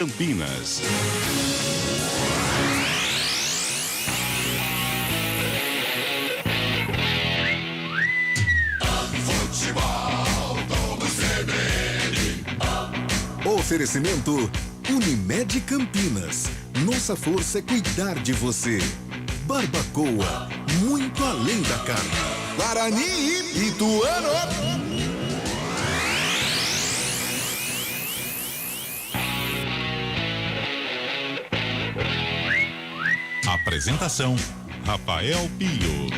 Campinas. Oferecimento Unimed Campinas. Nossa força é cuidar de você. Barbacoa, muito além da carne. Guarani Ituano. Apresentação: Rafael Pio.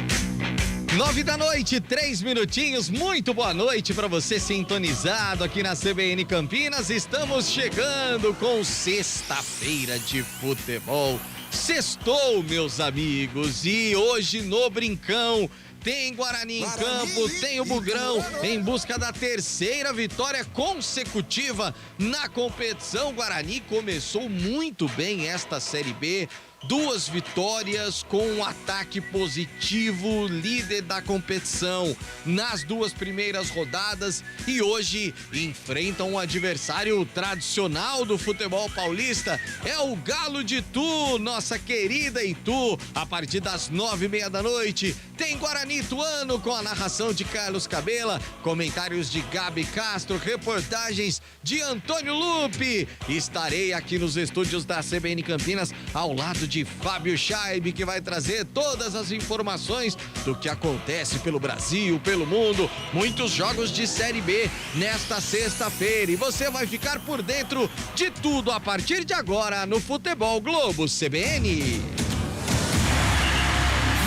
9 da noite, 3 minutinhos. Muito boa noite para você sintonizado aqui na CBN Campinas. Estamos chegando com sexta-feira de futebol. Sextou, meus amigos, e hoje no Brincão tem Guarani em campo, tem o Bugrão em busca da terceira vitória consecutiva na competição. Guarani começou muito bem esta Série B. 2 vitórias com um ataque positivo, líder da competição nas 2 primeiras rodadas, e hoje enfrentam um adversário tradicional do futebol paulista, é o Galo de Itu, nossa querida Itu. A partir das 9:30 da noite tem Guarani Ituano com a narração de Carlos Cabela, comentários de Gabi Castro, reportagens de Antônio Lupe. Estarei aqui nos estúdios da CBN Campinas ao lado de Fábio Scheibe, que vai trazer todas as informações do que acontece pelo Brasil, pelo mundo. Muitos jogos de Série B nesta sexta-feira, e você vai ficar por dentro de tudo a partir de agora no Futebol Globo CBN.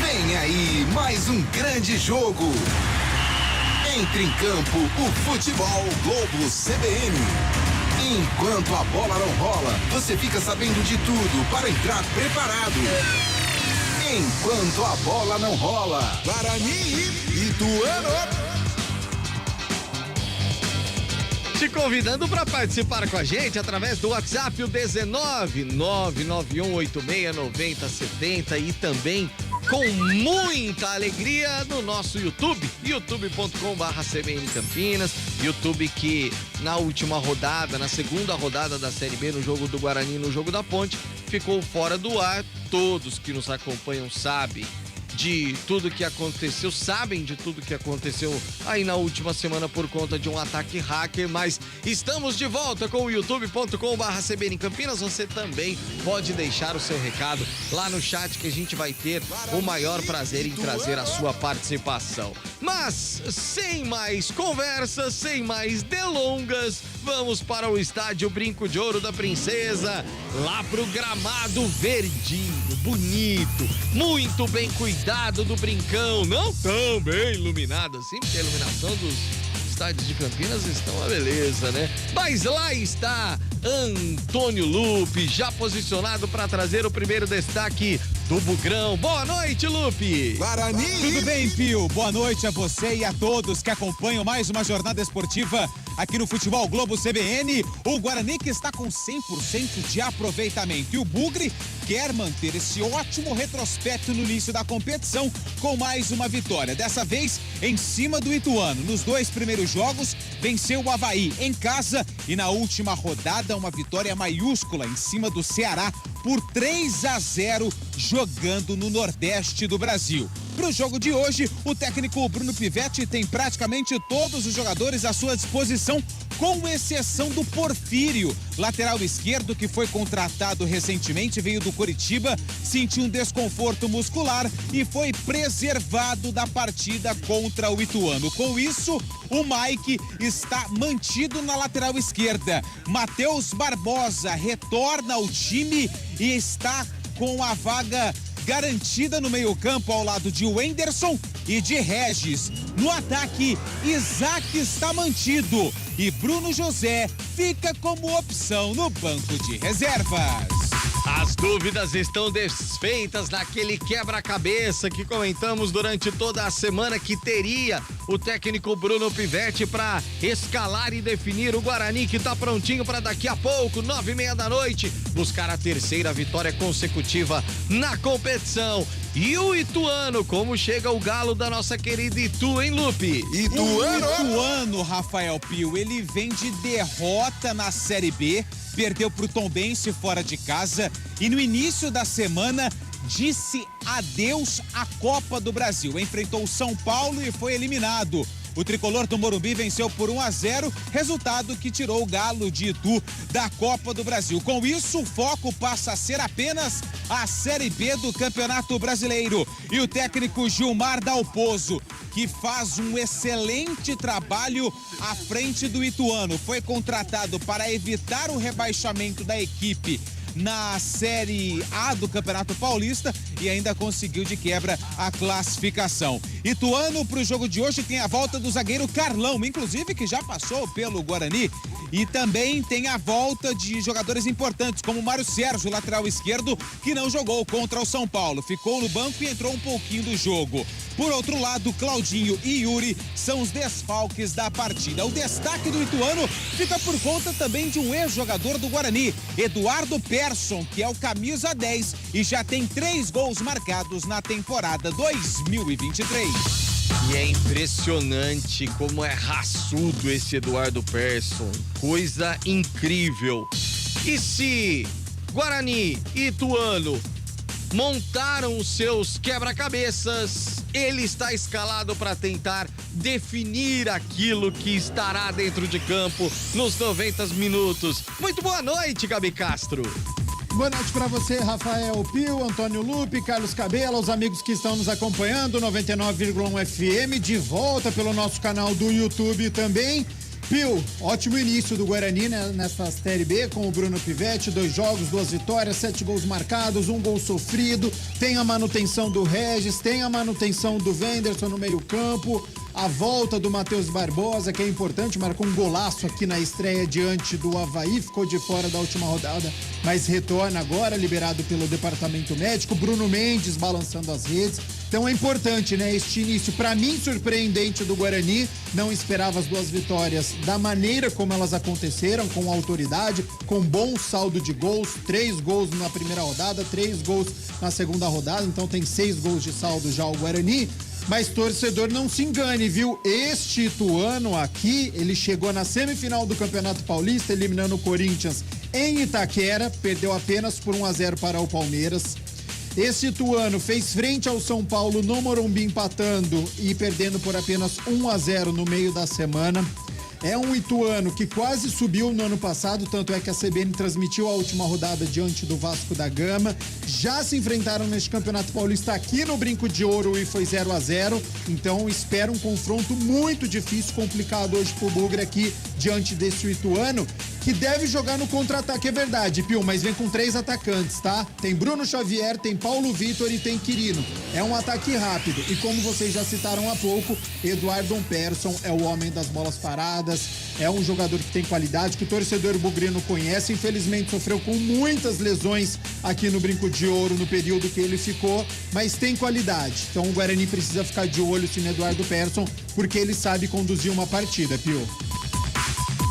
Vem aí mais um grande jogo. Entre em campo o Futebol Globo CBN. Enquanto a bola não rola, você fica sabendo de tudo para entrar preparado. Enquanto a bola não rola, Guarani Ituano. Te convidando para participar com a gente através do WhatsApp, o 19-991869070, e também com muita alegria no nosso YouTube, youtube.com/CBN Campinas, YouTube que na última rodada, na segunda rodada da Série B, no jogo do Guarani, no jogo da Ponte, ficou fora do ar. Todos que nos acompanham sabem de tudo que aconteceu, sabem de tudo que aconteceu aí na última semana por conta de um ataque hacker, mas estamos de volta com o youtube.com/CBN Campinas. Você também pode deixar o seu recado lá no chat, que a gente vai ter o maior prazer em trazer a sua participação. Mas, sem mais conversas, sem mais delongas, vamos para o estádio Brinco de Ouro da Princesa, lá pro gramado verdinho, bonito, muito bem cuidado do Brincão, não tão bem iluminado assim, porque a iluminação dos estádios de Campinas estão uma beleza, né? Mas lá está Antônio Lupe, já posicionado para trazer o primeiro destaque do Bugrão. Boa noite, Lupe! Guarani! Tudo bem, Pio? Boa noite a você e a todos que acompanham mais uma jornada esportiva aqui no Futebol Globo CBN. O Guarani que está com 100% de aproveitamento, e o Bugre quer manter esse ótimo retrospecto no início da competição com mais uma vitória, dessa vez em cima do Ituano. Nos 2 primeiros jogos venceu o Avaí em casa, e na última rodada uma vitória maiúscula em cima do Ceará por 3-0, jogando no Nordeste do Brasil. Para o jogo de hoje, o técnico Bruno Pivetti tem praticamente todos os jogadores à sua disposição, com exceção do Porfírio, lateral esquerdo que foi contratado recentemente, veio do Coritiba, sentiu um desconforto muscular e foi preservado da partida contra o Ituano. Com isso, o Mike está mantido na lateral esquerda. Matheus Barbosa retorna ao time e está com a vaga garantida no meio-campo ao lado de Wenderson e de Regis. No ataque, Isaac está mantido e Bruno José fica como opção no banco de reservas. As dúvidas estão desfeitas naquele quebra-cabeça que comentamos durante toda a semana, que teria o técnico Bruno Pivetti para escalar e definir o Guarani, que tá prontinho para daqui a pouco, 9h30 da noite, buscar a terceira vitória consecutiva na competição. E o Ituano, como chega o galo da nossa querida Itu, hein, Lupe? O Ituano, Rafael Pio, ele vem de derrota na Série B, perdeu pro Tombense fora de casa e no início da semana disse adeus à Copa do Brasil. Enfrentou o São Paulo e foi eliminado. O tricolor do Morumbi venceu por 1-0, resultado que tirou o galo de Itu da Copa do Brasil. Com isso, o foco passa a ser apenas a Série B do Campeonato Brasileiro. E o técnico Gilmar Dalpozo, que faz um excelente trabalho à frente do Ituano, foi contratado para evitar o rebaixamento da equipe na Série A do Campeonato Paulista e ainda conseguiu de quebra a classificação. Ituano, para o jogo de hoje, tem a volta do zagueiro Carlão, inclusive que já passou pelo Guarani, e também tem a volta de jogadores importantes, como o Mário Sérgio, lateral esquerdo, que não jogou contra o São Paulo, ficou no banco e entrou um pouquinho do jogo. Por outro lado, Claudinho e Yuri são os desfalques da partida. O destaque do Ituano fica por conta também de um ex-jogador do Guarani, Eduardo Persson, que é o camisa 10 e já tem 3 gols marcados na temporada 2023. E é impressionante como é raçudo esse Eduardo Persson, coisa incrível. E se Guarani e Ituano montaram os seus quebra-cabeças, ele está escalado para tentar definir aquilo que estará dentro de campo nos 90 minutos. Muito boa noite, Gabi Castro. Boa noite para você, Rafael Pio, Antônio Lupe, Carlos Cabela, os amigos que estão nos acompanhando, 99,1 FM, de volta pelo nosso canal do YouTube também. Pio, ótimo início do Guarani, né, nessa Série B com o Bruno Pivetti, 2 jogos, 2 vitórias, 7 gols marcados, 1 gol sofrido, tem a manutenção do Regis, tem a manutenção do Wenderson no meio campo, a volta do Matheus Barbosa, que é importante, marcou um golaço aqui na estreia diante do Avaí, ficou de fora da última rodada, mas retorna agora, liberado pelo departamento médico, Bruno Mendes balançando as redes. Então é importante, né, este início, para mim, surpreendente do Guarani. Não esperava as 2 vitórias da maneira como elas aconteceram, com autoridade, com bom saldo de gols, 3 gols na primeira rodada, 3 gols na segunda rodada, então tem 6 gols de saldo já o Guarani. Mas torcedor, não se engane, viu? Este Ituano aqui, ele chegou na semifinal do Campeonato Paulista, eliminando o Corinthians em Itaquera, perdeu apenas por 1-0 para o Palmeiras. Esse Ituano fez frente ao São Paulo no Morumbi, empatando e perdendo por apenas 1-0 no meio da semana. É um Ituano que quase subiu no ano passado, tanto é que a CBN transmitiu a última rodada diante do Vasco da Gama. Já se enfrentaram neste Campeonato Paulista aqui no Brinco de Ouro e foi 0-0. Então espera um confronto muito difícil, complicado hoje pro Bugre aqui diante desse Ituano, que deve jogar no contra-ataque, é verdade, Pio, mas vem com 3 atacantes, tá? Tem Bruno Xavier, tem Paulo Vitor e tem Quirino. É um ataque rápido e, como vocês já citaram há pouco, Eduardo Persson é o homem das bolas paradas, é um jogador que tem qualidade, que o torcedor bugrino conhece. Infelizmente sofreu com muitas lesões aqui no Brinco de Ouro no período que ele ficou, mas tem qualidade. Então o Guarani precisa ficar de olho sim no Eduardo Persson, porque ele sabe conduzir uma partida, Pio.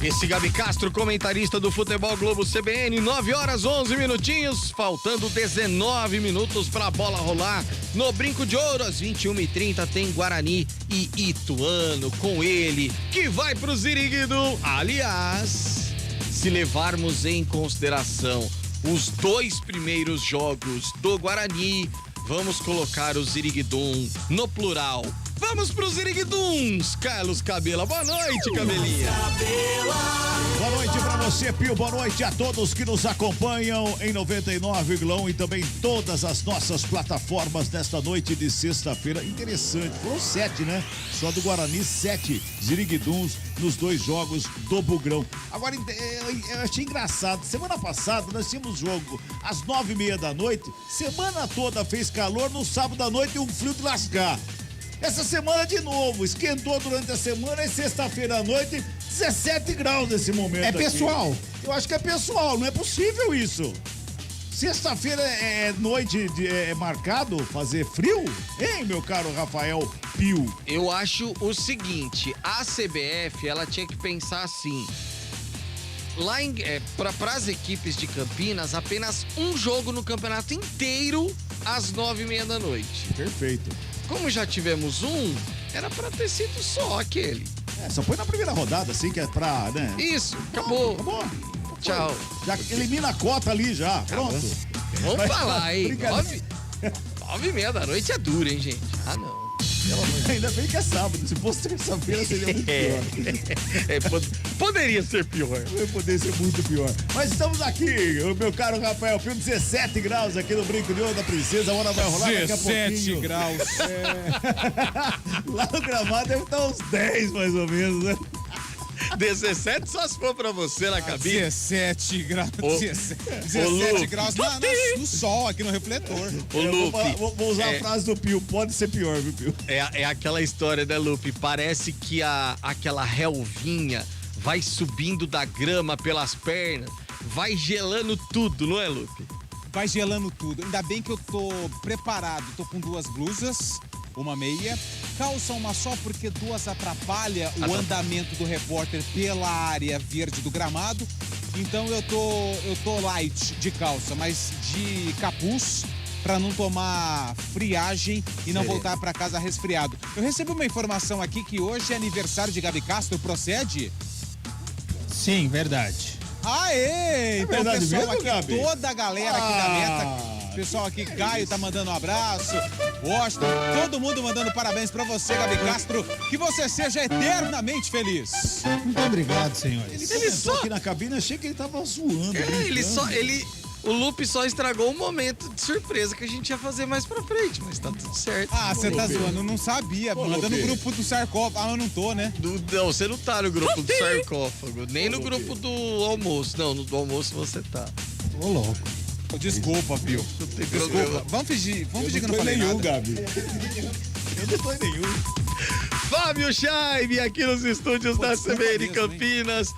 Esse Gabi Castro, comentarista do Futebol Globo CBN, 9h11 minutinhos, faltando 19 minutos pra bola rolar no Brinco de Ouro. Às 21h30 tem Guarani e Ituano, com ele, que vai pro Ziriguidum. Aliás, se levarmos em consideração os 2 primeiros jogos do Guarani, vamos colocar o Ziriguidum no plural. Vamos pros Ziriguiduns, Carlos Cabela. Boa noite, Cabelinha. Boa noite pra você, Pio. Boa noite a todos que nos acompanham em 99,1 e também todas as nossas plataformas nesta noite de sexta-feira. Interessante, foram 7, né? Só do Guarani, 7 Ziriguiduns nos 2 jogos do Bugrão. Agora, eu achei engraçado. Semana passada nós tínhamos jogo às 9h30 da noite. Semana toda fez calor, no sábado à noite um frio de lascar. Essa semana de novo, esquentou durante a semana e sexta-feira à noite, 17 graus nesse momento. É pessoal? Aqui. Eu acho que é pessoal, não é possível isso. Sexta-feira é noite, é marcado fazer frio? Hein, meu caro Rafael Pio? Eu acho o seguinte, a CBF, ela tinha que pensar assim, lá para as equipes de Campinas, apenas um jogo no campeonato inteiro às 9h30 da noite. Perfeito. Como já tivemos um, era para ter sido só aquele. Só põe na primeira rodada, assim, que é pra, né? Isso, acabou. Acabou. Tchau. Já elimina a cota ali já, pronto. Vamos falar, hein? Brincadeira. 9h30 da noite é duro, hein, gente? Ah, não. Ainda bem que é sábado, se fosse terça-feira seria muito pior. Poderia ser pior. Poderia ser muito pior. Mas estamos aqui, o meu caro Rafael Pio, 17 graus aqui no Brinco de Ouro da Princesa. A hora vai rolar daqui a pouquinho. 17 graus. Lá no gramado deve estar uns 10 mais ou menos, né? 17 só se for pra você na cabine. 17 graus. Ô, 17 graus no sol, aqui no refletor. Ô, Lupe, Vou usar a frase do Pio, pode ser pior, viu, Pio? é aquela história, né, Lupe? Parece que aquela relvinha vai subindo da grama pelas pernas, vai gelando tudo, não é, Lupe? Vai gelando tudo. Ainda bem que eu tô preparado. Tô com 2 blusas, uma meia, calça uma só porque 2 atrapalha o andamento do repórter pela área verde do gramado. Então eu tô light de calça, mas de capuz para não tomar friagem e não voltar para casa resfriado. Eu recebi uma informação aqui que hoje é aniversário de Gabi Castro, procede? Sim, verdade. Aê! Então o verdade pessoal mesmo, aqui, Gabi? toda a galera aqui da Meta, o pessoal aqui, Caio tá mandando um abraço, Washington, todo mundo mandando parabéns pra você, Gabi Castro, que você seja eternamente feliz. Muito obrigado, senhores. Ele só aqui na cabine, achei que ele tava zoando. O Lupe só estragou o momento de surpresa que a gente ia fazer mais pra frente, mas tá tudo certo. Ah, você tá zoando, eu não sabia. Manda no grupo do sarcófago. Ah, eu não tô, né? Não, você não tá no grupo do sarcófago, nem no grupo do almoço. Não, no do almoço você tá. Ô, louco. Desculpa, Pio. Não tem Desculpa. problema. Vamos fingir que eu não falei nenhum, nada. Gabi. Eu não tô em nenhum. Fábio Chaime aqui nos estúdios da CBN Campinas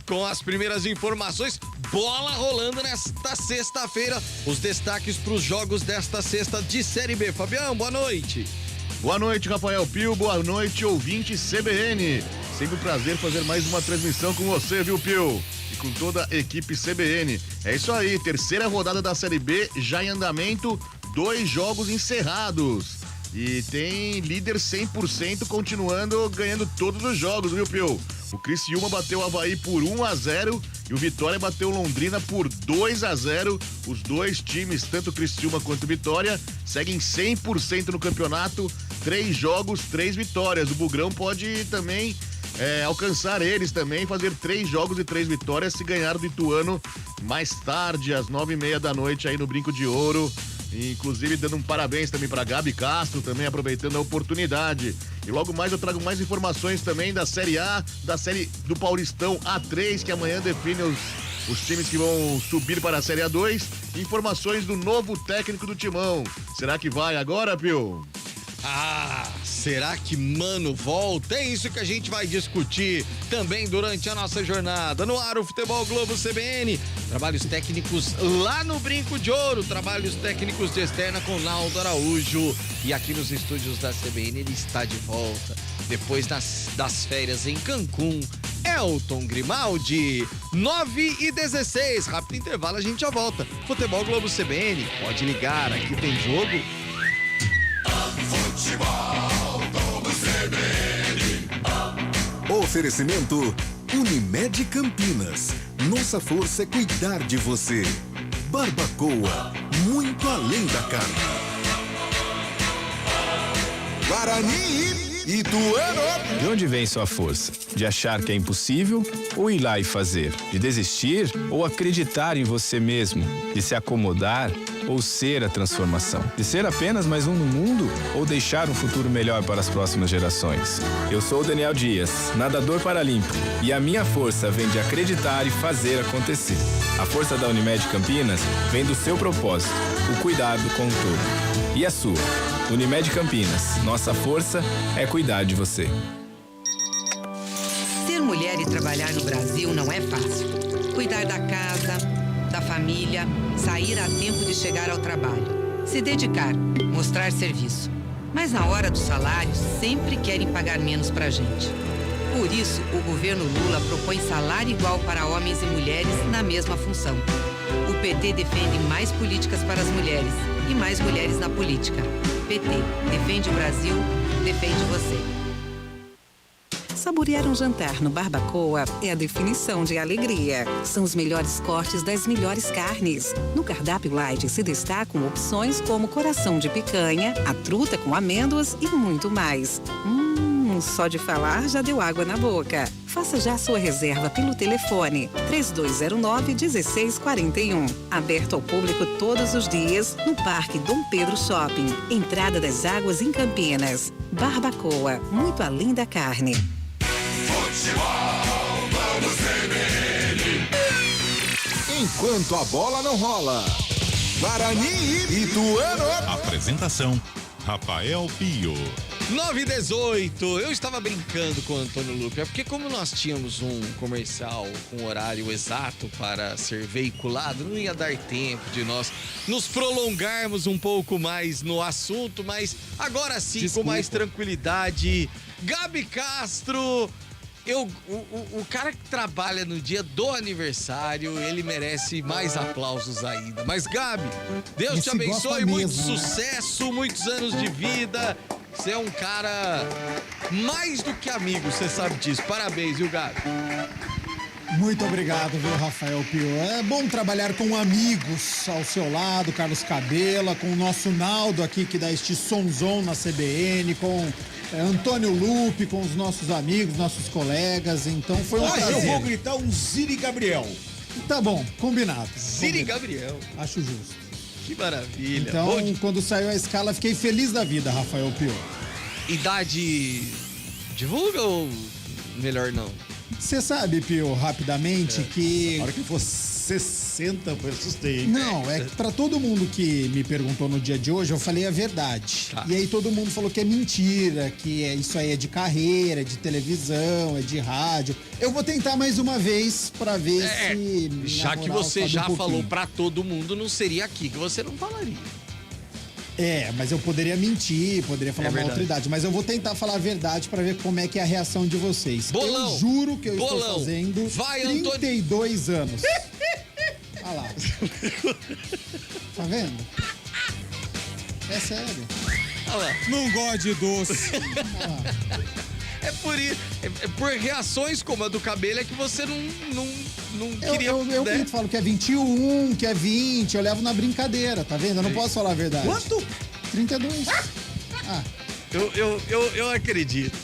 com as primeiras informações. Bola rolando nesta sexta-feira. Os destaques para os jogos desta sexta de Série B. Fabião, boa noite. Boa noite, Rafael Pio. Boa noite, ouvinte CBN. Sempre um prazer fazer mais uma transmissão com você, viu, Pio? E com toda a equipe CBN. É isso aí, terceira rodada da Série B já em andamento, 2 jogos encerrados. E tem líder 100% continuando ganhando todos os jogos, viu, Pio? O Criciúma bateu o Avaí por 1-0 e o Vitória bateu o Londrina por 2-0. Os dois times, tanto o Criciúma quanto o Vitória, seguem 100% no campeonato. 3 jogos, 3 vitórias. O Bugrão pode também alcançar eles também, fazer 3 jogos e 3 vitórias se ganhar do Ituano mais tarde, às 9h30 da noite aí no Brinco de Ouro. Inclusive dando um parabéns também para Gabi Castro, também aproveitando a oportunidade. E logo mais eu trago mais informações também da Série A, da Série do Paulistão A3, que amanhã define os times que vão subir para a Série A2. Informações do novo técnico do Timão. Será que vai agora, Pio? Ah, será que Mano volta? É isso que a gente vai discutir também durante a nossa jornada. No ar, o Futebol Globo CBN. Trabalhos técnicos lá no Brinco de Ouro. Trabalhos técnicos de externa com Naldo Araújo. E aqui nos estúdios da CBN ele está de volta. Depois das férias em Cancún, Elton Grimaldi. 9h16. Rápido intervalo, a gente já volta. Futebol Globo CBN. Pode ligar, aqui tem jogo. Futebol Globo CBN. Oferecimento Unimed Campinas. Nossa força é cuidar de você. Barbacoa, muito além da carne. Guarani Ituano. De onde vem sua força? De achar que é impossível ou ir lá e fazer? De desistir ou acreditar em você mesmo? De se acomodar ou ser a transformação? De ser apenas mais um no mundo ou deixar um futuro melhor para as próximas gerações? Eu sou o Daniel Dias, nadador paralímpico, e a minha força vem de acreditar e fazer acontecer. A força da Unimed Campinas vem do seu propósito, o cuidado com o todo. E a sua? Unimed Campinas, nossa força é cuidar de você. Ser mulher e trabalhar no Brasil não é fácil. Cuidar da casa, da família, sair a tempo de chegar ao trabalho, se dedicar, mostrar serviço. Mas na hora do salário, sempre querem pagar menos pra gente. Por isso, o governo Lula propõe salário igual para homens e mulheres na mesma função. O PT defende mais políticas para as mulheres e mais mulheres na política. PT, defende o Brasil, defende você. Saborear um jantar no Barbacoa é a definição de alegria. São os melhores cortes das melhores carnes. No cardápio light se destacam opções como coração de picanha, a truta com amêndoas e muito mais. Só de falar já deu água na boca. Faça já sua reserva pelo telefone 3209-1641. Aberto ao público todos os dias no Parque Dom Pedro Shopping. Entrada das Águas em Campinas. Barbacoa, muito além da carne. Enquanto a bola não rola. Guarani e Ituano. Apresentação, Rafael Pio. 9h18, eu estava brincando com o Antônio Lupe, porque como nós tínhamos um comercial com horário exato para ser veiculado, não ia dar tempo de nós nos prolongarmos um pouco mais no assunto, mas agora sim, Desculpa. com mais tranquilidade. Gabi Castro, o cara que trabalha no dia do aniversário, ele merece mais aplausos ainda. Mas Gabi, Deus te Esse abençoe, gosta muito mesmo, né? sucesso, muitos anos de vida. Você é um cara mais do que amigo, você sabe disso. Parabéns, viu, Gabi? Muito obrigado, viu, Rafael Pio? É bom trabalhar com amigos ao seu lado, Carlos Cabela, com o nosso Naldo aqui que dá este sonzão na CBN, com Antônio Lupe, com os nossos amigos, nossos colegas. Então foi um Hoje eu vou prazer. gritar um Ziri Gabriel. Tá bom, combinado. Siri Gabriel, Acho justo. que maravilha. Então, Bom, quando saiu a escala, fiquei feliz da vida, Rafael Pio. idade divulga ou melhor não? Você sabe, Pio, rapidamente, que... Na hora que for 60, eu assustei, hein? Não, é que pra todo mundo que me perguntou no dia de hoje, eu falei a verdade. Tá. E aí todo mundo falou que é mentira, que isso aí é de carreira, é de televisão, é de rádio. Eu vou tentar mais uma vez pra ver se... minha Já que moral você sobe já um pouquinho. falou pra todo mundo, não seria aqui que você não falaria. É, mas eu poderia mentir, poderia falar É uma verdade. outra idade. Mas eu vou tentar falar a verdade pra ver como é que é a reação de vocês. Bolão, Eu juro que eu estou bolão. fazendo Vai, Antônio. 32 anos. Olha lá. Tá vendo? É sério. Olha lá. Não gosto de doce. É por isso, é por reações como a do Cabelo é que você não queria. Eu né? grito, falo que é 21, que é 20, eu levo na brincadeira, tá vendo? Eu não posso falar a verdade. Quanto? 32. Ah, Eu acredito.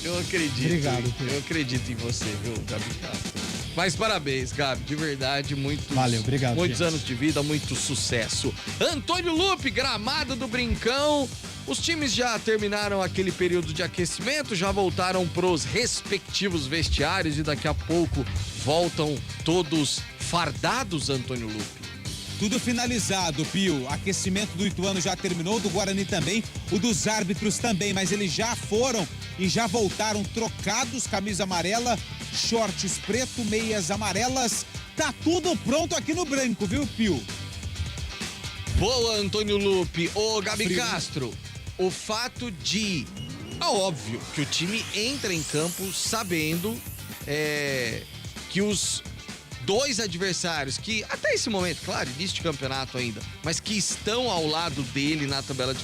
Eu acredito. Obrigado, Pedro. Eu acredito em você, viu, Gabi Castro. Mas parabéns, Gabi, de verdade, Valeu, obrigado, muitos gente. anos de vida, muito sucesso. Antônio Lupe, Gramado do Brincão. Os times já terminaram aquele período de aquecimento, já voltaram pros respectivos vestiários e daqui a pouco voltam todos fardados, Antônio Lupe. Tudo finalizado, Pio. Aquecimento do Ituano já terminou, do Guarani também, o dos árbitros também, mas eles já foram e já voltaram trocados, camisa amarela, shorts preto, meias amarelas. Tá tudo pronto aqui no branco, viu, Pio? Boa, Antônio Lupe. Ô, Gabi Frio. Castro, o fato de... É óbvio que o time entra em campo sabendo que os dois adversários que, até esse momento, claro, início de campeonato ainda, mas que estão ao lado dele na tabela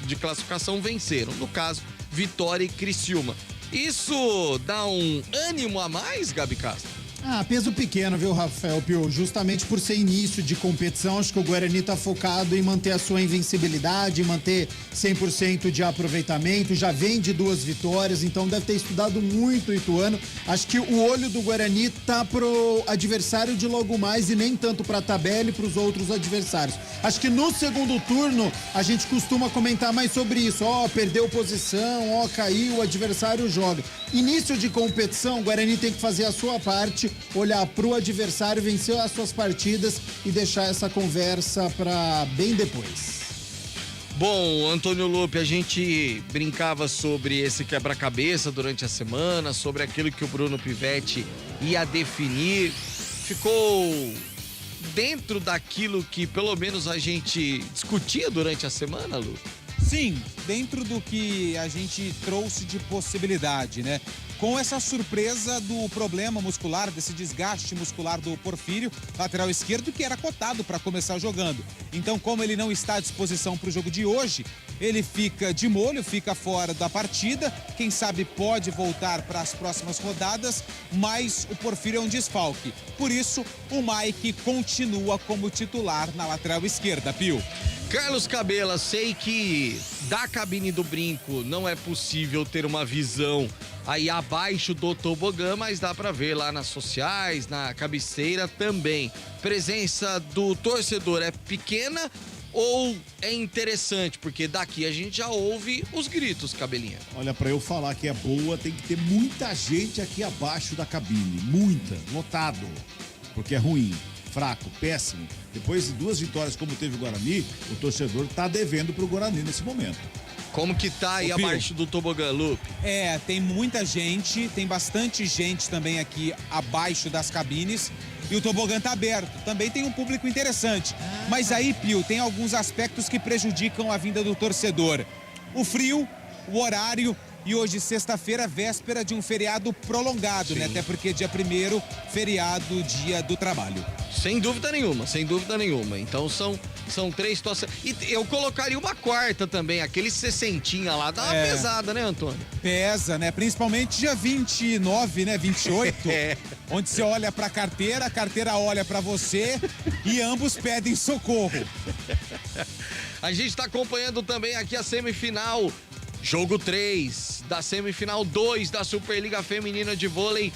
de classificação venceram. No caso, Vitória e Criciúma. Isso dá um ânimo a mais, Gabi Castro? peso pequeno, viu, Rafael Pio? Justamente por ser início de competição, acho que o Guarani tá focado em manter a sua invencibilidade, manter 100% de aproveitamento, já vem de 2 vitórias, então deve ter estudado muito o Ituano. Acho que o olho do Guarani tá pro adversário de logo mais e nem tanto pra tabela e pros outros adversários. Acho que no segundo turno a gente costuma comentar mais sobre isso. Perdeu posição, caiu, o adversário joga. Início de competição, o Guarani tem que fazer a sua parte, olhar pro adversário, vencer as suas partidas e deixar essa conversa pra bem depois. Bom, Antônio Lupe, a gente brincava sobre esse quebra-cabeça durante a semana, sobre aquilo que o Bruno Pivetti ia definir. Ficou dentro daquilo que pelo menos a gente discutia durante a semana, Lupe? Sim, dentro do que a gente trouxe de possibilidade, né? Com essa surpresa do problema muscular, desse desgaste muscular do Porfírio, lateral esquerdo, que era cotado para começar jogando. Então, como ele não está à disposição para o jogo de hoje, ele fica de molho, fica fora da partida. Quem sabe pode voltar para as próximas rodadas, mas o Porfírio é um desfalque. Por isso, o Mike continua como titular na lateral esquerda, Pio. Carlos Cabela, sei que da cabine do Brinco não é possível ter uma visão aí abaixo do tobogã, mas dá pra ver lá nas sociais, na cabeceira também. Presença do torcedor é pequena ou é interessante? Porque daqui a gente já ouve os gritos, Cabelinha. Olha, pra eu falar que é boa, tem que ter muita gente aqui abaixo da cabine. Muita, lotado. Porque é ruim, fraco, péssimo. Depois de 2 vitórias como teve o Guarani, o torcedor tá devendo pro Guarani nesse momento. Como que tá aí abaixo do tobogã, Lupe? Tem muita gente, tem bastante gente também aqui abaixo das cabines e o tobogã tá aberto. Também tem um público interessante. Mas aí, Pio, tem alguns aspectos que prejudicam a vinda do torcedor. O frio, o horário e hoje, sexta-feira, véspera de um feriado prolongado, né? Até porque dia 1º, feriado, dia do trabalho. Sem dúvida nenhuma, sem dúvida nenhuma. Então são 3 situações. E eu colocaria uma quarta também, aquele 60 lá, dá uma pesada, né, Antônio? Pesa, né? Principalmente dia 29, né? 28, onde você olha pra carteira, a carteira olha pra você e ambos pedem socorro. A gente tá acompanhando também aqui a semifinal, jogo 3 da semifinal 2 da Superliga Feminina de Vôlei.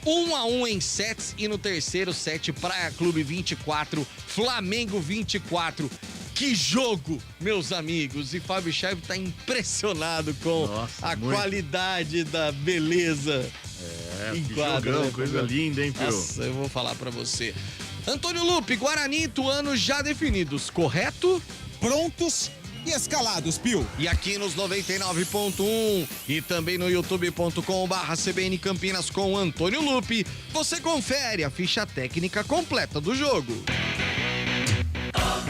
1-1 em sets e no terceiro set, Praia Clube 24, Flamengo 24. Que jogo, meus amigos! E Fábio Chaivo tá impressionado com a qualidade da beleza. Que jogão, coisa linda, hein, Pio? Nossa, eu vou falar pra você. Antônio Lupe, Guarani e Ituano já definidos, correto? Prontos e escalados, Pio. E aqui nos 99.1 e também no youtube.com/CBN Campinas com Antônio Lupe, você confere a ficha técnica completa do jogo.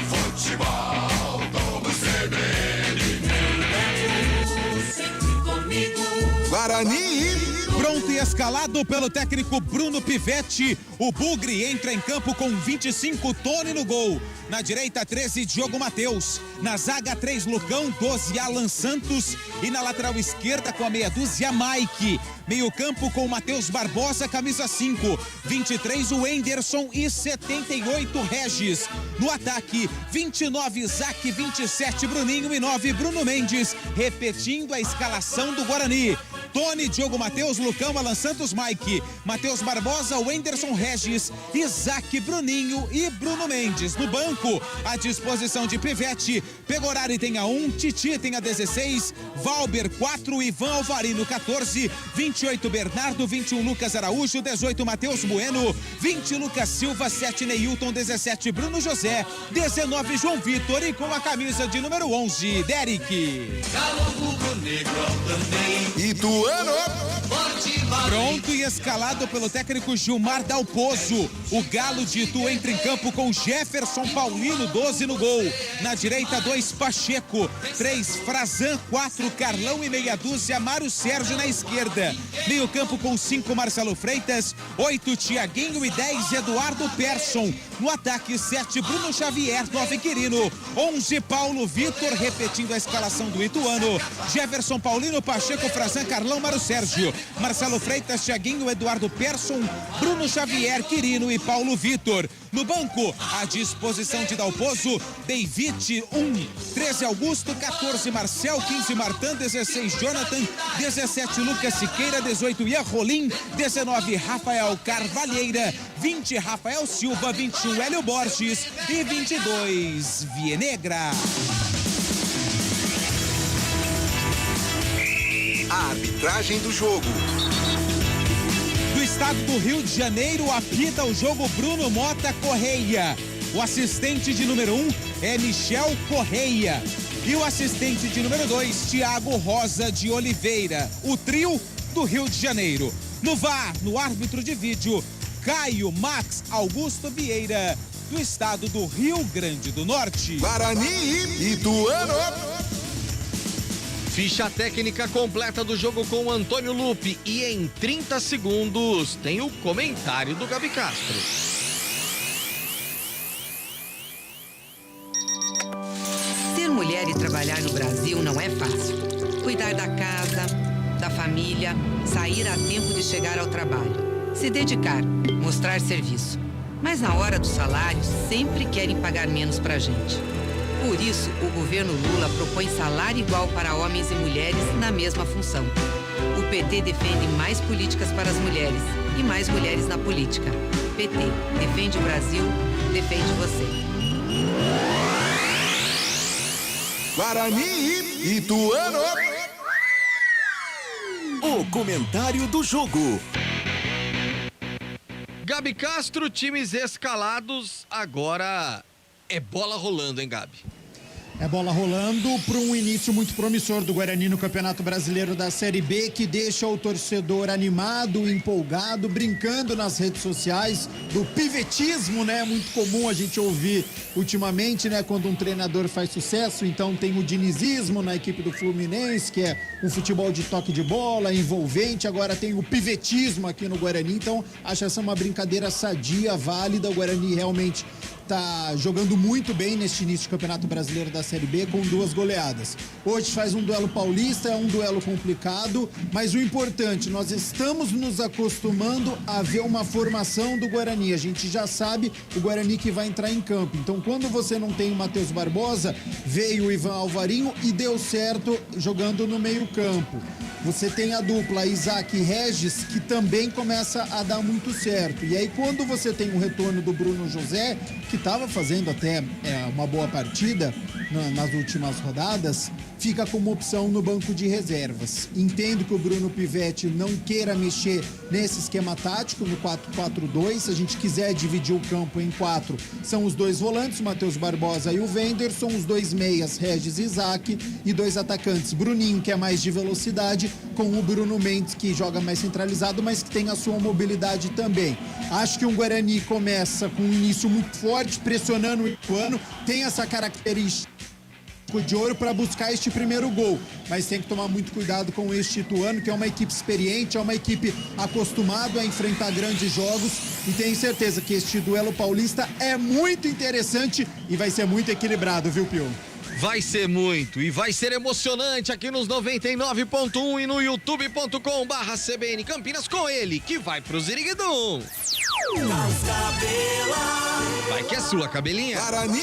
Futebol do CBN. Guarani. Pronto e escalado pelo técnico Bruno Pivetti, o Bugre entra em campo com 25, Tony no gol. Na direita, 13, Diogo Matheus. Na zaga, 3, Lucão, 12, Alan Santos. E na lateral esquerda, com a meia dúzia, Mike. Meio campo com Matheus Barbosa, camisa 5. 23, o Enderson e 78, Regis. No ataque, 29, Isaac, 27, Bruninho e 9, Bruno Mendes. Repetindo a escalação do Guarani. Tony, Diogo Matheus, Lucão, Alan Santos, Mike. Matheus Barbosa, Wenderson, Regis, Isaac, Bruninho e Bruno Mendes. No banco, à disposição de Pivete, Pegorari tem a 1, Titi tem a 16, Valber 4, Ivan Alvarino 14, 28 Bernardo, 21 Lucas Araújo, 18 Matheus Bueno, 20 Lucas Silva, 7 Neilton, 17 Bruno José, 19 João Vitor e com a camisa de número 11, Derek. Ituano. Pronto e escalado pelo técnico Gilmar Dalpozo. O Galo de Itu entra em campo com Jefferson Paulino, 12 no gol. Na direita, 2 Pacheco, 3 Frazan, 4 Carlão e meia dúzia Mário Sérgio na esquerda. Meio campo com 5 Marcelo Freitas, 8 Tiaguinho e 10 Eduardo Persson. No ataque, 7 Bruno Xavier, 9 Quirino, 11 Paulo Vitor, repetindo a escalação do Ituano. Jefferson Paulino, Pacheco, Frazan, Carlão, Mário Sérgio, Marcelo Freitas, Tiaguinho, Eduardo Persson, Bruno Xavier, Quirino e Paulo Vitor. No banco, à disposição de Dalpozo, David 1, 13 Augusto, 14 Marcel, 15 Martan, 16 Jonathan, 17 Lucas Siqueira, 18 Ian Rolim, 19 Rafael Carvalheira, 20 Rafael Silva, 21 Hélio Borges e 22 Vienegra. A arbitragem do jogo. Do estado do Rio de Janeiro, apita o jogo Bruno Mota Correia. O assistente de número 1 é Michel Correia. E o assistente de número 2, Tiago Rosa de Oliveira. O trio do Rio de Janeiro. No VAR, no árbitro de vídeo, Caio Max Augusto Vieira, do estado do Rio Grande do Norte. Guarani e Ituano. Ficha técnica completa do jogo com o Antônio Lupi e em 30 segundos tem o comentário do Gabi Castro. Ser mulher e trabalhar no Brasil não é fácil. Cuidar da casa, da família, sair a tempo de chegar ao trabalho, se dedicar, mostrar serviço. Mas na hora do salário, sempre querem pagar menos pra gente. Por isso, o governo Lula propõe salário igual para homens e mulheres na mesma função. O PT defende mais políticas para as mulheres e mais mulheres na política. PT, defende o Brasil, defende você. Guarani Ituano. O comentário do jogo. Gabi Castro, times escalados, agora é bola rolando, hein, Gabi? É bola rolando para um início muito promissor do Guarani no Campeonato Brasileiro da Série B, que deixa o torcedor animado, empolgado, brincando nas redes sociais do pivetismo, né? Muito comum a gente ouvir ultimamente, né? Quando um treinador faz sucesso, então tem o dinizismo na equipe do Fluminense, que é um futebol de toque de bola, envolvente, agora tem o pivetismo aqui no Guarani, então acho essa uma brincadeira sadia, válida. O Guarani realmente tá jogando muito bem neste início de Campeonato Brasileiro da Série B, com 2 goleadas. Hoje faz um duelo paulista, é um duelo complicado, mas o importante, nós estamos nos acostumando a ver uma formação do Guarani. A gente já sabe o Guarani que vai entrar em campo. Então, quando você não tem o Matheus Barbosa, veio o Ivan Alvarinho e deu certo jogando no meio-campo. Você tem a dupla Isaac e Regis, que também começa a dar muito certo. E aí, quando você tem o retorno do Bruno José, que estava fazendo até uma boa partida nas últimas rodadas, fica como opção no banco de reservas. Entendo que o Bruno Pivetti não queira mexer nesse esquema tático, no 4-4-2. Se a gente quiser dividir o campo em 4, são os 2 volantes, o Matheus Barbosa e o Wenderson, os 2 meias, Regis e Isaac, e 2 atacantes, Bruninho, que é mais de velocidade, com o Bruno Mendes, que joga mais centralizado, mas que tem a sua mobilidade também. Acho que o Guarani começa com um início muito forte, pressionando o Ituano, tem essa característica de ouro para buscar este primeiro gol, mas tem que tomar muito cuidado com este Ituano, que é uma equipe experiente, é uma equipe acostumada a enfrentar grandes jogos, e tenho certeza que este duelo paulista é muito interessante e vai ser muito equilibrado, viu, Pio? Vai ser muito e vai ser emocionante aqui nos 99.1 e no youtube.com/CBN Campinas, com ele que vai pro Ziriguidum. Vai que é sua, cabelinha. Guarani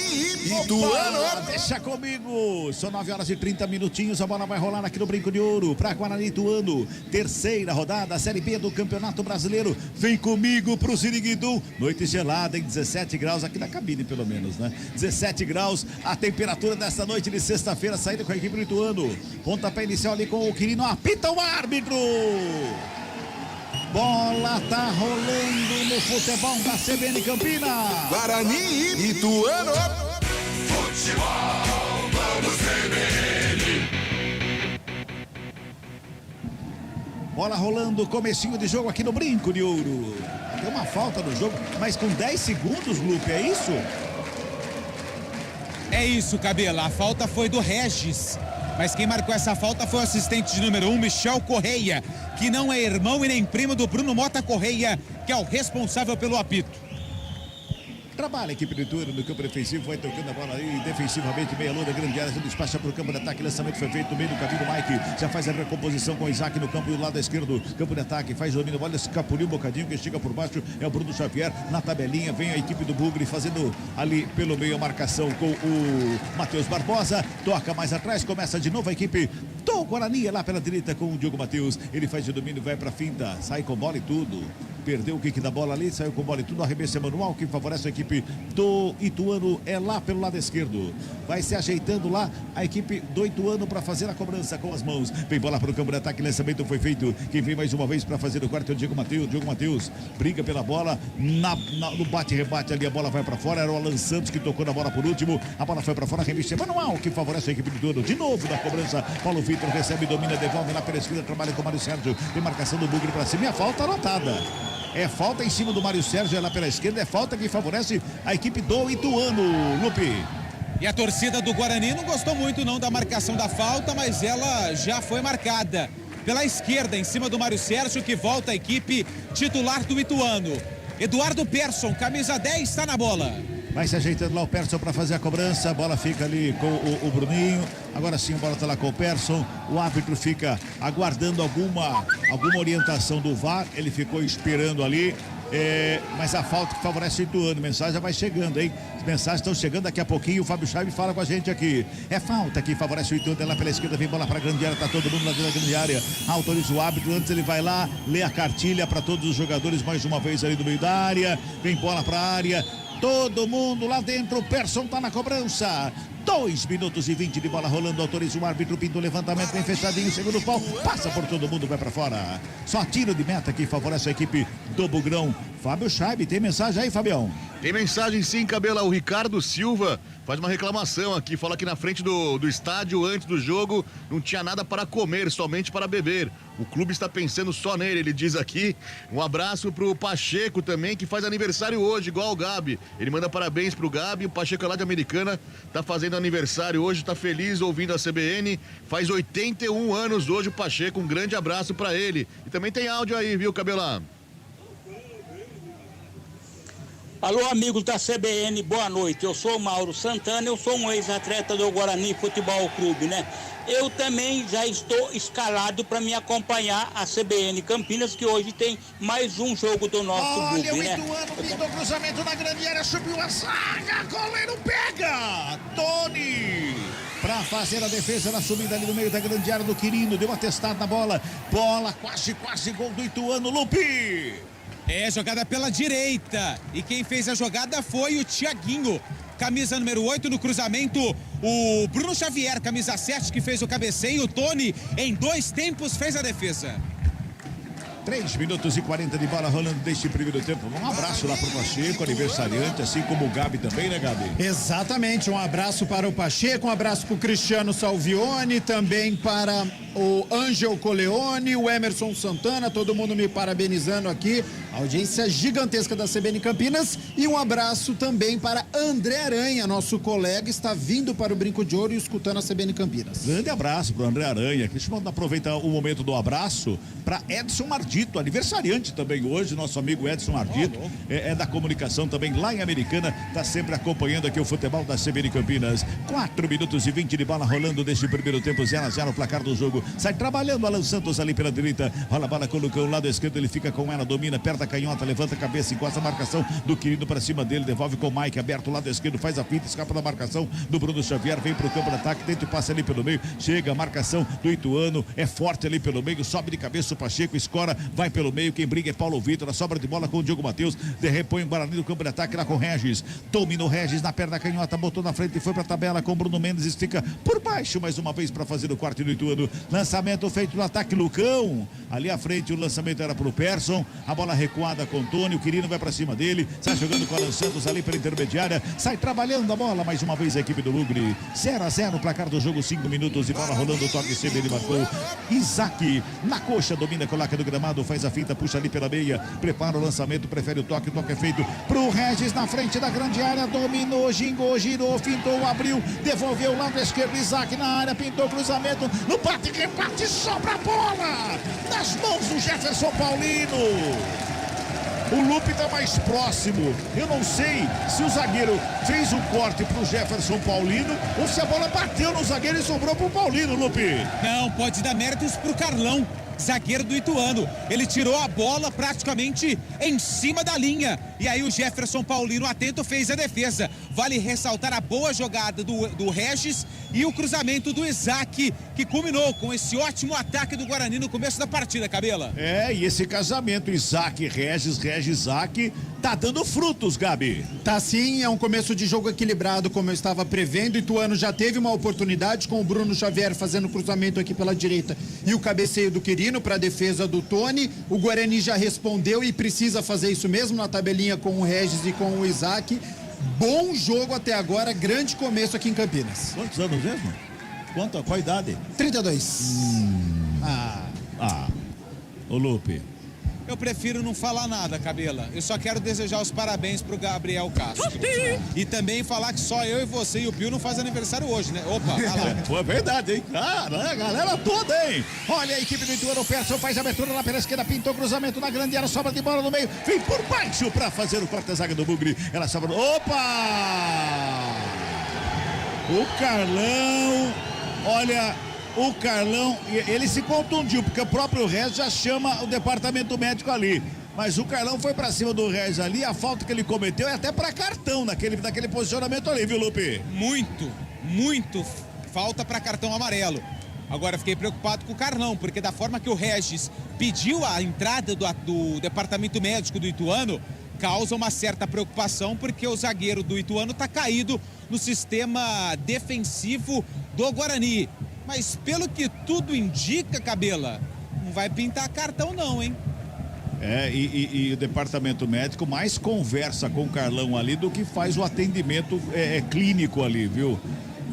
Ituano. Deixa comigo. São 9 horas e 30 minutinhos. A bola vai rolar aqui no Brinco de Ouro para Guarani Ituano. Terceira rodada, Série B do Campeonato Brasileiro. Vem comigo pro Ziriguidum. Noite gelada em 17 graus, aqui na cabine pelo menos, né? 17 graus a temperatura desta noite de sexta-feira, saída com a equipe do Ituano. Pontapé inicial ali com o Quirino. Apita o árbitro. Bola tá rolando no futebol da CBN Campinas. Guarani Ituano. Futebol, vamos CBN. Bola rolando, comecinho de jogo aqui no Brinco de Ouro. Tem uma falta no jogo, mas com 10 segundos, Lupe, é isso? É isso, Cabela. A falta foi do Regis. Mas quem marcou essa falta foi o assistente de número 1, Michel Correia, que não é irmão e nem primo do Bruno Mota Correia, que é o responsável pelo apito. Trabalha a equipe do Ituano no campo defensivo, vai tocando a bola aí defensivamente, meia lua, grande área, despacha para o campo de ataque, lançamento foi feito no meio do caminho, Mike já faz a recomposição com o Isaac no campo do lado esquerdo, campo de ataque, faz o domínio, bola, escapuliu um bocadinho, que chega por baixo, é o Bruno Xavier, na tabelinha, vem a equipe do Bugre fazendo ali pelo meio a marcação com o Matheus Barbosa, toca mais atrás, começa de novo a equipe do Guarani, lá pela direita com o Diogo Matheus, ele faz o domínio, vai para finta, sai com bola e tudo. Perdeu o kick da bola ali, saiu com bola e tudo, arremesso é manual, que favorece a equipe do Ituano, é lá pelo lado esquerdo. Vai se ajeitando lá a equipe do Ituano para fazer a cobrança com as mãos. Vem bola para o campo de ataque, lançamento foi feito. Quem vem mais uma vez para fazer o quarto é o Diogo Matheus. Diogo Matheus briga pela bola, no bate-rebate ali a bola vai para fora. Era o Alan Santos que tocou na bola por último. A bola foi para fora, arremesso é manual, que favorece a equipe do Ituano. De novo na cobrança, Paulo Vitor recebe, domina, devolve lá pela esquerda, trabalha com o Mário Sérgio. Tem marcação do Bugre para cima e a falta anotada. É falta em cima do Mário Sérgio, lá pela esquerda, é falta que favorece a equipe do Ituano, Lupe. E a torcida do Guarani não gostou muito não da marcação da falta, mas ela já foi marcada pela esquerda, em cima do Mário Sérgio, que volta a equipe titular do Ituano. Eduardo Persson, camisa 10, está na bola. Vai se ajeitando lá o Persson para fazer a cobrança. A bola fica ali com o Bruninho. Agora sim a bola está lá com o Persson. O árbitro fica aguardando alguma orientação do VAR. Ele ficou esperando ali. Mas a falta que favorece o Ituano. Mensagem já vai chegando, hein? As mensagens estão chegando daqui a pouquinho. O Fábio Chave fala com a gente aqui. É falta que favorece o Ituano. Lá pela esquerda vem bola para a grande área. Tá todo mundo na grande área. Autoriza o árbitro. Antes ele vai lá, lê a cartilha para todos os jogadores mais uma vez ali no meio da área. Vem bola para a área. Todo mundo lá dentro, o Persson tá na cobrança. 2 minutos e 20 de bola rolando, autoriza o árbitro, pinta o levantamento, bem fechadinho, segundo pau, passa por todo mundo, vai pra fora. Só tiro de meta que favorece a equipe do Bugrão. Fábio Scheibe, tem mensagem aí, Fabião? Tem mensagem sim, Cabela. O Ricardo Silva faz uma reclamação aqui, fala que na frente do estádio, antes do jogo, não tinha nada para comer, somente para beber. O clube está pensando só nele, ele diz aqui. Um abraço pro Pacheco também, que faz aniversário hoje, igual o Gabi. Ele manda parabéns pro Gabi, o Pacheco é lá de Americana, tá fazendo aniversário hoje, tá feliz ouvindo a CBN, faz 81 anos hoje o Pacheco, um grande abraço para ele. E também tem áudio aí, viu, Cabela? Alô, amigos da CBN, boa noite. Eu sou o Mauro Santana, eu sou um ex-atleta do Guarani Futebol Clube, né? Eu também já estou escalado para me acompanhar a CBN Campinas, que hoje tem mais um jogo do nosso clube, né? Olha, o Ituano pintou cruzamento na grande área, subiu a zaga, goleiro pega! Tony! Para fazer a defesa na subida ali no meio da grande área do Quirino, deu uma testada na bola, quase gol do Ituano, Lupi! Jogada pela direita. E quem fez a jogada foi o Thiaguinho. Camisa número 8 no cruzamento. O Bruno Xavier, camisa 7, que fez o cabeceio. O Tony, em 2 tempos, fez a defesa. 3 minutos e 40 de bola rolando deste primeiro tempo. Um abraço lá pro Pacheco, aniversariante, assim como o Gabi também, né, Gabi? Exatamente, um abraço para o Pacheco, um abraço para o Cristiano Salvione, também para o Ângel Coleone, o Emerson Santana, todo mundo me parabenizando aqui, audiência gigantesca da CBN Campinas, e um abraço também para André Aranha, nosso colega, está vindo para o Brinco de Ouro e escutando a CBN Campinas. Grande abraço para o André Aranha. Deixa eu aproveitar o momento do abraço para Edson Ardito, aniversariante também hoje, nosso amigo Edson Ardito, é da comunicação também lá em Americana, está sempre acompanhando aqui o futebol da CBN Campinas. 4 minutos e 20 de bola rolando deste primeiro tempo, 0-0 o placar do jogo. Sai trabalhando Alan Santos ali pela direita, rola a bola com o Lucão, lado esquerdo, ele fica com ela, domina, perto da canhota, levanta a cabeça, encosta a marcação do Quirino para cima dele, devolve com o Mike, aberto lado esquerdo, faz a finta, escapa da marcação do Bruno Xavier, vem pro campo de ataque, tenta e passa ali pelo meio, chega a marcação do Ituano, é forte ali pelo meio, sobe de cabeça o Pacheco, escora, vai pelo meio, quem briga é Paulo Vitor, a sobra de bola com o Diogo Matheus, repõe o Guarani no campo de ataque lá com o Regis, dominou o Regis na perna da canhota, botou na frente e foi pra tabela com o Bruno Mendes, estica por baixo mais uma vez para fazer o quarto do Ituano, lançamento feito no ataque, Lucão, ali à frente o lançamento era pro Persson, a bola recuada com o Tony, o Quirino vai pra cima dele, sai jogando com o Alan Santos ali pela intermediária, sai trabalhando a bola mais uma vez a equipe do Lugre, 0-0 o placar do jogo, 5 minutos de bola rolando, o toque CB, ele marcou, Isaac na coxa, domina, coloca no gramado, faz a finta, puxa ali pela meia, prepara o lançamento, prefere o toque é feito pro Regis na frente da grande área, dominou, gingou, girou, fintou, abriu, devolveu lado esquerdo, Isaac na área, pintou cruzamento, no bate, reparte, sobra a bola nas mãos do Jefferson Paulino. O Lupe está mais próximo. Eu não sei se o zagueiro fez um corte pro Jefferson Paulino ou se a bola bateu no zagueiro e sobrou pro Paulino, Lupe. Não, pode dar méritos pro Carlão, zagueiro do Ituano. Ele tirou a bola praticamente em cima da linha. E aí o Jefferson Paulino, atento, fez a defesa. Vale ressaltar a boa jogada do Regis e o cruzamento do Isaac, que culminou com esse ótimo ataque do Guarani no começo da partida, Cabela. E esse casamento Isaac, Regis, Isaac, tá dando frutos, Gabi. Tá sim, é um começo de jogo equilibrado, como eu estava prevendo. Ituano já teve uma oportunidade com o Bruno Xavier fazendo cruzamento aqui pela direita e o cabeceio do Quirino para a defesa do Tony. O Guarani já respondeu e precisa fazer isso mesmo na tabelinha com o Regis e com o Isaac. Bom jogo até agora, grande começo aqui em Campinas. Quantos anos mesmo? Qual a idade? 32. Ô Lupe, Eu prefiro não falar nada, Cabela. Eu só quero desejar os parabéns pro Gabriel Castro. E também falar que só eu e você e o Pio não fazem aniversário hoje, né? Opa, vai lá. Foi verdade, hein? Cara, a galera toda, hein? Olha a equipe do Ituano, o Persson faz a abertura lá pela esquerda, pintou cruzamento na grande área, sobra de bola no meio, vem por baixo pra fazer o corta-zaga do Bugre. Ela sobra. Opa! O Carlão, olha, o Carlão, ele se contundiu, porque o próprio Regis já chama o departamento médico ali. Mas o Carlão foi pra cima do Regis ali, a falta que ele cometeu é até pra cartão naquele posicionamento ali, viu, Lupe? Muito falta pra cartão amarelo. Agora fiquei preocupado com o Carlão, porque da forma que o Regis pediu a entrada do departamento médico do Ituano, causa uma certa preocupação, porque o zagueiro do Ituano tá caído no sistema defensivo do Guarani. Mas pelo que tudo indica, Cabela, não vai pintar cartão não, hein? E o departamento médico mais conversa com o Carlão ali do que faz o atendimento clínico ali, viu?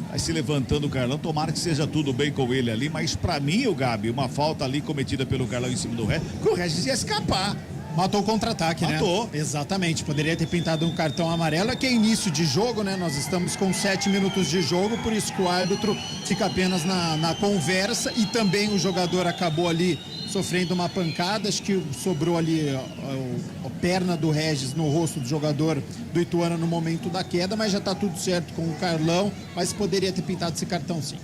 Vai se levantando o Carlão, tomara que seja tudo bem com ele ali, mas pra mim, o Gabi, uma falta ali cometida pelo Carlão em cima do Regis, que o Regis ia escapar. Matou o contra-ataque, né? Matou. Exatamente, poderia ter pintado um cartão amarelo, que é início de jogo, né? Nós estamos com 7 minutos de jogo, por isso que o árbitro fica apenas na conversa, e também o jogador acabou ali sofrendo uma pancada, acho que sobrou ali a perna do Regis no rosto do jogador do Ituano no momento da queda, mas já tá tudo certo com o Carlão, mas poderia ter pintado esse cartão sim.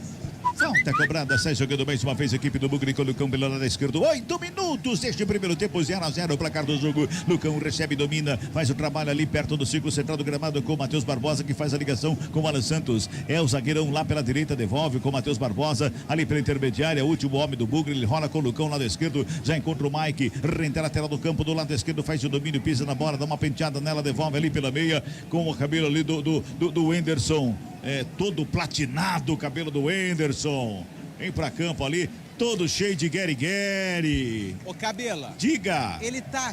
Falta cobrada, sai jogando mais uma vez a equipe do Bugre com o Lucão pelo lado esquerdo. 8 minutos deste primeiro tempo, 0-0 o placar do jogo. Lucão recebe, domina, faz o trabalho ali perto do círculo central do gramado com o Matheus Barbosa, que faz a ligação com o Alan Santos. É o zagueirão lá pela direita, devolve com o Matheus Barbosa, ali pela intermediária, o último homem do Bugre, ele rola com o Lucão lado esquerdo, já encontra o Mike, rente a lateral do campo do lado esquerdo, faz o domínio, pisa na bola, dá uma penteada nela, devolve ali pela meia, com o cabelo ali do Anderson. Todo platinado o cabelo do Anderson. Vem pra campo ali, todo cheio de gueri-gueri. Ô, Cabela. Diga. Ele tá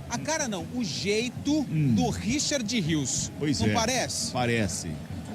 a cara não, o jeito do Richard Rios. Pois não é. parece? Parece.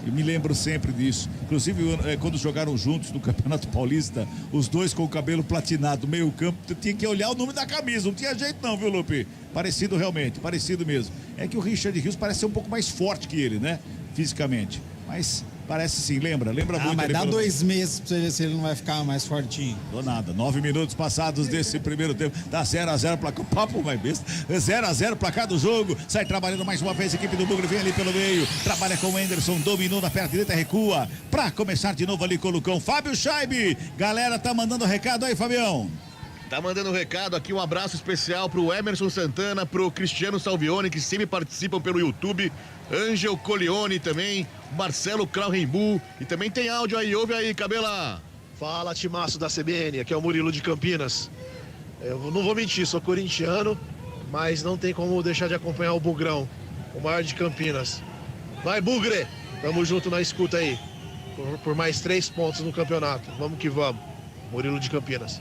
Eu me lembro sempre disso. Inclusive, quando jogaram juntos no Campeonato Paulista, os dois com o cabelo platinado, meio campo, tinha que olhar o número da camisa. Não tinha jeito não, viu, Lupe? Parecido realmente, parecido mesmo. É que o Richard Rios parece ser um pouco mais forte que ele, né? Fisicamente. Mas parece sim, lembra muito. Mas dá 2 meses pra você ver se ele não vai ficar mais fortinho. Dou nada, 9 minutos passados desse primeiro tempo, tá 0-0 placar, papo mais besta, 0-0 placar do jogo, sai trabalhando mais uma vez a equipe do Bugre, vem ali pelo meio, trabalha com o Anderson, dominou na perna direita, recua, pra começar de novo ali com o Lucão, Fábio Scheibe, galera tá mandando recado aí, Fabião. Tá mandando um recado aqui, um abraço especial pro Emerson Santana, pro Cristiano Salvione, que sempre participam pelo YouTube, Ângel Colione também, Marcelo Claurenbu, e também tem áudio aí, ouve aí, Cabela. Fala, timaço da CBN, aqui é o Murilo de Campinas. Eu não vou mentir, sou corintiano, mas não tem como deixar de acompanhar o Bugrão, o maior de Campinas. Vai, Bugre! Tamo junto na escuta aí, por mais 3 pontos no campeonato. Vamos que vamos. Murilo de Campinas.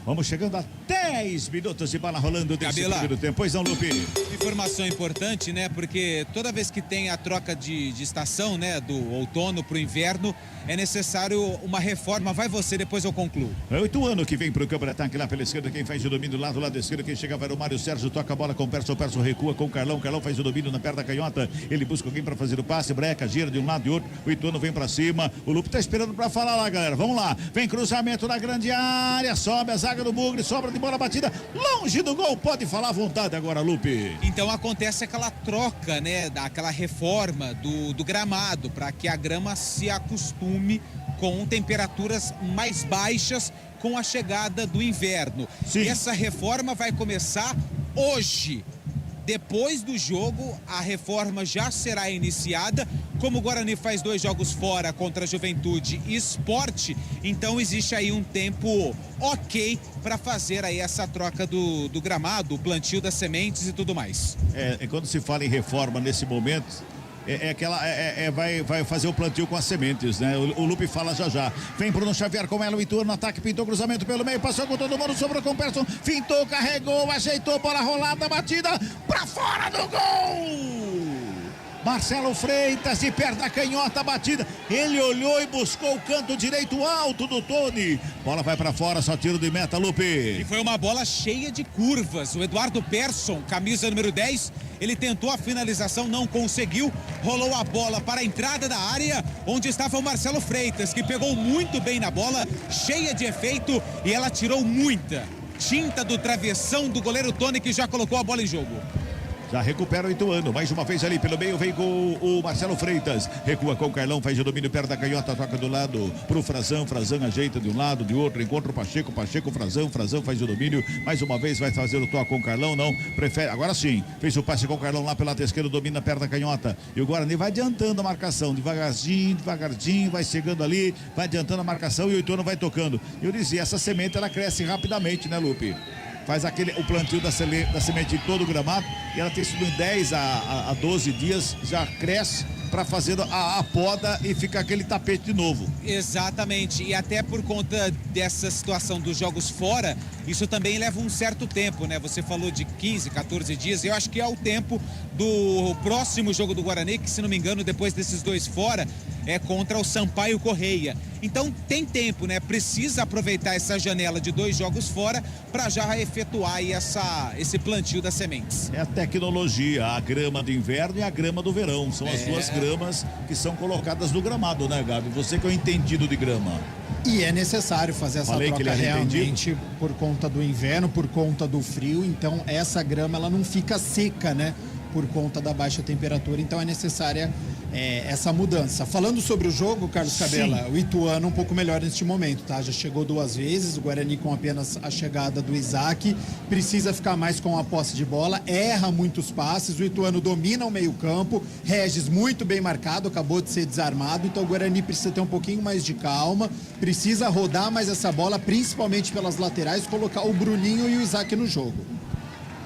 Vamos chegando a 10 minutos de bola rolando desse primeiro tempo. Pois não, Lupe? Informação importante, né? Porque toda vez que tem a troca de estação, né? Do outono pro inverno, é necessário uma reforma. Vai você, depois eu concluo. É o Ituano que vem pro campo de ataque lá pela esquerda. Quem faz o domínio lá do lado esquerdo, quem chegava era o Mário Sérgio, toca a bola com o Perso recua com o Carlão. Carlão faz o domínio na perna da canhota. Ele busca alguém para fazer o passe, breca, gira de um lado e outro. O Ituano vem pra cima. O Lupe tá esperando pra falar lá, galera. Vamos lá. Vem cruzamento na grande área. Sobe a zaga do Bugre, sobra de bola batida. Longe do gol. Pode falar à vontade agora, Lupe. Então acontece aquela troca, né? Aquela reforma do gramado, para que a grama se acostume com temperaturas mais baixas com a chegada do inverno. Sim. E essa reforma vai começar hoje. Depois do jogo, a reforma já será iniciada. Como o Guarani faz 2 jogos fora contra a Juventude e Sport, então existe aí um tempo ok para fazer aí essa troca do gramado, o plantio das sementes e tudo mais. Quando se fala em reforma nesse momento, vai fazer o plantio com as sementes, né? O Lupe fala já. Vem Bruno Xavier com ela, o Ituano no ataque, pintou cruzamento pelo meio, passou com todo mundo, sobrou com o Persson, fintou, carregou, ajeitou, bola rolada, batida, pra fora do gol! Marcelo Freitas de perto da canhota, batida. Ele olhou e buscou o canto direito alto do Tony. Bola vai pra fora, só tiro de meta, Lupe. E foi uma bola cheia de curvas. O Eduardo Persson, camisa número 10, ele tentou a finalização, não conseguiu. Rolou a bola para a entrada da área, onde estava o Marcelo Freitas, que pegou muito bem na bola, cheia de efeito, e ela tirou muita tinta do travessão do goleiro Tony, que já colocou a bola em jogo. Já recupera o Ituano, mais uma vez ali pelo meio, vem com o Marcelo Freitas, recua com o Carlão, faz o domínio perto da canhota, toca do lado pro Frazão, Frazão ajeita de um lado, de outro, encontra o Pacheco, Frazão faz o domínio, mais uma vez vai fazer o toque com o Carlão, não, prefere, agora sim, fez o passe com o Carlão lá pela lado esquerdo, domina perto da canhota, e o Guarani vai adiantando a marcação, devagarinho, vai chegando ali, vai adiantando a marcação e o Ituano vai tocando. Eu dizia, essa semente ela cresce rapidamente, né, Lupe? Faz o plantio da semente em todo o gramado e ela tem sido em 10 a 12 dias, já cresce para fazer a poda e fica aquele tapete de novo. Exatamente, e até por conta dessa situação dos jogos fora, isso também leva um certo tempo, né? Você falou de 15, 14 dias, eu acho que é o tempo do próximo jogo do Guarani, que se não me engano, depois desses dois fora, é contra o Sampaio Correia. Então tem tempo, né? Precisa aproveitar essa janela de 2 jogos fora para já efetuar aí esse plantio das sementes. É a tecnologia, a grama do inverno e a grama do verão. São as duas gramas que são colocadas no gramado, né, Gabi? Você que é o entendido de grama. E é necessário fazer essa troca realmente por conta do inverno, por conta do frio. Então essa grama ela não fica seca, né? Por conta da baixa temperatura. Então é necessária essa mudança. Falando sobre o jogo, Carlos Cabela, o Ituano um pouco melhor neste momento, tá? Já chegou 2 vezes, o Guarani com apenas a chegada do Isaac, precisa ficar mais com a posse de bola, erra muitos passes, o Ituano domina o meio-campo, Regis muito bem marcado, acabou de ser desarmado, então o Guarani precisa ter um pouquinho mais de calma, precisa rodar mais essa bola, principalmente pelas laterais, colocar o Bruninho e o Isaac no jogo.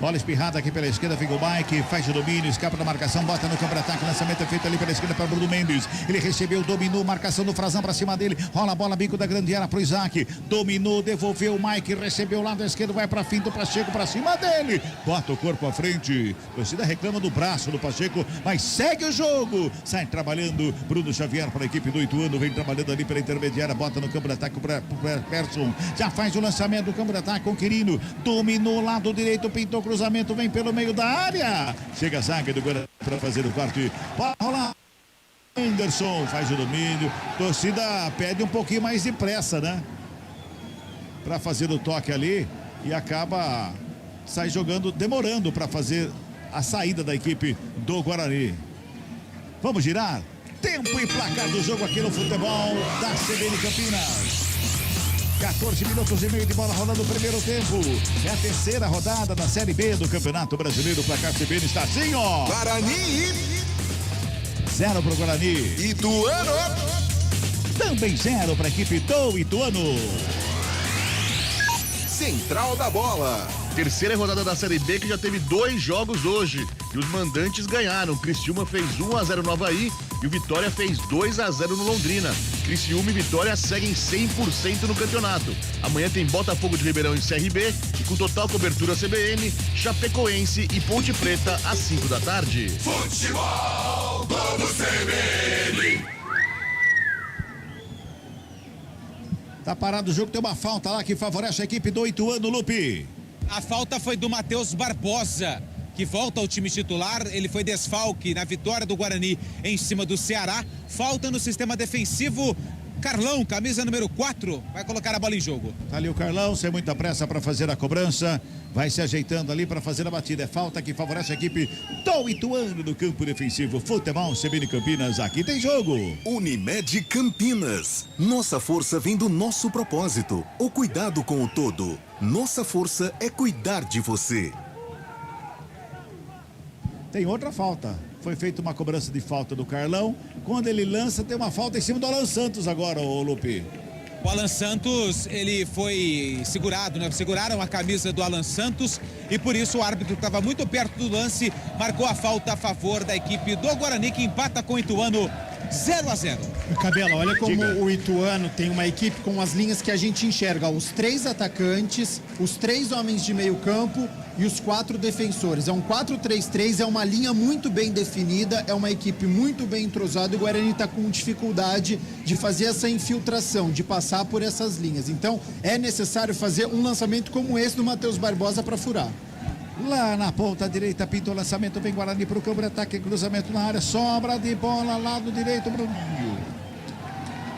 Bola espirrada aqui pela esquerda, fica o Mike, faz o domínio, escapa da marcação, bota no campo de ataque, lançamento é feito ali pela esquerda para Bruno Mendes. Ele recebeu, dominou, marcação do Frazão para cima dele, rola a bola, bico da grande área pro Isaac, dominou, devolveu o Mike, recebeu o lado esquerdo, vai para fim do Pacheco para cima dele, bota o corpo à frente, a torcida reclama do braço do Pacheco, mas segue o jogo, sai trabalhando, Bruno Xavier para a equipe do Ituano, vem trabalhando ali pela intermediária, bota no campo de ataque para Persson, já faz o lançamento do campo de ataque com o Quirino, dominou lado direito, pintou cruzamento, vem pelo meio da área. Chega a zaga do Guarani para fazer o corte. Pode rolar. Anderson faz o domínio. Torcida pede um pouquinho mais de pressa, né? Para fazer o toque ali e acaba sai jogando, demorando para fazer a saída da equipe do Guarani. Vamos girar? Tempo e placar do jogo aqui no futebol da CBN Campinas. 14 minutos e meio de bola rolando o primeiro tempo. É a terceira rodada da Série B do Campeonato Brasileiro. O placar CBN está assim, ó. Guarani 0 pro Guarani. Ituano também 0 para a equipe do Ituano. Central da Bola. Terceira rodada da Série B que já teve 2 jogos hoje. E os mandantes ganharam. Criciúma fez 1-0 no Avaí e o Vitória fez 2-0 no Londrina. Criciúma e Vitória seguem 100% no campeonato. Amanhã tem Botafogo de Ribeirão e CRB e com total cobertura CBN, Chapecoense e Ponte Preta às 5 da tarde. Futebol Globo CBN. Tá parado o jogo, tem uma falta lá que favorece a equipe do Ituano, Lupe. A falta foi do Matheus Barbosa, que volta ao time titular. Ele foi desfalque na vitória do Guarani em cima do Ceará. Falta no sistema defensivo. Carlão, camisa número 4, vai colocar a bola em jogo. Tá ali o Carlão, sem muita pressa para fazer a cobrança. Vai se ajeitando ali para fazer a batida. É falta que favorece a equipe do Ituano no campo defensivo. Futebol CBN Campinas, aqui tem jogo. Unimed Campinas. Nossa força vem do nosso propósito. O cuidado com o todo. Nossa força é cuidar de você. Tem outra falta. Foi feita uma cobrança de falta do Carlão. Quando ele lança, tem uma falta em cima do Alan Santos agora, ô Lupe. O Alan Santos, ele foi segurado, né? Seguraram a camisa do Alan Santos e por isso o árbitro estava muito perto do lance, marcou a falta a favor da equipe do Guarani, que empata com o Ituano 0-0. Cabela, olha como o Ituano tem uma equipe com as linhas que a gente enxerga. Os 3 atacantes, os 3 homens de meio campo, e os 4 defensores. É um 4-3-3, é uma linha muito bem definida, é uma equipe muito bem entrosada e o Guarani está com dificuldade de fazer essa infiltração, de passar por essas linhas. Então é necessário fazer um lançamento como esse do Matheus Barbosa para furar. Lá na ponta direita, pintou o lançamento, vem Guarani para o campo de ataque, cruzamento na área, sobra de bola, lado direito, Bruninho.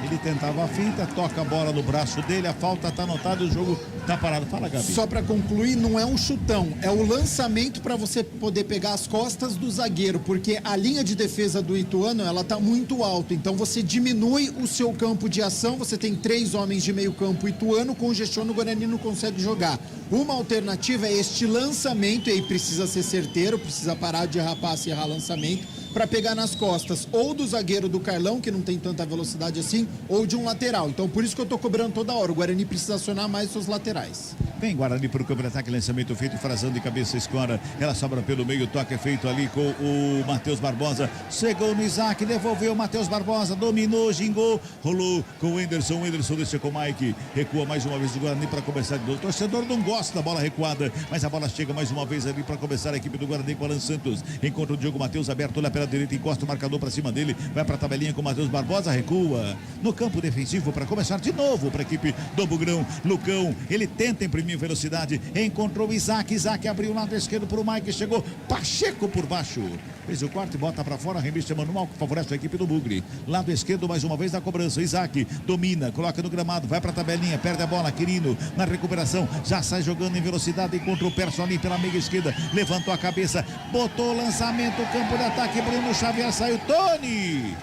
Ele tentava a finta, toca a bola no braço dele, a falta está anotada e o jogo está parado. Fala, Gabi. Só para concluir, não é um chutão, é o lançamento para você poder pegar as costas do zagueiro, porque a linha de defesa do Ituano, ela tá muito alta, então você diminui o seu campo de ação, você tem 3 homens de meio campo, Ituano congestiona, o Guarani não consegue jogar. Uma alternativa é este lançamento, e aí precisa ser certeiro, precisa parar de errar passe e errar lançamento, para pegar nas costas ou do zagueiro do Carlão, que não tem tanta velocidade assim, ou de um lateral. Então por isso que eu tô cobrando toda hora, o Guarani precisa acionar mais os seus laterais. Vem Guarani para o campo de ataque, lançamento feito, Frazão de cabeça, escora, ela sobra pelo meio, toque é feito ali com o Matheus Barbosa, chegou no Isaac, devolveu o Matheus Barbosa, dominou, gingou, rolou com o Enderson deixou com o Mike, recua mais uma vez o Guarani para começar de novo. O torcedor não gosta da bola recuada, mas a bola chega mais uma vez ali para começar a equipe do Guarani com o Alan Santos, encontra o Diogo Matheus aberto lá pela direita, encosta o marcador para cima dele, vai para a tabelinha com o Matheus Barbosa, recua no campo defensivo para começar de novo para a equipe do Bugrão. Lucão, ele tenta imprimir velocidade, encontrou o Isaac abriu o lado esquerdo para o Mike, chegou Pacheco por baixo, fez o quarto e bota para fora, remista manual que favorece a equipe do Bugre. Lado esquerdo mais uma vez na cobrança, Isaac domina, coloca no gramado, vai para a tabelinha, perde a bola, Quirino na recuperação, já sai jogando em velocidade, encontra o Persson ali pela meia esquerda, levantou a cabeça, botou o lançamento, campo de ataque, Bruno Xavier, saiu Tony,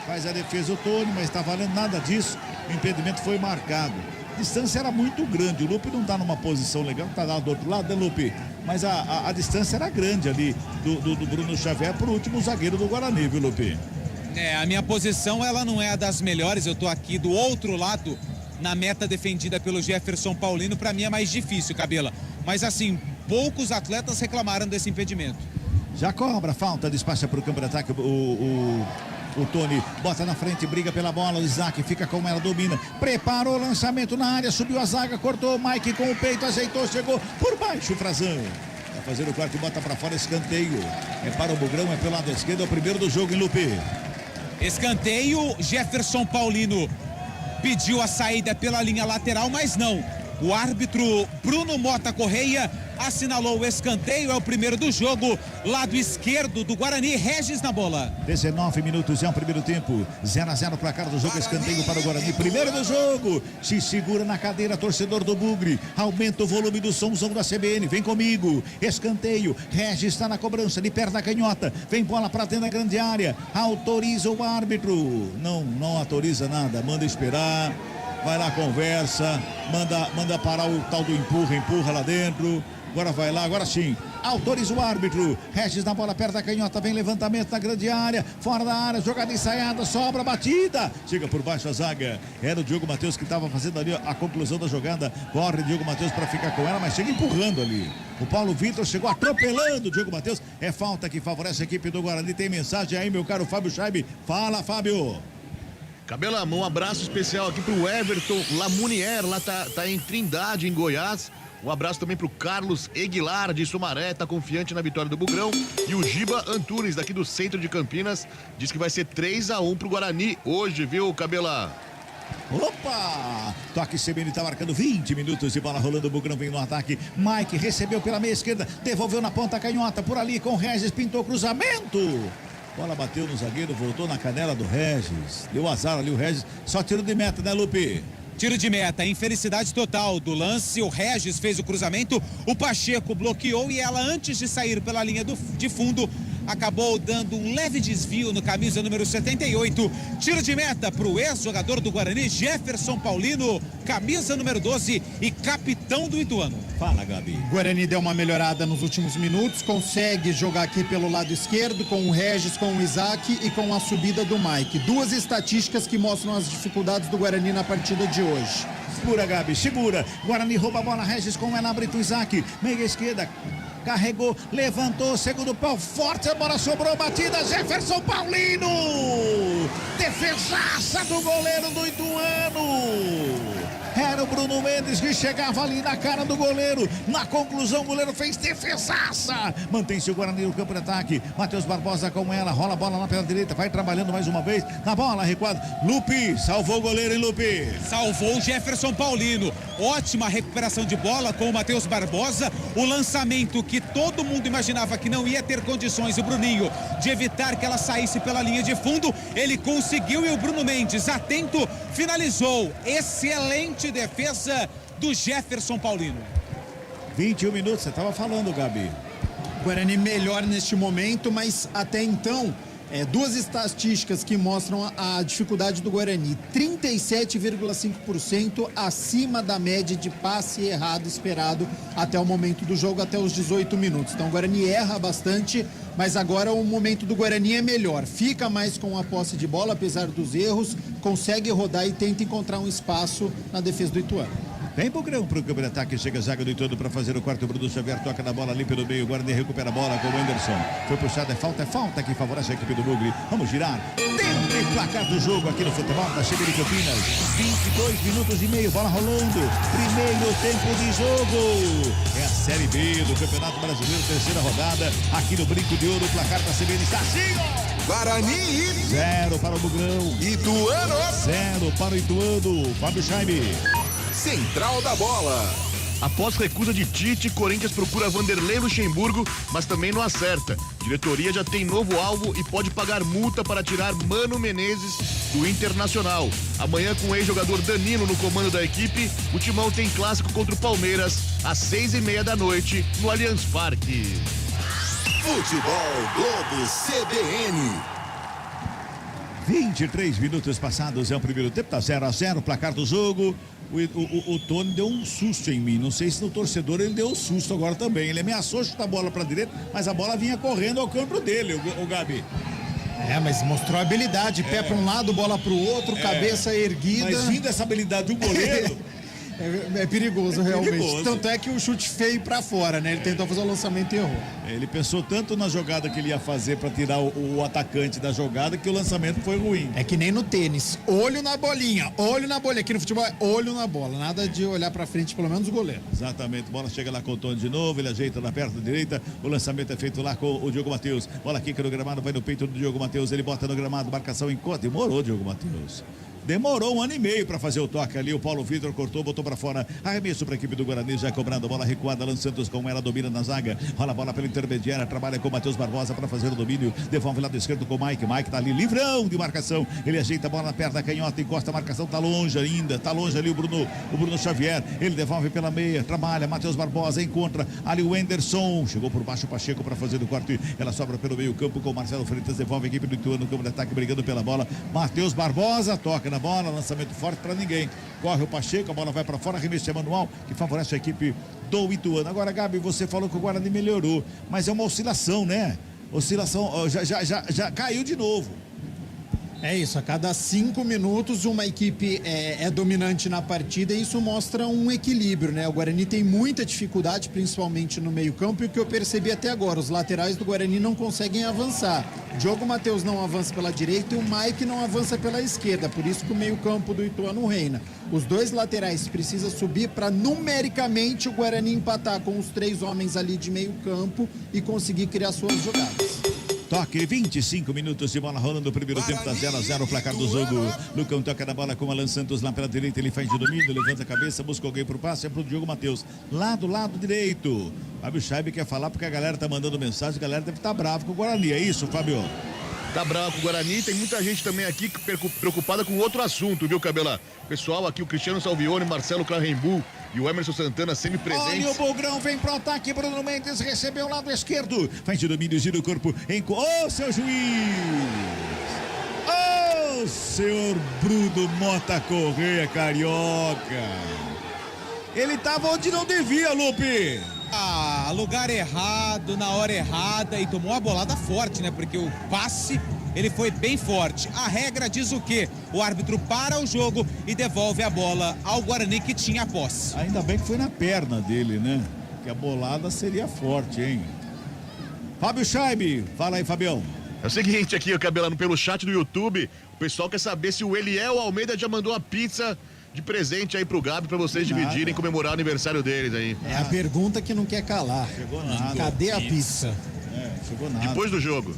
faz a defesa o Tony, mas está valendo nada disso, o impedimento foi marcado. A distância era muito grande, o Lupe não está numa posição legal, está lá do outro lado, né, Lupe? Mas a distância era grande ali do Bruno Xavier para o último zagueiro do Guarani, viu, Lupe? A minha posição ela não é a das melhores, eu tô aqui do outro lado, na meta defendida pelo Jefferson Paulino, para mim é mais difícil, Cabela. Mas assim, poucos atletas reclamaram desse impedimento. Já cobra, falta, despacha para o campo de ataque, o Tony bota na frente, briga pela bola, o Isaac fica com ela, domina, preparou o lançamento na área, subiu a zaga, cortou o Mike com o peito, ajeitou, chegou por baixo o Frazão. Vai fazer o quarto e bota para fora, escanteio. É para o Bugrão, é pelo lado esquerdo, é o primeiro do jogo em Lupe. Escanteio, Jefferson Paulino pediu a saída pela linha lateral, mas não. O árbitro Bruno Mota Correia assinalou o escanteio, é o primeiro do jogo, lado esquerdo do Guarani, Regis na bola. 19 minutos é o primeiro tempo, 0-0 placar do jogo, escanteio para o Guarani, primeiro do jogo, se segura na cadeira, torcedor do Bugre, aumenta o volume do somzão da CBN, vem comigo, escanteio, Regis está na cobrança, de perto da canhota, vem bola para dentro da grande área, autoriza o árbitro, não autoriza nada, manda esperar, vai lá, conversa, manda parar o tal do empurra lá dentro. Agora vai lá, agora sim, autoriza o árbitro, Regis na bola perto da canhota, vem levantamento na grande área, fora da área, jogada ensaiada, sobra, batida, chega por baixo a zaga, era o Diogo Matheus que estava fazendo ali a conclusão da jogada, corre Diogo Matheus para ficar com ela, mas chega empurrando ali, o Paulo Vitor chegou atropelando o Diogo Matheus, é falta que favorece a equipe do Guarani, tem mensagem aí meu caro Fábio Scheibe, fala Fábio. Cabela, um abraço especial aqui pro Everton Lamunier, lá tá em Trindade, em Goiás. Um abraço também pro Carlos Aguilar de Sumaré, tá confiante na vitória do Bugrão. E o Giba Antunes, daqui do centro de Campinas, diz que vai ser 3-1 pro Guarani hoje, viu, Cabela? Opa! Toque CBN tá marcando 20 minutos de bola rolando, o Bugrão vem no ataque. Mike recebeu pela meia esquerda, devolveu na ponta canhota, por ali com o Regis, pintou cruzamento. Bola bateu no zagueiro, voltou na canela do Regis. Deu azar ali o Regis, só tiro de meta, né, Lupe? Tiro de meta, infelicidade total do lance, o Regis fez o cruzamento, o Pacheco bloqueou e ela, antes de sair pela linha de fundo, acabou dando um leve desvio no camisa número 78. Tiro de meta para o ex-jogador do Guarani, Jefferson Paulino, camisa número 12 e capitão do Ituano. Fala, Gabi. Guarani deu uma melhorada nos últimos minutos, consegue jogar aqui pelo lado esquerdo com o Regis, com o Isaac e com a subida do Mike. Duas estatísticas que mostram as dificuldades do Guarani na partida de hoje. Segura, Gabi, segura. Guarani rouba a bola, Regis com ela, abre pro Isaac, meia esquerda. Carregou, levantou, segundo pau, forte, a bola sobrou, batida, Jefferson Paulino! Defesaça do goleiro do Ituano! Era o Bruno Mendes que chegava ali na cara do goleiro. Na conclusão, o goleiro fez defesaça. Mantém-se o Guarani no campo de ataque. Matheus Barbosa com ela, rola a bola lá pela direita, vai trabalhando mais uma vez. Na bola, recuado. Lupi, salvou o goleiro, hein, Lupi? Salvou o Jefferson Paulino. Ótima recuperação de bola com o Matheus Barbosa. O lançamento que todo mundo imaginava que não ia ter condições, o Bruninho, de evitar que ela saísse pela linha de fundo. Ele conseguiu e o Bruno Mendes, atento, finalizou. Excelente defesa do Jefferson Paulino. 21 minutos, você estava falando, Gabi. Guarani melhor neste momento, mas até então, duas estatísticas que mostram a dificuldade do Guarani. 37,5% acima da média de passe errado esperado até o momento do jogo, até os 18 minutos. Então o Guarani erra bastante, mas agora o momento do Guarani é melhor. Fica mais com a posse de bola, apesar dos erros, consegue rodar e tenta encontrar um espaço na defesa do Ituano. Vem pro grão pro campo de ataque, chega a zaga do Ituano para fazer o quarto. Bruno Xavier toca na bola ali pelo meio, o Guarani recupera a bola com o Anderson. Foi puxado, é falta que favorece a equipe do Bugre. Vamos girar. Dentro do placar do jogo aqui no futebol da CBN Campinas. 22 minutos e meio, bola rolando. Primeiro tempo de jogo. É a Série B do Campeonato Brasileiro, terceira rodada. Aqui no Brinco de Ouro, o placar da CBN está assim, ó. Guarani 0 para o Bugrão. Ituano 0 para o Ituano. Fábio Scheibe. Central da Bola. Após recusa de Tite, Corinthians procura Vanderlei Luxemburgo, mas também não acerta. Diretoria já tem novo alvo e pode pagar multa para tirar Mano Menezes do Internacional. Amanhã, com o ex-jogador Danilo no comando da equipe, o Timão tem clássico contra o Palmeiras, às 6:30 da noite, no Allianz Parque. Futebol Globo CBN. 23 minutos passados, é o primeiro tempo, tá 0-0, placar do jogo. O Tony deu um susto em mim, não sei se no torcedor ele deu um susto agora também. Ele ameaçou chutar a bola pra direita, mas a bola vinha correndo ao campo dele, o Gabi. Mas mostrou habilidade, pé para um lado, bola para o outro, cabeça erguida. Mas vindo essa habilidade do goleiro... É perigoso, realmente. Perigoso. Tanto é que o chute feio pra fora, né? Ele tentou fazer o lançamento e errou. Ele pensou tanto na jogada que ele ia fazer pra tirar o atacante da jogada que o lançamento foi ruim. É que nem no tênis. Olho na bolinha, olho na bolinha. Aqui no futebol é olho na bola. Nada de olhar pra frente, pelo menos o goleiro. Exatamente. Bola chega lá com o Tony de novo. Ele ajeita na perna direita. O lançamento é feito lá com o Diogo Matheus. Bola aqui no gramado, vai no peito do Diogo Matheus. Ele bota no gramado, marcação em conta. Demorou, Diogo Matheus. Demorou 1 ano e meio para fazer o toque ali. O Paulo Vitor cortou, botou para fora. Arremesso para a equipe do Guarani, já cobrando a bola recuada. Alan Santos com ela, domina na zaga. Rola a bola pela intermediária, trabalha com o Matheus Barbosa para fazer o domínio. Devolve lado esquerdo com o Mike. Mike tá ali, livrão de marcação. Ele ajeita a bola na perna canhota, encosta a marcação, tá longe ainda. Tá longe ali o Bruno Xavier. Ele devolve pela meia, trabalha. Matheus Barbosa encontra ali o Anderson. Chegou por baixo o Pacheco para fazer o corte. Ela sobra pelo meio campo com o Marcelo Freitas. Devolve a equipe do Ituano no campo de ataque, brigando pela bola. Matheus Barbosa toca na bola, lançamento forte para ninguém. Corre o Pacheco, a bola vai para fora, arremesso manual que favorece a equipe do Ituano. Agora, Gabi, você falou que o Guarani melhorou, mas é uma oscilação, né? Oscilação, já caiu de novo. É isso, a cada 5 minutos uma equipe é dominante na partida e isso mostra um equilíbrio, né? O Guarani tem muita dificuldade, principalmente no meio-campo, e o que eu percebi até agora, os laterais do Guarani não conseguem avançar. Diogo Matheus não avança pela direita e o Mike não avança pela esquerda, por isso que o meio-campo do Ituano reina. Os dois laterais precisam subir para numericamente o Guarani empatar com os 3 homens ali de meio-campo e conseguir criar suas jogadas. Toque, 25 minutos de bola rolando no primeiro tempo, tá 0-0 o placar do jogo. Lucão toca na bola com o Alan Santos lá pela direita, ele faz de domínio, levanta a cabeça, busca alguém pro passe, é pro Diogo Matheus, lá do lado direito. Fábio Scheibe quer falar porque a galera tá mandando mensagem, a galera deve estar brava com o Guarani, é isso, Fábio? Tá bravo com o Guarani, tem muita gente também aqui preocupada com outro assunto, viu, Cabela? Pessoal aqui, o Cristiano Salvione, Marcelo Clarembu e o Emerson Santana sempre presentes. Olha o Bugrão, vem pro ataque, Bruno Mendes recebeu o lado esquerdo, faz de domínio, gira o corpo, ô, seu juiz! Ô, senhor Bruno Mota Correia, carioca! Ele tava onde não devia, Lupe! Lugar errado, na hora errada, e tomou uma bolada forte, né? Porque o passe, ele foi bem forte. A regra diz o quê? O árbitro para o jogo e devolve a bola ao Guarani, que tinha a posse. Ainda bem que foi na perna dele, né? Que a bolada seria forte, hein? Fábio Scheibe, fala aí, Fabião. É o seguinte aqui, o Cabelano, pelo chat do YouTube, o pessoal quer saber se o Eliel Almeida já mandou a pizza de presente aí pro Gabi pra vocês dividirem e comemorar o aniversário deles aí. É a pergunta que não quer calar. Chegou nada. Cadê a pizza? Chegou nada. Depois do jogo.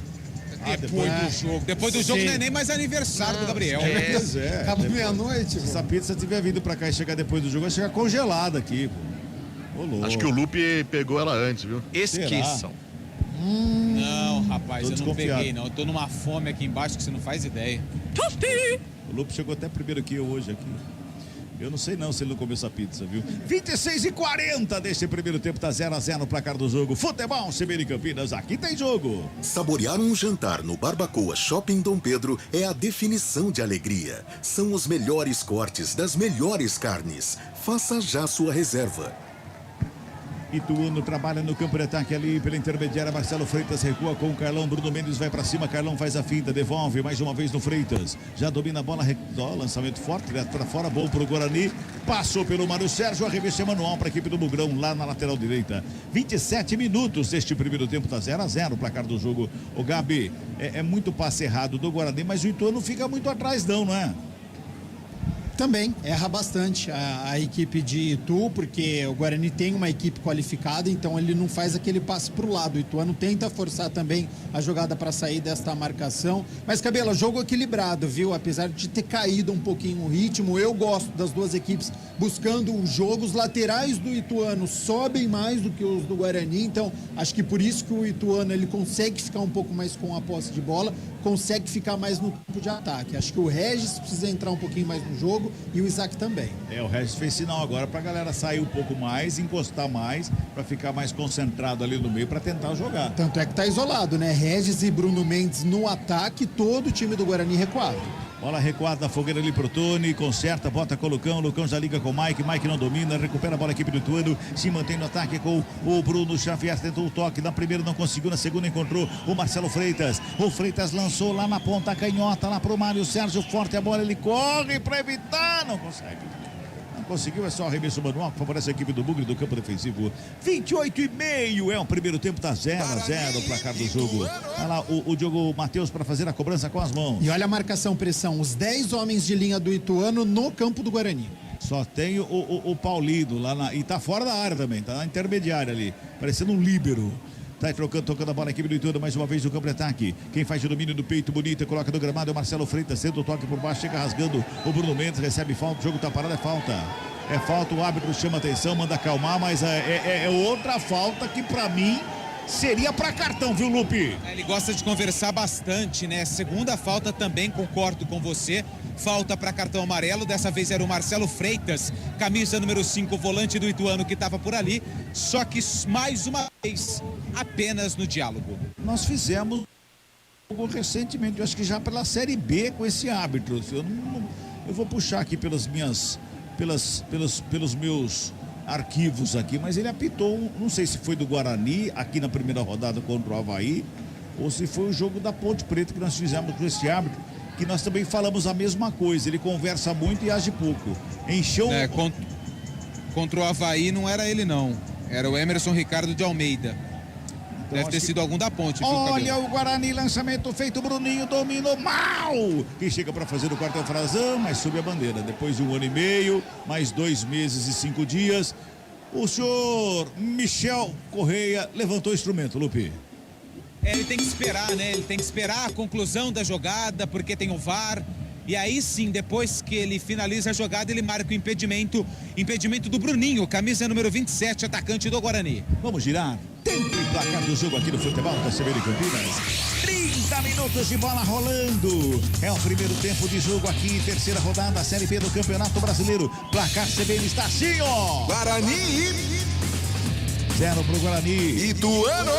Depois do jogo não é nem mais aniversário do Gabriel. Pois é. Acaba meia-noite. Se essa pizza tiver vindo pra cá e chegar depois do jogo, vai chegar congelada aqui, pô. Ô, louco. Acho que o Lupe pegou ela antes, viu? Esqueçam. Não, rapaz, Tô eu não desconfiado. peguei, não. Eu tô numa fome aqui embaixo que você não faz ideia. O Lupe chegou até primeiro que eu hoje aqui. Eu não sei não se ele não comeu essa pizza, viu? 26:40 desse primeiro tempo, tá 0-0 no placar do jogo. Futebol CBN Campinas, aqui tem jogo. Saborear um jantar no Barbacoa Shopping Dom Pedro é a definição de alegria. São os melhores cortes das melhores carnes. Faça já sua reserva. Ituano trabalha no campo de ataque ali pela intermediária. Marcelo Freitas recua com o Carlão. Bruno Mendes vai pra cima. Carlão faz a finta, devolve mais uma vez no Freitas. Já domina a bola, lançamento forte, direto pra fora. Bom pro Guarani. Passou pelo Mário Sérgio. Arremesso manual pra equipe do Bugrão lá na lateral direita. 27 minutos deste primeiro tempo. Tá 0-0 o placar do jogo. O Gabi, é muito passe errado do Guarani, mas o Ituano fica muito atrás, não é? Também erra bastante a equipe de Itu, porque o Guarani tem uma equipe qualificada, então ele não faz aquele passe para o lado. O Ituano tenta forçar também a jogada para sair desta marcação. Mas, Cabela, jogo equilibrado, viu? Apesar de ter caído um pouquinho o ritmo, eu gosto das duas equipes buscando o jogo. Os laterais do Ituano sobem mais do que os do Guarani, então acho que por isso que o Ituano ele consegue ficar um pouco mais com a posse de bola, consegue ficar mais no campo de ataque. Acho que o Regis precisa entrar um pouquinho mais no jogo e o Isaac também. O Regis fez sinal agora pra galera sair um pouco mais, encostar mais, pra ficar mais concentrado ali no meio pra tentar jogar. Tanto é que tá isolado, né? Regis e Bruno Mendes no ataque, todo o time do Guarani recuado. Bola recuada da fogueira ali pro Tony, conserta, bota com o Lucão, Lucão já liga com o Mike não domina, recupera a bola a equipe do Ituano, se mantém no ataque com o Bruno Xavier, tentou o toque, na primeira não conseguiu, na segunda encontrou o Marcelo Freitas, o Freitas lançou lá na ponta canhota, lá pro Mário Sérgio, forte a bola, ele corre pra evitar, não consegue. Conseguiu, é só arremesso manual que favorece a equipe do Bugre do campo defensivo. 28,5 é o primeiro tempo, tá 0-0 o placar do jogo. Olha lá o Diogo Matheus para fazer a cobrança com as mãos. E olha a marcação, pressão, os 10 homens de linha do Ituano no campo do Guarani. Só tem o Paulino lá e tá fora da área também, tá na intermediária ali, parecendo um líbero. Tá tocando a bola a equipe do Ituano mais uma vez no campo de ataque. Quem faz o domínio do peito bonito e coloca no gramado é o Marcelo Freitas. Senta o toque por baixo, chega rasgando. O Bruno Mendes recebe falta. O jogo tá parado, é falta. É falta, o árbitro chama atenção, manda acalmar, mas é outra falta que pra mim seria pra cartão, viu, Lupe? Ele gosta de conversar bastante, né? Segunda falta também, concordo com você. Falta para cartão amarelo, dessa vez era o Marcelo Freitas, camisa número 5, volante do Ituano que estava por ali, só que mais uma vez, apenas no diálogo. Nós fizemos recentemente, eu acho que já pela Série B com esse árbitro. Eu vou puxar aqui pelos meus arquivos aqui, mas ele apitou, não sei se foi do Guarani, aqui na primeira rodada contra o Avaí, ou se foi o jogo da Ponte Preta que nós fizemos com esse árbitro, que nós também falamos a mesma coisa, ele conversa muito e age pouco. Encheu... Contra o Avaí não era ele não, era o Emerson Ricardo de Almeida. Então, deve ter sido algum da Ponte. Olha o Guarani, lançamento feito, Bruninho dominou mal. Quem chega para fazer o quarto é o Frazão, mas sob a bandeira. Depois de 1 ano e meio, mais 2 meses e 5 dias, o senhor Michel Correia levantou o instrumento, Lupe. Ele tem que esperar, né? Ele tem que esperar a conclusão da jogada, porque tem o VAR. E aí sim, depois que ele finaliza a jogada, ele marca o impedimento do Bruninho, camisa número 27, atacante do Guarani. Vamos girar. Tempo e placar do jogo aqui no futebol da CBN Campinas. 30 minutos de bola rolando. É o primeiro tempo de jogo aqui, terceira rodada, Série B do Campeonato Brasileiro. Placar CBN está assim, ó. Guarani. 0 pro Guarani. Ituano.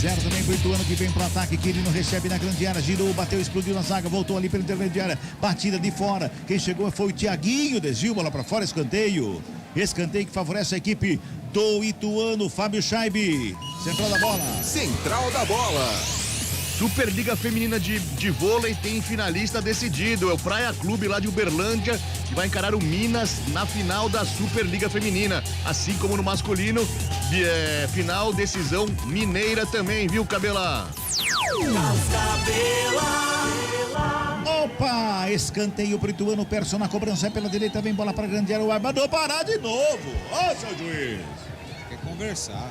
0 também pro Ituano que vem pro ataque. Quirino recebe na grande área, girou, bateu, explodiu na zaga, voltou ali pela intermediária. Batida de fora. Quem chegou foi o Thiaguinho, desviou, bola pra fora, escanteio. Escanteio que favorece a equipe do Ituano. Fábio Scheibe. Central da bola. Central da bola. Superliga Feminina de vôlei tem finalista decidido. É o Praia Clube lá de Uberlândia que vai encarar o Minas na final da Superliga Feminina. Assim como no masculino, final, decisão mineira também, viu, Cabela? Opa! lá, escanteio pro Ituano, Persson na cobrança pela direita, vem bola pra grande área, o árbitro mandou parar de novo. Ó, seu juiz. Quer conversar.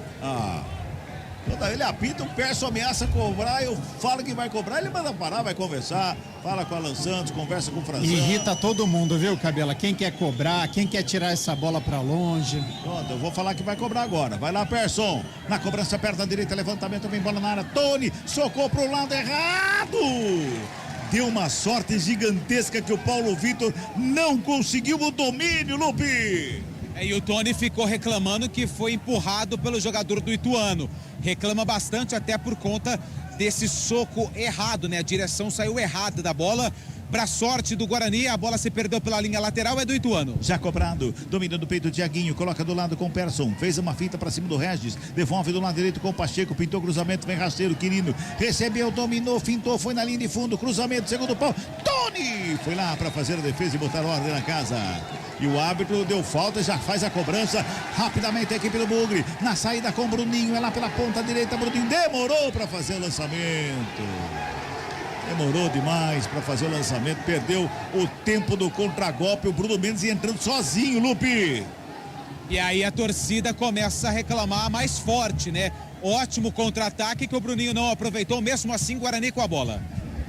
Toda ele apita, o Persson ameaça cobrar, eu falo que vai cobrar, ele manda parar, vai conversar, fala com o Alan Santos, conversa com o Franzão. Irrita todo mundo, viu, Cabela? Quem quer cobrar, quem quer tirar essa bola pra longe. Pronto, eu vou falar que vai cobrar agora. Vai lá, Persson. Na cobrança perto da direita, levantamento, vem bola na área. Tony, socou pro lado errado. Deu uma sorte gigantesca que o Paulo Vitor não conseguiu o domínio, Lupe. E o Tony ficou reclamando que foi empurrado pelo jogador do Ituano. Reclama bastante até por conta desse soco errado, né? A direção saiu errada da bola. Pra sorte do Guarani, a bola se perdeu pela linha lateral, é do Ituano. Já cobrado, domina do peito o Thiaguinho, coloca do lado com o Persson, fez uma finta pra cima do Regis, devolve do lado direito com o Pacheco, pintou cruzamento, vem rasteiro, Quirino, recebeu, dominou, fintou, foi na linha de fundo, cruzamento, segundo pau, Tony! Foi lá pra fazer a defesa e botar ordem na casa. E o árbitro deu falta, já faz a cobrança, rapidamente a equipe do Bugre, na saída com o Bruninho, é lá pela ponta direita, Bruninho demorou pra fazer o lançamento. Demorou demais para fazer o lançamento, perdeu o tempo do contragolpe, o Bruno Mendes entrando sozinho, Lupe. E aí a torcida começa a reclamar mais forte, né? Ótimo contra-ataque que o Bruninho não aproveitou, mesmo assim Guarani com a bola.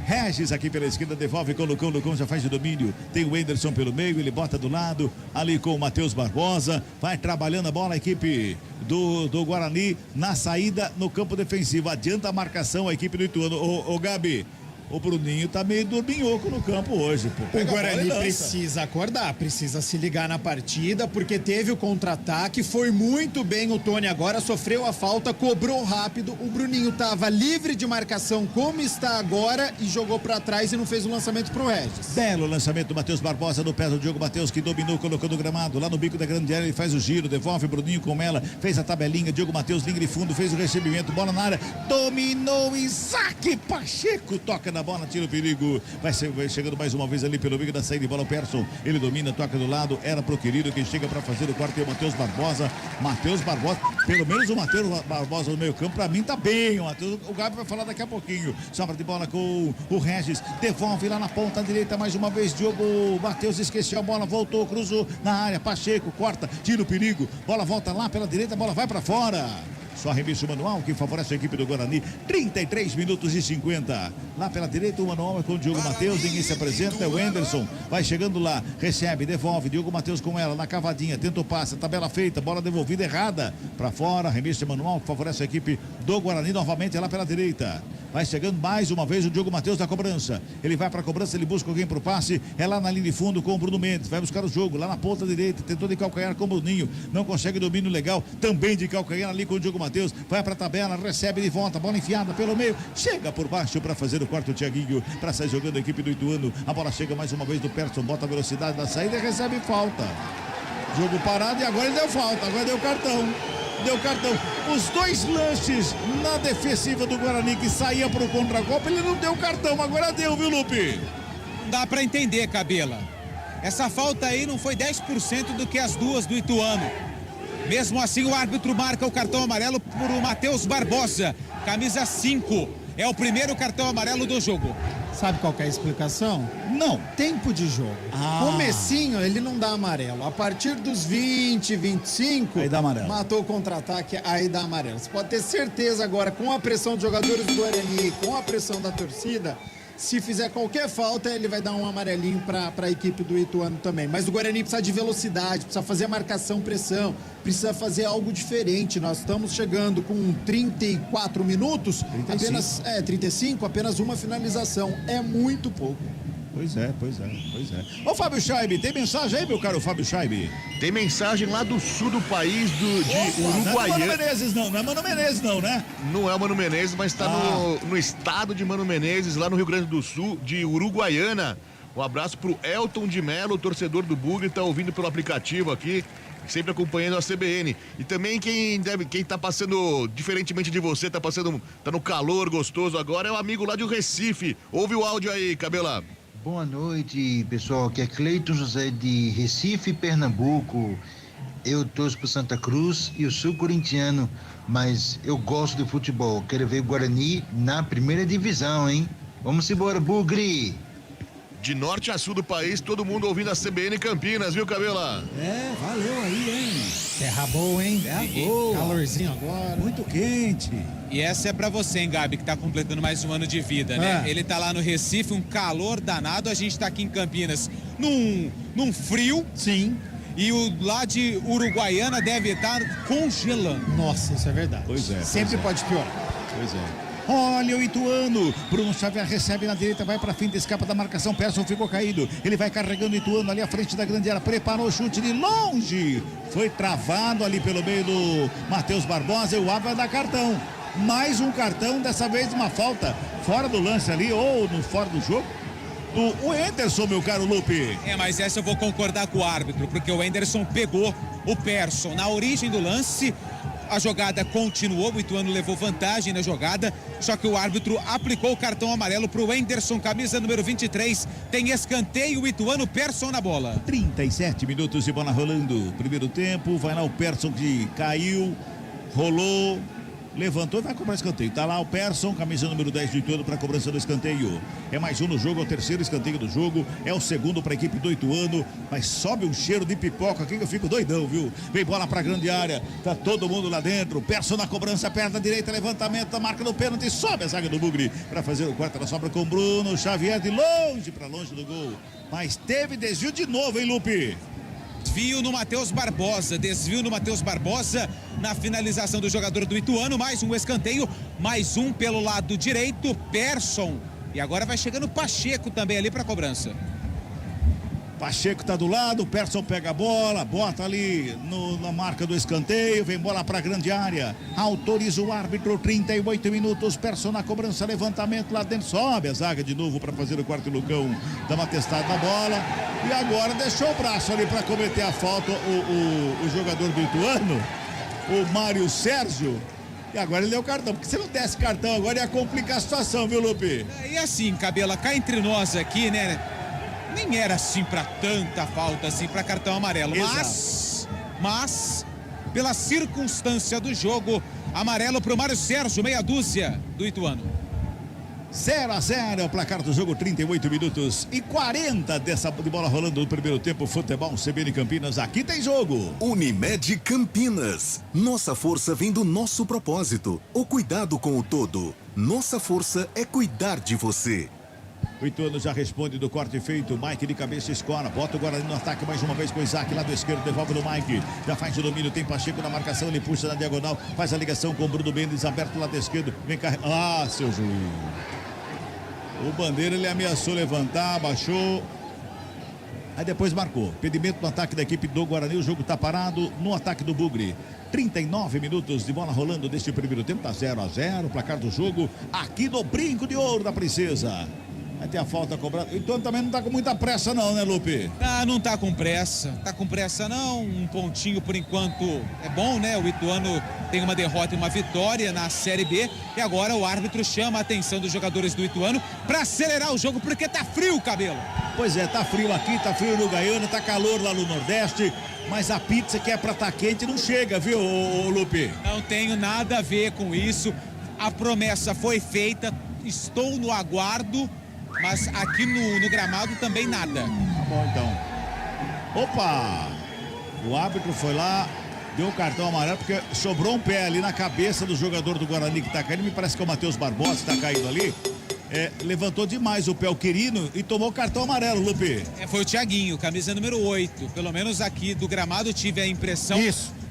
Regis aqui pela esquerda, devolve com o Lucão, Lucão já faz de domínio, tem o Enderson pelo meio, ele bota do lado, ali com o Matheus Barbosa, vai trabalhando a bola a equipe do Guarani na saída no campo defensivo, adianta a marcação a equipe do Ituano. Ô Gabi, o Bruninho tá meio dorminhoco no campo hoje, pô. O Guarani precisa acordar, precisa se ligar na partida, porque teve o contra-ataque, foi muito bem o Tony agora, sofreu a falta, cobrou rápido, o Bruninho tava livre de marcação como está agora e jogou pra trás e não fez o lançamento pro Regis. Belo lançamento do Matheus Barbosa no pé do Diogo Matheus, que dominou, colocou no gramado, lá no bico da grande área, ele faz o giro, devolve o Bruninho com ela, fez a tabelinha, Diogo Matheus, linha de fundo, fez o recebimento, bola na área, dominou, Isaac Pacheco, toca na bola, tira o perigo, vai chegando mais uma vez ali pelo meio da saída de bola, o Persson, ele domina, toca do lado, era pro querido, quem chega pra fazer o corte é o Matheus Barbosa, pelo menos o Matheus Barbosa no meio campo, pra mim tá bem, o Gabi vai falar daqui a pouquinho, sobra de bola com o Regis, devolve lá na ponta direita, mais uma vez, Diogo Matheus esqueceu a bola, voltou, cruzou na área, Pacheco, corta, tira o perigo, bola volta lá pela direita, a bola vai pra fora. Só arremesso manual que favorece a equipe do Guarani. 33 minutos e 50. Lá pela direita, o manual é com o Diogo Matheus. Ninguém se apresenta, é o Enderson. Vai chegando lá, recebe, devolve. Diogo Matheus com ela, na cavadinha. Tenta o passe, tabela feita, bola devolvida errada. Pra fora, arremesso manual que favorece a equipe do Guarani. Novamente lá pela direita. Vai chegando mais uma vez o Diogo Matheus da cobrança. Ele vai para a cobrança, ele busca alguém para o passe. É lá na linha de fundo com o Bruno Mendes. Vai buscar o jogo lá na ponta direita. Tentou de calcanhar com o Bruninho. Não consegue domínio legal. Também de calcanhar ali com o Diogo Matheus. Vai para a tabela, recebe de volta. Bola enfiada pelo meio. Chega por baixo para fazer o quarto Thiaguinho. Para sair jogando a equipe do Ituano. A bola chega mais uma vez do Persson. Bota a velocidade da saída e recebe falta. Jogo parado e agora ele deu falta. Agora deu cartão. Deu cartão. Os dois lances na defensiva do Guarani que saía pro contra-golpe, ele não deu cartão, agora deu, viu, Lupe? Não dá pra entender, Cabela. Essa falta aí não foi 10% do que as duas do Ituano. Mesmo assim, o árbitro marca o cartão amarelo por o Matheus Barbosa, camisa 5. É o primeiro cartão amarelo do jogo. Sabe qual que é a explicação? Não. Tempo de jogo. Comecinho, ele não dá amarelo. A partir dos 20, 25... Aí dá amarelo. Matou o contra-ataque, aí dá amarelo. Você pode ter certeza agora, com a pressão dos jogadores do Guarani, com a pressão da torcida, se fizer qualquer falta, ele vai dar um amarelinho para a equipe do Ituano também. Mas o Guarani precisa de velocidade, precisa fazer marcação, pressão, precisa fazer algo diferente. Nós estamos chegando com 34 minutos, 35, apenas uma finalização. É muito pouco. Pois é. Ô, Fábio Scheibe, tem mensagem aí, meu caro Fábio Scheibe? Tem mensagem lá do sul do país, de Uruguaiana. Não é Mano Menezes, não é Mano Menezes, não, né? Não é o Mano Menezes, mas está no estado de Mano Menezes, lá no Rio Grande do Sul, de Uruguaiana. Um abraço pro Elton de Melo, torcedor do Bugre, tá ouvindo pelo aplicativo aqui, sempre acompanhando a CBN. E também quem tá passando, diferentemente de você, tá no calor gostoso agora, é o amigo lá de Recife. Ouve o áudio aí, Cabela. Boa noite, pessoal. Aqui é Cleiton José de Recife, Pernambuco. Eu torço pro Santa Cruz e eu sou corintiano, mas eu gosto de futebol. Quero ver o Guarani na primeira divisão, hein? Vamos embora, Bugre! De norte a sul do país, todo mundo ouvindo a CBN Campinas, viu, Cabela? Valeu aí, hein? Terra boa, hein? Terra boa. Calorzinho agora. Muito quente. E essa é pra você, hein, Gabi, que tá completando mais um ano de vida, né? Ele tá lá no Recife, um calor danado, a gente tá aqui em Campinas num frio. Sim. E o lá de Uruguaiana deve estar congelando. Nossa, isso é verdade. Pois é. Sempre pode piorar. Pois é. Olha o Ituano. Bruno Xavier recebe na direita, vai pra frente, escapa da marcação. Persson ficou caído. Ele vai carregando o Ituano ali à frente da grande área. Preparou o chute de longe. Foi travado ali pelo meio do Matheus Barbosa. E o árbitro vai dar cartão. Mais um cartão, dessa vez uma falta fora do lance ali ou fora do jogo. O Enderson, meu caro Lupe. Mas essa eu vou concordar com o árbitro, porque o Enderson pegou o Persson na origem do lance. A jogada continuou, o Ituano levou vantagem na jogada, só que o árbitro aplicou o cartão amarelo para o Enderson, camisa número 23. Tem escanteio, o Ituano, Persson na bola. 37 minutos de bola rolando. Primeiro tempo, vai lá o Persson que caiu, rolou, levantou e vai cobrar escanteio. Tá lá o Persson, camisa número 10 do Ituano para cobrança do escanteio. É mais um no jogo, é o terceiro escanteio do jogo. É o segundo para a equipe do Ituano. Mas sobe um cheiro de pipoca aqui que eu fico doidão, viu? Vem bola para a grande área. Tá todo mundo lá dentro. Persson na cobrança, perna direita, levantamento, a marca do pênalti. Sobe a zaga do Bugre para fazer o quarto. Ela sobra com o Bruno Xavier de longe para longe do gol. Mas teve desvio de novo, hein, Lupe? Desvio no Matheus Barbosa na finalização do jogador do Ituano, mais um escanteio, mais um pelo lado direito, Persson, e agora vai chegando Pacheco também ali para cobrança. Pacheco tá do lado, o Persson pega a bola, bota ali na marca do escanteio, vem bola pra grande área, autoriza o árbitro, 38 minutos, Persson na cobrança, levantamento lá dentro, sobe a zaga de novo para fazer o quarto Lucão, dá uma testada na bola, e agora deixou o braço ali para cometer a falta o jogador do Ituano, o Mário Sérgio. E agora ele deu cartão, porque se não desse cartão agora ia complicar a situação, viu, Lupe? E assim, Cabela, cá entre nós aqui, né? Nem era assim pra tanta falta, assim, pra cartão amarelo. Mas, pela circunstância do jogo, amarelo pro Mário Sérgio, meia dúzia do Ituano. 0-0 é o placar do jogo, 38 minutos e 40 dessa de bola rolando no primeiro tempo. Futebol CBN Campinas, aqui tem jogo. Unimed Campinas. Nossa força vem do nosso propósito. O cuidado com o todo. Nossa força é cuidar de você. O Ituano já responde do corte feito. Mike de cabeça escora. Bota o Guarani no ataque mais uma vez com o Isaac. Lado esquerdo, devolve no Mike. Já faz o domínio. Tem Pacheco na marcação. Ele puxa na diagonal. Faz a ligação com o Bruno Mendes. Aberto lado esquerdo. Vem carregar. Ah, seu juiz. O Bandeira ele ameaçou levantar. Baixou. Aí depois marcou. Impedimento no ataque da equipe do Guarani. O jogo tá parado no ataque do Bugre. 39 minutos de bola rolando deste primeiro tempo. Tá 0-0. O placar do jogo aqui no Brinco de Ouro da Princesa. Vai ter a falta cobrada. Então também não tá com muita pressa não, né, Lupe? Não tá com pressa. Tá com pressa não. Um pontinho por enquanto é bom, né? O Ituano tem uma derrota e uma vitória na Série B. E agora o árbitro chama a atenção dos jogadores do Ituano pra acelerar o jogo, porque tá frio, Cabelo. Pois é, tá frio aqui, tá frio no Gaiana, tá calor lá no Nordeste. Mas a pizza que é pra tá quente não chega, viu, Lupe? Não tenho nada a ver com isso. A promessa foi feita. Estou no aguardo. Mas aqui no gramado também nada. Tá bom, então. Opa! O árbitro foi lá, deu o cartão amarelo, porque sobrou um pé ali na cabeça do jogador do Guarani que tá caindo. Me parece que é o Matheus Barbosa que tá caído ali. Levantou demais o pé, o Quirino, e tomou cartão amarelo, Lupe. Foi o Thiaguinho, camisa número 8. Pelo menos aqui do gramado tive a impressão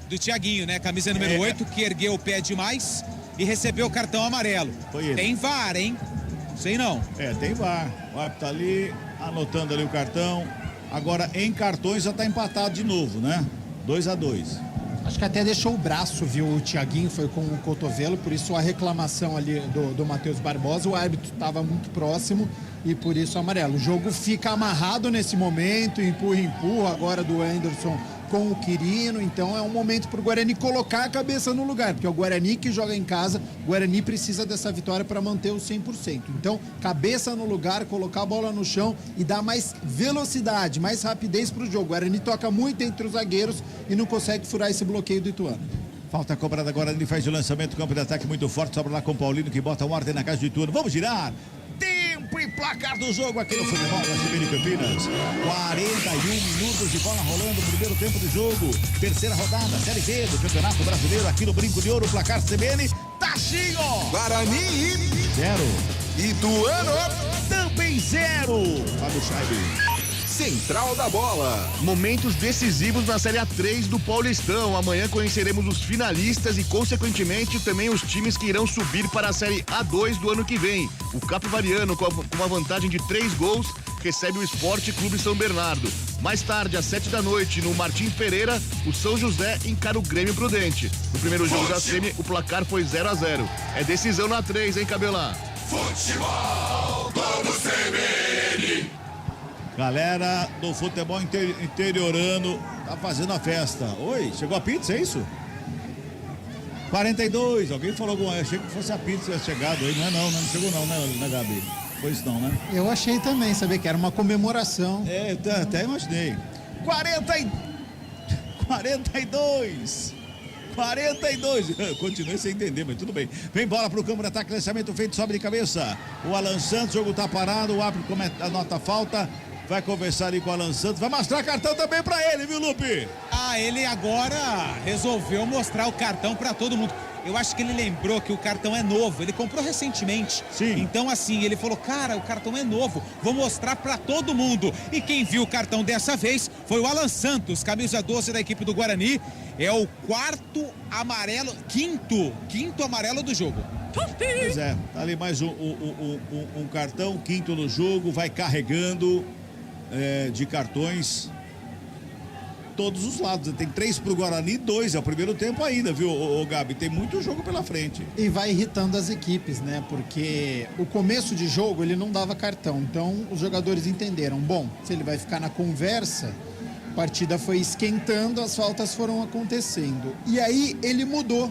do Thiaguinho, né? Camisa número 8, que ergueu o pé demais e recebeu o cartão amarelo. Foi ele. Tem VAR, hein? Sei não. Tem VAR. O árbitro tá ali, anotando ali o cartão. Agora, em cartões, já tá empatado de novo, né? 2-2. Acho que até deixou o braço, viu? O Thiaguinho foi com o cotovelo, por isso a reclamação ali do Matheus Barbosa. O árbitro estava muito próximo e por isso amarelo. O jogo fica amarrado nesse momento, empurra agora do Anderson com o Quirino, então é um momento para o Guarani colocar a cabeça no lugar, porque é o Guarani que joga em casa, o Guarani precisa dessa vitória para manter o 100%. Então, cabeça no lugar, colocar a bola no chão e dar mais velocidade, mais rapidez para o jogo. O Guarani toca muito entre os zagueiros e não consegue furar esse bloqueio do Ituano. Falta cobrada agora, ele faz o lançamento, campo de ataque muito forte, sobra lá com o Paulino que bota ordem na casa do Ituano. Vamos girar! Tempo CBN, placar do jogo aqui no futebol da CBN Campinas. 41 minutos de bola rolando, primeiro tempo do jogo. Terceira rodada, Série B do Campeonato Brasileiro aqui no Brinco de Ouro, placar CBN, Taxinho. Guarani 0. Ituano Também 0. Fábio Scheibe. Central da Bola. Momentos decisivos na Série A3 do Paulistão. Amanhã conheceremos os finalistas e, consequentemente, também os times que irão subir para a Série A2 do ano que vem. O Capivariano, com uma vantagem de 3 gols, recebe o Sport Clube São Bernardo. Mais tarde, às 7 da noite, no Martim Pereira, o São José encara o Grêmio Prudente. No primeiro jogo da semi, o placar foi 0-0. É decisão na 3, hein, Cabelá? Futebol Globo CBN. Galera do futebol interiorano tá fazendo a festa. Oi, chegou a pizza, é isso? 42, alguém falou alguma coisa, achei que fosse a pizza que tinha chegado aí, não chegou não, né, Gabi? Foi isso não, né? Eu achei também, sabia que era uma comemoração. É, eu até imaginei. 42. Eu continuei sem entender, mas tudo bem. Vem bola pro campo de ataque, lançamento feito, sobe de cabeça. O Alan Santos, o jogo tá parado, o árbitro anota a falta. Vai conversar ali com o Alan Santos, vai mostrar cartão também pra ele, viu, Lupe? Ele agora resolveu mostrar o cartão pra todo mundo. Eu acho que ele lembrou que o cartão é novo, ele comprou recentemente. Sim. Então assim, ele falou, cara, o cartão é novo, vou mostrar pra todo mundo. E quem viu o cartão dessa vez foi o Alan Santos, camisa 12 da equipe do Guarani. É o quinto amarelo do jogo. Pois é, tá ali mais um cartão, quinto no jogo, vai carregando de cartões todos os lados. Tem 3 pro Guarani, 2 é o primeiro tempo ainda, viu, Gabi? Tem muito jogo pela frente. E vai irritando as equipes, né? Porque o começo de jogo ele não dava cartão. Então os jogadores entenderam, bom, se ele vai ficar na conversa, a partida foi esquentando, as faltas foram acontecendo. E aí ele mudou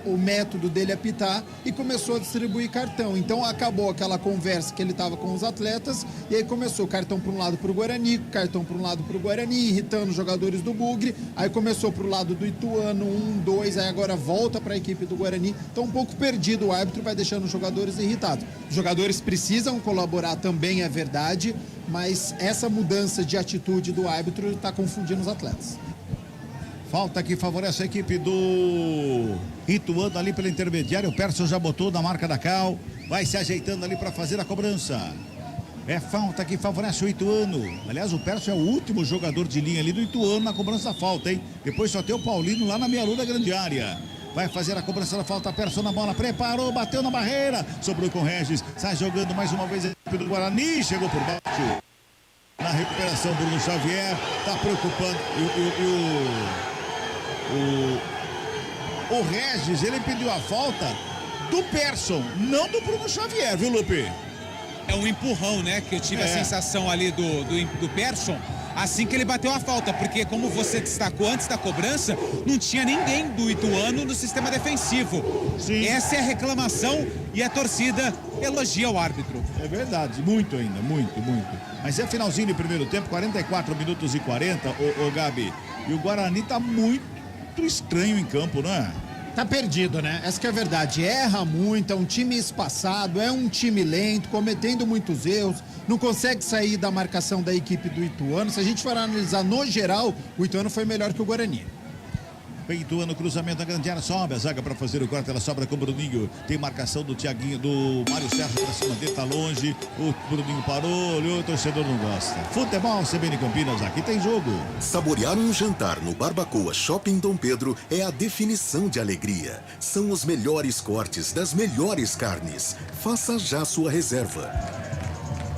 o método dele apitar e começou a distribuir cartão. Então acabou aquela conversa que ele estava com os atletas e aí começou cartão para um lado para o Guarani, cartão para um lado para o Guarani, irritando os jogadores do Bugre. Aí começou para o lado do Ituano, 1-2, aí agora volta para a equipe do Guarani. Então um pouco perdido, o árbitro vai deixando os jogadores irritados. Os jogadores precisam colaborar também, é verdade, mas essa mudança de atitude do árbitro está confundindo os atletas. Falta que favorece a equipe do Ituano ali pela intermediária. O Persson já botou na marca da Cal. Vai se ajeitando ali para fazer a cobrança. É falta que favorece o Ituano. Aliás, o Persson é o último jogador de linha ali do Ituano na cobrança da falta, hein? Depois só tem o Paulino lá na meia-lua da grande área. Vai fazer a cobrança da falta. Persson na bola. Preparou, bateu na barreira. Sobrou com o Regis. Sai jogando mais uma vez a equipe do Guarani. Chegou por baixo. Na recuperação, Bruno Xavier. Tá preocupando. O Regis, ele pediu a falta do Persson, não do Bruno Xavier, viu, Lupe? É um empurrão, né? Que eu tive a sensação ali do Persson, assim que ele bateu a falta, porque como você destacou antes da cobrança, não tinha ninguém do Ituano no sistema defensivo. Sim. Essa é a reclamação e a torcida elogia o árbitro. É verdade, muito ainda, muito. Mas é finalzinho de primeiro tempo, 44 minutos e 40, ô Gabi. E o Guarani tá muito estranho em campo, não é? Tá perdido, né? Essa que é a verdade. Erra muito, é um time espaçado, é um time lento, cometendo muitos erros, não consegue sair da marcação da equipe do Ituano. Se a gente for analisar no geral, o Ituano foi melhor que o Guarani. Vem Ituano, cruzamento da grande área, sobe a zaga para fazer o corte, ela sobra com o Bruninho, tem marcação do Thiaguinho, do Mário Sérgio pra cima dele, tá longe, o Bruninho parou, olhou, o torcedor não gosta. Futebol CBN Campinas, aqui tem jogo. Saborear um jantar no Barbacoa Shopping Dom Pedro é a definição de alegria. São os melhores cortes das melhores carnes. Faça já sua reserva.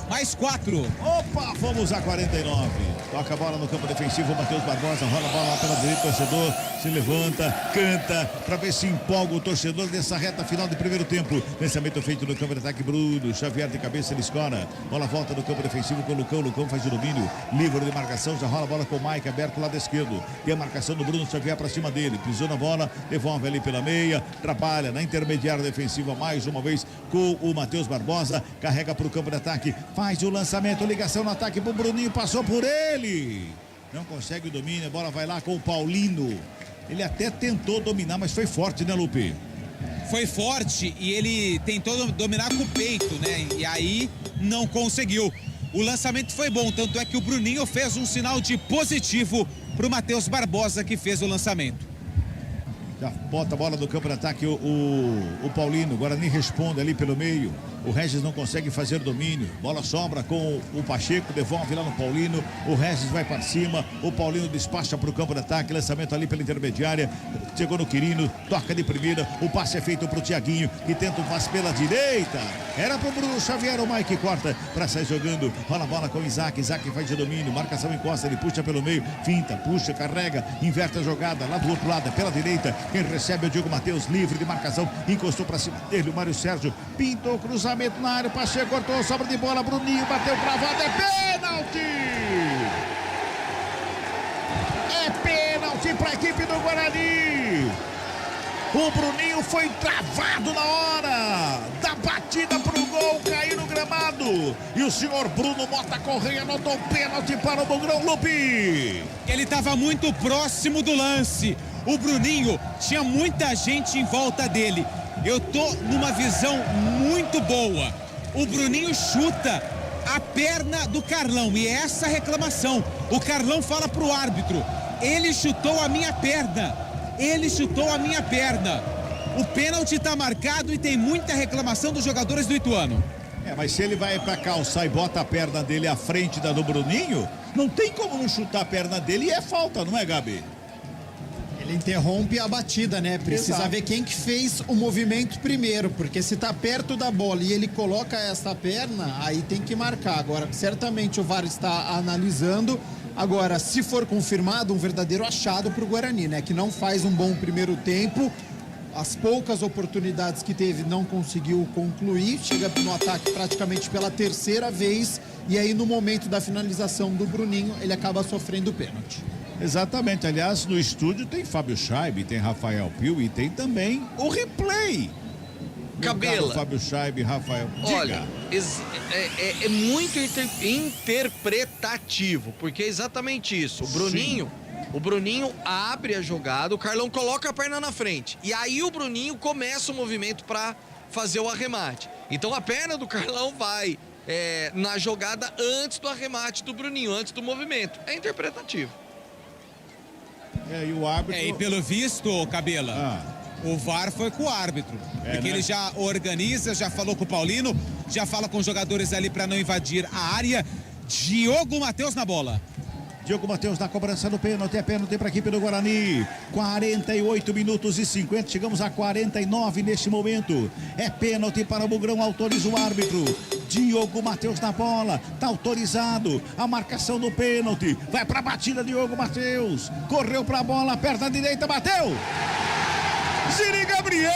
Mais 4. Opa, vamos a 49. Toca a bola no campo defensivo, Matheus Barbosa, rola a bola lá pela direita, torcedor se levanta, canta, para ver se empolga o torcedor nessa reta final do primeiro tempo. Pensamento feito no campo de ataque, Bruno Xavier de cabeça, ele escora. Bola volta no campo defensivo com o Lucão faz o domínio, livre de marcação, já rola a bola com o Mike aberto lado esquerdo. E a marcação do Bruno Xavier para cima dele, pisou na bola, devolve ali pela meia, trabalha na intermediária defensiva mais uma vez com o Matheus Barbosa, carrega para o campo de ataque, faz o lançamento, ligação no ataque pro Bruninho, passou por ele, não consegue o domínio, a bola vai lá com o Paulino, ele até tentou dominar, mas foi forte, né, Lupe? Foi forte e ele tentou dominar com o peito, né, e aí não conseguiu. O lançamento foi bom, tanto é que o Bruninho fez um sinal de positivo para o Matheus Barbosa, que fez o lançamento. Já bota a bola do campo de ataque o Paulino. Guarani responde ali pelo meio. O Regis não consegue fazer domínio. Bola sobra com o Pacheco, devolve lá no Paulino. O Regis vai para cima. O Paulino despacha para o campo de ataque. Lançamento ali pela intermediária. Chegou no Quirino, toca de primeira. O passe é feito para o Thiaguinho, que tenta o passe pela direita. Era para o Bruno Xavier. O Mike corta para sair jogando. Rola a bola com o Isaac. Isaac faz de domínio. Marcação encosta. Ele puxa pelo meio. Finta, puxa, carrega. Inverte a jogada. Lá do outro lado, pela direita. Quem recebe é o Diego Matheus, livre de marcação. Encostou para cima dele o Mário Sérgio. Pintou o cruzamento na área. O Pacheco cortou, sobra de bola. Bruninho bateu cravado. É pênalti! É pênalti para a equipe do Guarani. O Bruninho foi travado na hora da batida para o gol, caiu no gramado. E o senhor Bruno Mota Correia anotou pênalti para o Bugrão, Lupi. Ele estava muito próximo do lance. O Bruninho tinha muita gente em volta dele. Eu tô numa visão muito boa. O Bruninho chuta a perna do Carlão e é essa a reclamação. O Carlão fala pro árbitro: ele chutou a minha perna. Ele chutou a minha perna. O pênalti tá marcado e tem muita reclamação dos jogadores do Ituano. Mas se ele vai pra calçar e bota a perna dele à frente da do Bruninho, não tem como não chutar a perna dele e é falta, não é, Gabi? Ele interrompe a batida, né? Precisa Exato. ver quem que fez o movimento primeiro, porque se tá perto da bola e ele coloca essa perna, aí tem que marcar. Agora, certamente o VAR está analisando. Agora, se for confirmado, um verdadeiro achado para o Guarani, né? Que não faz um bom primeiro tempo. As poucas oportunidades que teve não conseguiu concluir. Chega no ataque praticamente pela terceira vez. E aí, no momento da finalização do Bruninho, ele acaba sofrendo o pênalti. Exatamente. Aliás, no estúdio tem Fábio Scheibe, tem Rafael Pio e tem também o replay. Cabela. Fábio Scheibe, Rafael. Diga. Olha, é muito interpretativo, porque é exatamente isso. O Bruninho abre a jogada, o Carlão coloca a perna na frente. E aí o Bruninho começa o movimento para fazer o arremate. Então a perna do Carlão vai na jogada antes do arremate do Bruninho, antes do movimento. É interpretativo. E o árbitro... E pelo visto, Cabela, o VAR foi com o árbitro. Porque né? ele já organiza, já falou com o Paulino, já fala com os jogadores ali para não invadir a área. Diogo Matheus na bola. Diogo Matheus na cobrança do pênalti, é pênalti para a equipe do Guarani. 48 minutos e 50, chegamos a 49 neste momento. É pênalti para o Bugrão, autoriza o árbitro. Diogo Matheus na bola, tá autorizado. A marcação do pênalti, vai para a batida Diogo Matheus. Correu para a bola, perna direita, bateu. Ziri Gabriel!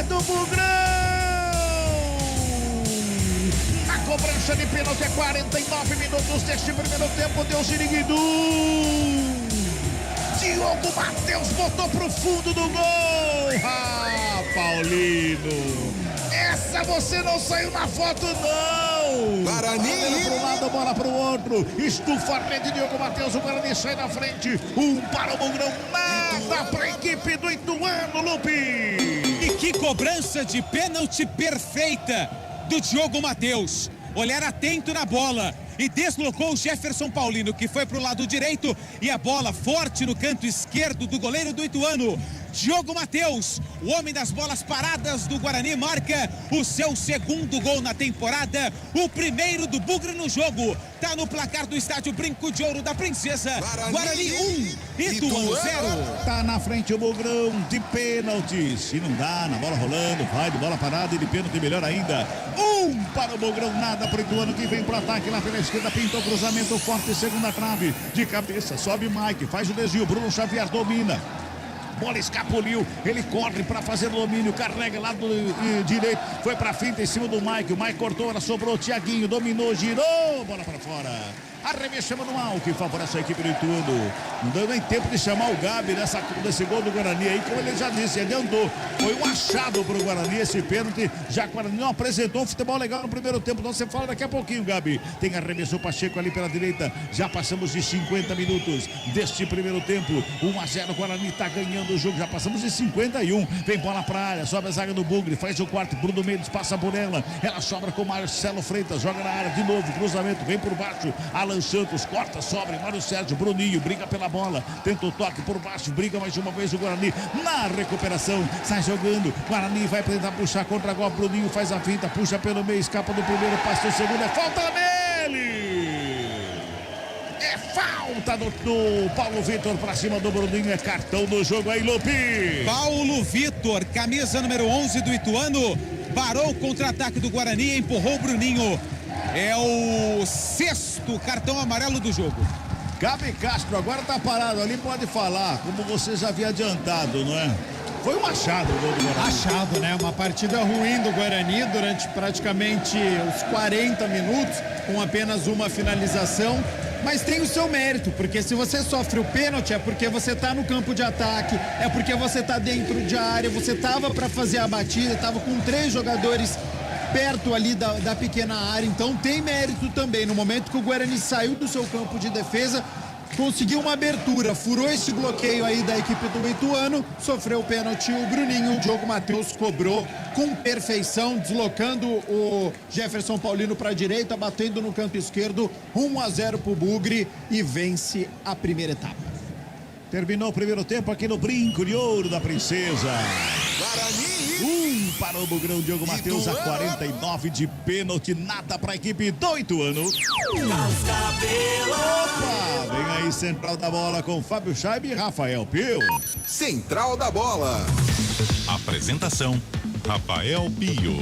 Do Bugrão! A cobrança de pênalti é 49 minutos deste primeiro tempo, deu Ziriguidu. Diogo Matheus botou pro fundo do gol. Ah, Paulino! Essa você não saiu na foto, não! Guarani! Bola para um lado, bola para o outro. Estufa a rede, Diogo Matheus, o Guarani sai na frente. Para o Bugrão, nada para a equipe do Ituano, Lupi! E que cobrança de pênalti perfeita do Diogo Matheus. Olhar atento na bola e deslocou o Jefferson Paulino, que foi para o lado direito, e a bola forte no canto esquerdo do goleiro do Ituano. Diogo Matheus, o homem das bolas paradas do Guarani, marca o seu segundo gol na temporada, o primeiro do Bugre no jogo. Tá no placar do estádio Brinco de Ouro da Princesa. Guarani 1, Ituano 0. Tá na frente o Bugrão de pênalti. Se não dá, na bola rolando, vai de bola parada e de pênalti melhor ainda. Para o Bugrão, nada para o Ituano, que vem pro ataque lá pela esquerda, pintou cruzamento forte, segunda trave, de cabeça, sobe Mike, faz o desvio, Bruno Xavier domina. Bola escapuliu, ele corre para fazer o domínio, carrega lá do direito, foi para frente em cima do Mike, o Mike cortou, ela sobrou, Thiaguinho dominou, girou, bola para fora. Arremesso manual que favorece a equipe do Ituano. Não deu nem tempo de chamar o Gabi nesse gol do Guarani aí, como ele já disse, ele andou. Foi um achado pro Guarani esse pênalti. Já que o Guarani não apresentou um futebol legal no primeiro tempo. Então você fala daqui a pouquinho, Gabi. Tem arremesso Pacheco ali pela direita. Já passamos de 50 minutos deste primeiro tempo. 1-0, o Guarani tá ganhando o jogo. Já passamos de 51. Vem bola pra área, sobe a zaga do Bugre, faz o quarto. Bruno Mendes passa por ela. Ela sobra com Marcelo Freitas, joga na área de novo. Cruzamento, vem por baixo. Alan Santos corta, sobra. Mário Sérgio, Bruninho briga pela bola. Tenta o toque por baixo, briga mais uma vez o Guarani. Na recuperação, sai jogando. Guarani vai tentar puxar contra gol. Bruninho faz a finta, puxa pelo meio, escapa do primeiro, passa o segundo. É falta nele! É falta do Paulo Vitor pra cima do Bruninho. É cartão no jogo aí, Lupi. Paulo Vitor, camisa número 11 do Ituano, parou o contra-ataque do Guarani e empurrou o Bruninho. É o 6º cartão amarelo do jogo. Gabi Castro agora tá parado ali, pode falar, como você já havia adiantado, não é? Foi um achado o gol do Guarani. Achado, né? Uma partida ruim do Guarani durante praticamente os 40 minutos, com apenas uma finalização. Mas tem o seu mérito, porque se você sofre o pênalti é porque você tá no campo de ataque, é porque você tá dentro de área, você tava para fazer a batida, tava com 3 jogadores perto ali da pequena área, então tem mérito também. No momento que o Guarani saiu do seu campo de defesa, conseguiu uma abertura, furou esse bloqueio aí da equipe do Ituano, sofreu o pênalti o Bruninho, o Diogo Matheus cobrou com perfeição, deslocando o Jefferson Paulino para a direita, batendo no canto esquerdo, 1-0 pro Bugre e vence a primeira etapa. Terminou o primeiro tempo aqui no Brinco de Ouro da Princesa. Guarani! Para o Bugrão, Diogo Matheus a 49 de pênalti, nada para a equipe do Ituano. Opa! Vem aí Central da Bola com Fábio Scheibe e Rafael Pio. Central da Bola. Apresentação: Rafael Pio.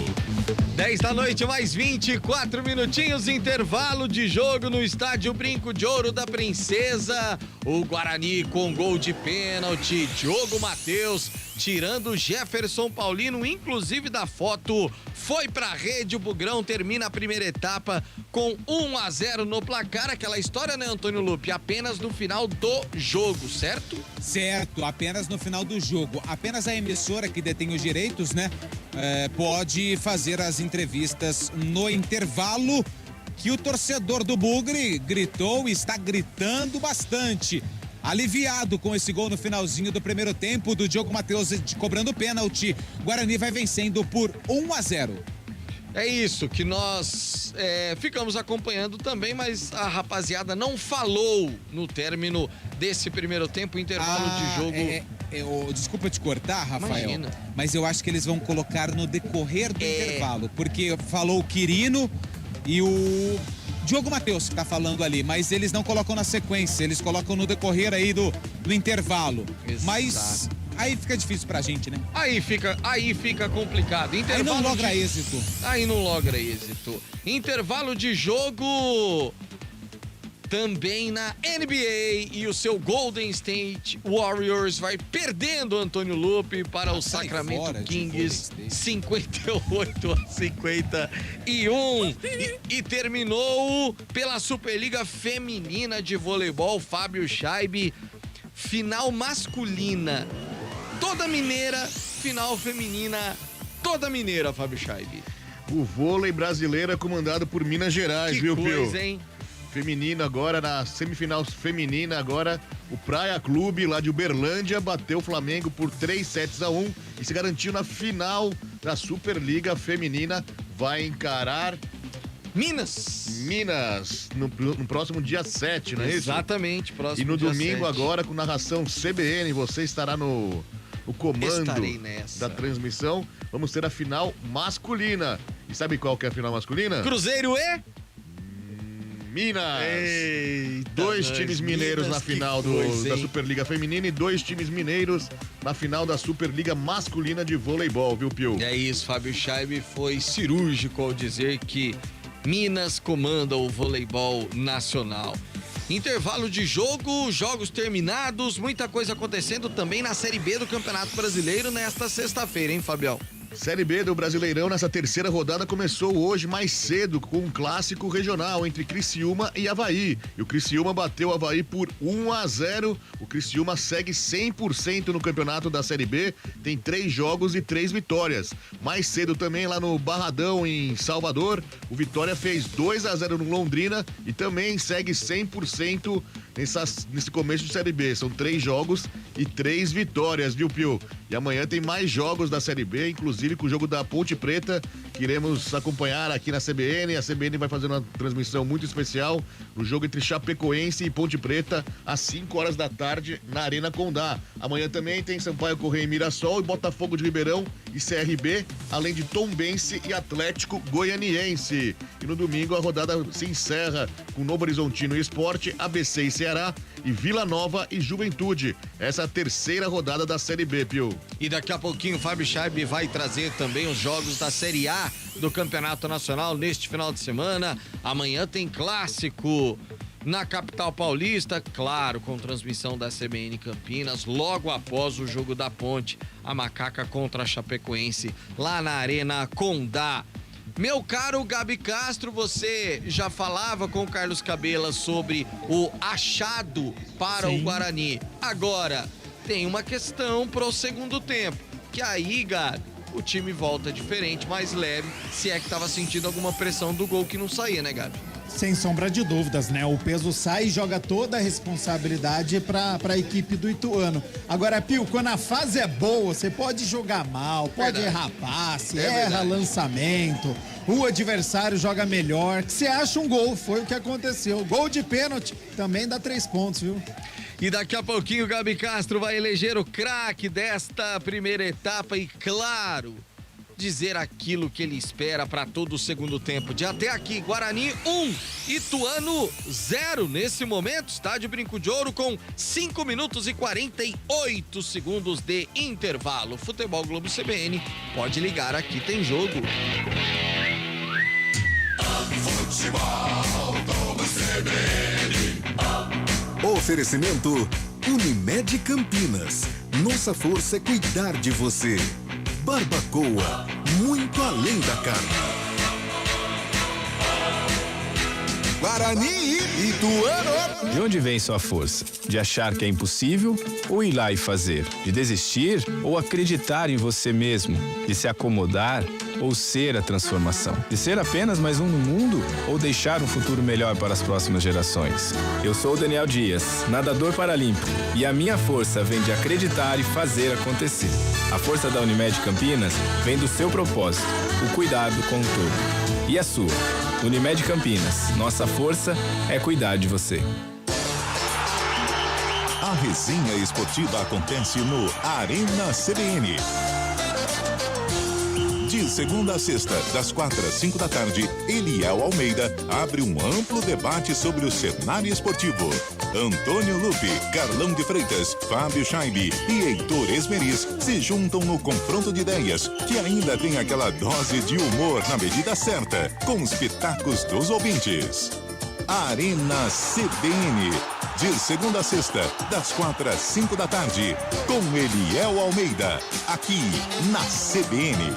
10 da noite, mais 24 minutinhos, intervalo de jogo no estádio Brinco de Ouro da Princesa. O Guarani com gol de pênalti, Diogo Matheus tirando o Jefferson Paulino, inclusive da foto, foi pra rede. O Bugrão termina a primeira etapa com 1-0 no placar. Aquela história, né, Antônio Lupe? Apenas no final do jogo, certo? Certo, apenas no final do jogo. Apenas a emissora que detém os direitos, né, pode fazer as entrevistas no intervalo, que o torcedor do Bugre gritou e está gritando bastante. Aliviado com esse gol no finalzinho do primeiro tempo do Diogo Matheus cobrando pênalti. Guarani vai vencendo por 1-0. É isso que nós ficamos acompanhando também, mas a rapaziada não falou no término desse primeiro tempo, intervalo de jogo. Desculpa te cortar, Rafael, Imagina. mas eu acho que eles vão colocar no decorrer do intervalo, porque falou o Quirino e o Diogo Matheus que tá falando ali, mas eles não colocam na sequência, eles colocam no decorrer aí do intervalo. Exato. Mas aí fica difícil pra gente, né? Aí fica complicado. Intervalo aí não logra êxito. Aí não logra êxito. Intervalo de jogo também na NBA e o seu Golden State Warriors vai perdendo, Antônio Lupe, para o Sacramento Kings 58-51 e terminou pela Superliga Feminina de Voleibol. Fábio Scheibe, final masculina toda mineira, final feminina toda mineira, Fábio Scheibe. O vôlei brasileiro é comandado por Minas Gerais, viu, Pio? Coisa, hein? Feminino agora, na semifinal feminina, agora o Praia Clube lá de Uberlândia bateu o Flamengo por 3-1 e se garantiu na final da Superliga Feminina. Vai encarar Minas no próximo dia 7, não é isso? Exatamente, próximo E no dia domingo 7. agora com narração CBN, você estará no comando da transmissão. Vamos ter a final masculina. E sabe qual que é a final masculina? Cruzeiro e Minas. Eita, dois times mineiros Minas, na final da Superliga Feminina e 2 times mineiros na final da Superliga Masculina de Voleibol, viu, Pio? É isso, Fábio Scheibe foi cirúrgico ao dizer que Minas comanda o voleibol nacional. Intervalo de jogo, jogos terminados, muita coisa acontecendo também na Série B do Campeonato Brasileiro nesta sexta-feira, hein, Fabião? Série B do Brasileirão nessa terceira rodada começou hoje mais cedo com um clássico regional entre Criciúma e Avaí. E o Criciúma bateu o Avaí por 1-0. O Criciúma segue 100% no campeonato da Série B, tem 3 jogos e 3 vitórias. Mais cedo também lá no Barradão, em Salvador, o Vitória fez 2-0 no Londrina e também segue 100% nesse começo de Série B. São 3 jogos e 3 vitórias, viu, Pio? E amanhã tem mais jogos da Série B, inclusive com o jogo da Ponte Preta, que iremos acompanhar aqui na CBN. A CBN vai fazer uma transmissão muito especial no jogo entre Chapecoense e Ponte Preta, às 5 horas da tarde, na Arena Condá. Amanhã também tem Sampaio Corrêa e Mirassol, e Botafogo de Ribeirão e CRB, além de Tombense e Atlético Goianiense. E no domingo a rodada se encerra com Novo Horizontino e Sport, ABC e Ceará, e Vila Nova e Juventude. Essa é a terceira rodada da Série B, Pio. E daqui a pouquinho o Fábio Chaib vai trazer também os jogos da Série A do Campeonato Nacional neste final de semana. Amanhã tem clássico na capital paulista, claro, com transmissão da CBN Campinas, logo após o jogo da Ponte, a Macaca contra a Chapecoense, lá na Arena Condá. Meu caro Gabi Castro, você já falava com o Carlos Cabela sobre o achado para o Guarani. Agora, tem uma questão para o segundo tempo, que aí, Gabi, o time volta diferente, mais leve, se é que estava sentindo alguma pressão do gol que não saía, né, Gabi? Sem sombra de dúvidas, né? O peso sai e joga toda a responsabilidade para a equipe do Ituano. Agora, Pio, quando a fase é boa, você pode jogar mal, pode errar passe, erra lançamento, o adversário joga melhor, que você acha um gol, foi o que aconteceu. Gol de pênalti também dá 3 pontos, viu? E daqui a pouquinho o Gabi Castro vai eleger o craque desta primeira etapa e, claro, dizer aquilo que ele espera para todo o segundo tempo. De até aqui, Guarani 1, Ituano 0. Nesse momento, estádio Brinco de Ouro com 5 minutos e 48 segundos de intervalo. Futebol Globo CBN, pode ligar, aqui tem jogo. Futebol Globo CBN. Oferecimento Unimed Campinas. Nossa força é cuidar de você. Barbacoa, muito além da carne. Guarani e Ituano. De onde vem sua força? De achar que é impossível ou ir lá e fazer? De desistir ou acreditar em você mesmo? De se acomodar ou ser a transformação? De ser apenas mais um no mundo ou deixar um futuro melhor para as próximas gerações? Eu sou o Daniel Dias, nadador paralímpico, e a minha força vem de acreditar e fazer acontecer. A força da Unimed Campinas vem do seu propósito, o cuidado com o todo. E a sua? Unimed Campinas, nossa força é cuidar de você. A resenha esportiva acontece no Arena CBN. De segunda a sexta, das 4 às 5 da tarde, Eliel Almeida abre um amplo debate sobre o cenário esportivo. Antônio Lupe, Carlão de Freitas, Fábio Chaib e Heitor Esmeriz se juntam no confronto de ideias, que ainda tem aquela dose de humor na medida certa, com os pitacos dos ouvintes. Arena CBN, de segunda a sexta, das 4 às 5 da tarde, com Eliel Almeida, aqui na CBN.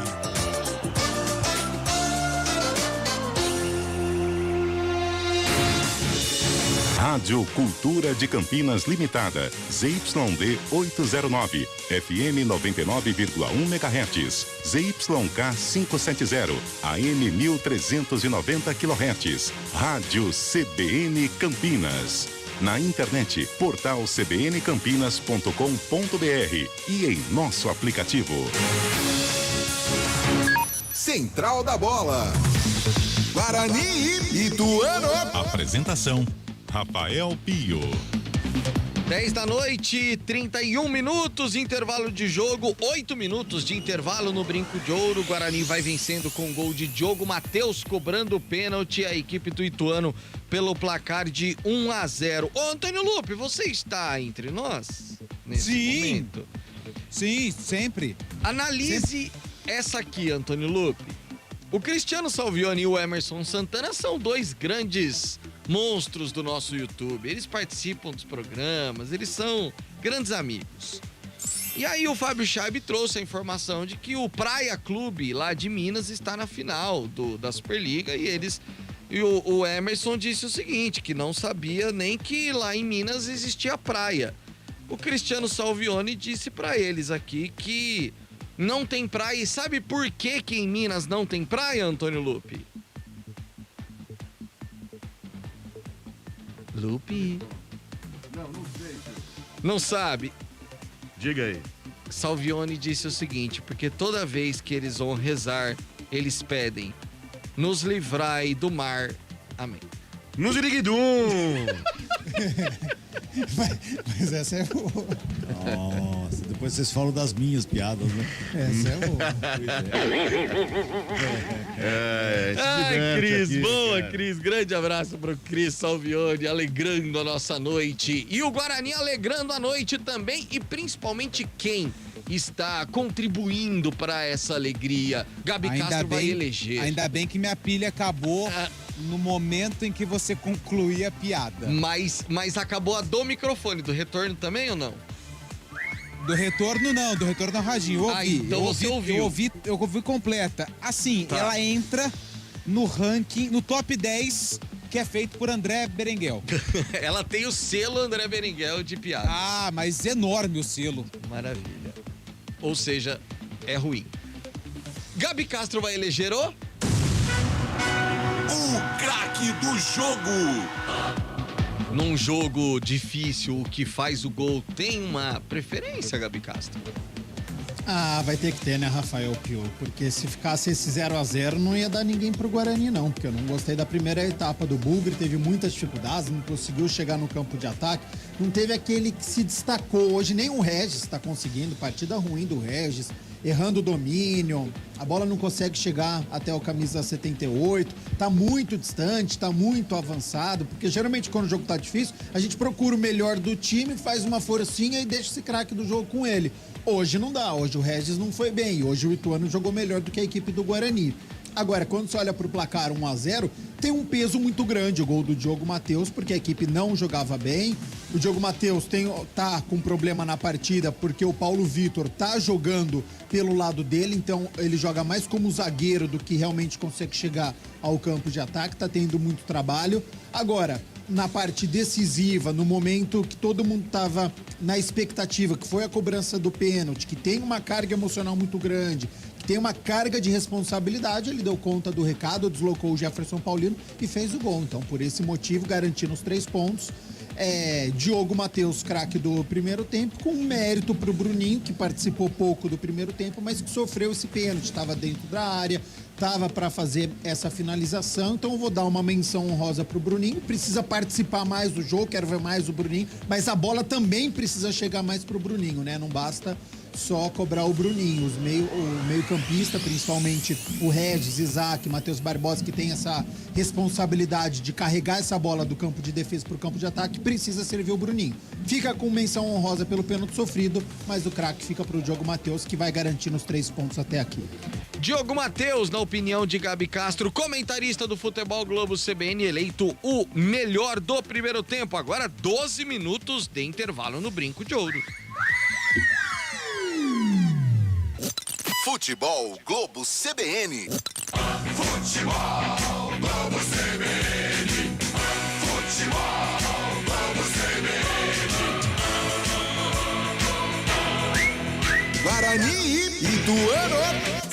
Rádio Cultura de Campinas Limitada, ZYD 809, FM 99,1 MHz, ZYK 570, AM 1390 kHz, Rádio CBN Campinas. Na internet, portal cbncampinas.com.br e em nosso aplicativo. Central da Bola. Guarani e Ituano. Apresentação: Rafael Pio. 10 da noite, 31 minutos, intervalo de jogo, 8 minutos de intervalo no Brinco de Ouro. O Guarani vai vencendo com gol de Diogo Matheus, cobrando pênalti, a equipe do Ituano pelo placar de 1-0. Ô, Antônio Lupe, você está entre nós nesse momento? Sim, sempre. Analise essa aqui, Antônio Lupe. O Cristiano Salvioni e o Emerson Santana são dois grandes monstros do nosso YouTube. Eles participam dos programas, eles são grandes amigos. E aí o Fábio Chaib trouxe a informação de que o Praia Clube lá de Minas está na final da Superliga e o Emerson disse o seguinte, que não sabia nem que lá em Minas existia praia. O Cristiano Salvioni disse para eles aqui que não tem praia. E sabe por que em Minas não tem praia, Antônio Lupe? Lupe? Não sei. Não sabe? Diga aí. Salvioni disse o seguinte, porque toda vez que eles vão rezar, eles pedem, nos livrai do mar. Amém. No Ziriguidum! Mas essa é boa. Nossa, depois vocês falam das minhas piadas, né? Essa é boa. Ai, Cris, aqui, boa, cara. Cris. Grande abraço pro Cris Salvioni, alegrando a nossa noite. E o Guarani alegrando a noite também, e principalmente quem está contribuindo para essa alegria. Gabi Castro vai eleger. Ainda bem que minha pilha acabou no momento em que você concluir a piada. Mas acabou a do microfone, do retorno também ou não? Do retorno não, do retorno ao radinho. Eu ouvi. Então você ouviu. Eu ouvi completa. Assim, Tá. ela entra no ranking, no top 10 que é feito por André Berenguel. Ela tem o selo André Berenguel de piada. Ah, mas enorme o selo. Maravilha. Ou seja, é ruim. Gabi Castro vai eleger o Craque do jogo. Num jogo difícil, o que faz o gol tem uma preferência, Gabi Castro? Ah, vai ter que ter, né, Rafael Pio? Porque se ficasse esse 0-0, não ia dar ninguém pro Guarani, não. Porque eu não gostei da primeira etapa do Bugre, teve muitas dificuldades, não conseguiu chegar no campo de ataque. Não teve aquele que se destacou. Hoje nem o Regis está conseguindo, partida ruim do Regis, errando o domínio, a bola não consegue chegar até o camisa 78, tá muito distante, tá muito avançado, porque geralmente quando o jogo tá difícil, a gente procura o melhor do time, faz uma forcinha e deixa esse craque do jogo com ele. Hoje não dá, hoje o Regis não foi bem, hoje o Ituano jogou melhor do que a equipe do Guarani. Agora, quando você olha pro placar 1-0, tem um peso muito grande o gol do Diogo Matheus, porque a equipe não jogava bem. O Diogo Matheus tá com problema na partida, porque o Paulo Vitor tá jogando pelo lado dele, então ele joga mais como zagueiro do que realmente consegue chegar ao campo de ataque, tá tendo muito trabalho. Agora, na parte decisiva, no momento que todo mundo estava na expectativa, que foi a cobrança do pênalti, que tem uma carga emocional muito grande, que tem uma carga de responsabilidade, ele deu conta do recado, deslocou o Jefferson Paulino e fez o gol. Então, por esse motivo, garantindo os 3 pontos. Diogo Matheus, craque do primeiro tempo, com mérito pro Bruninho, que participou pouco do primeiro tempo, mas que sofreu esse pênalti, estava dentro da área, estava para fazer essa finalização, então eu vou dar uma menção honrosa pro Bruninho, precisa participar mais do jogo, quero ver mais o Bruninho, mas a bola também precisa chegar mais pro Bruninho, né? Não basta só cobrar o Bruninho, o meio-campista, principalmente o Regis, Isaac, Matheus Barbosa, que tem essa responsabilidade de carregar essa bola do campo de defesa para o campo de ataque, precisa servir o Bruninho. Fica com menção honrosa pelo pênalti sofrido, mas o craque fica para o Diogo Matheus, que vai garantir os 3 pontos até aqui. Diogo Matheus, na opinião de Gabi Castro, comentarista do Futebol Globo CBN, eleito o melhor do primeiro tempo. Agora 12 minutos de intervalo no Brinco de Ouro. Futebol Globo CBN. Futebol Globo CBN. Futebol Globo CBN. Guarani e Ituano.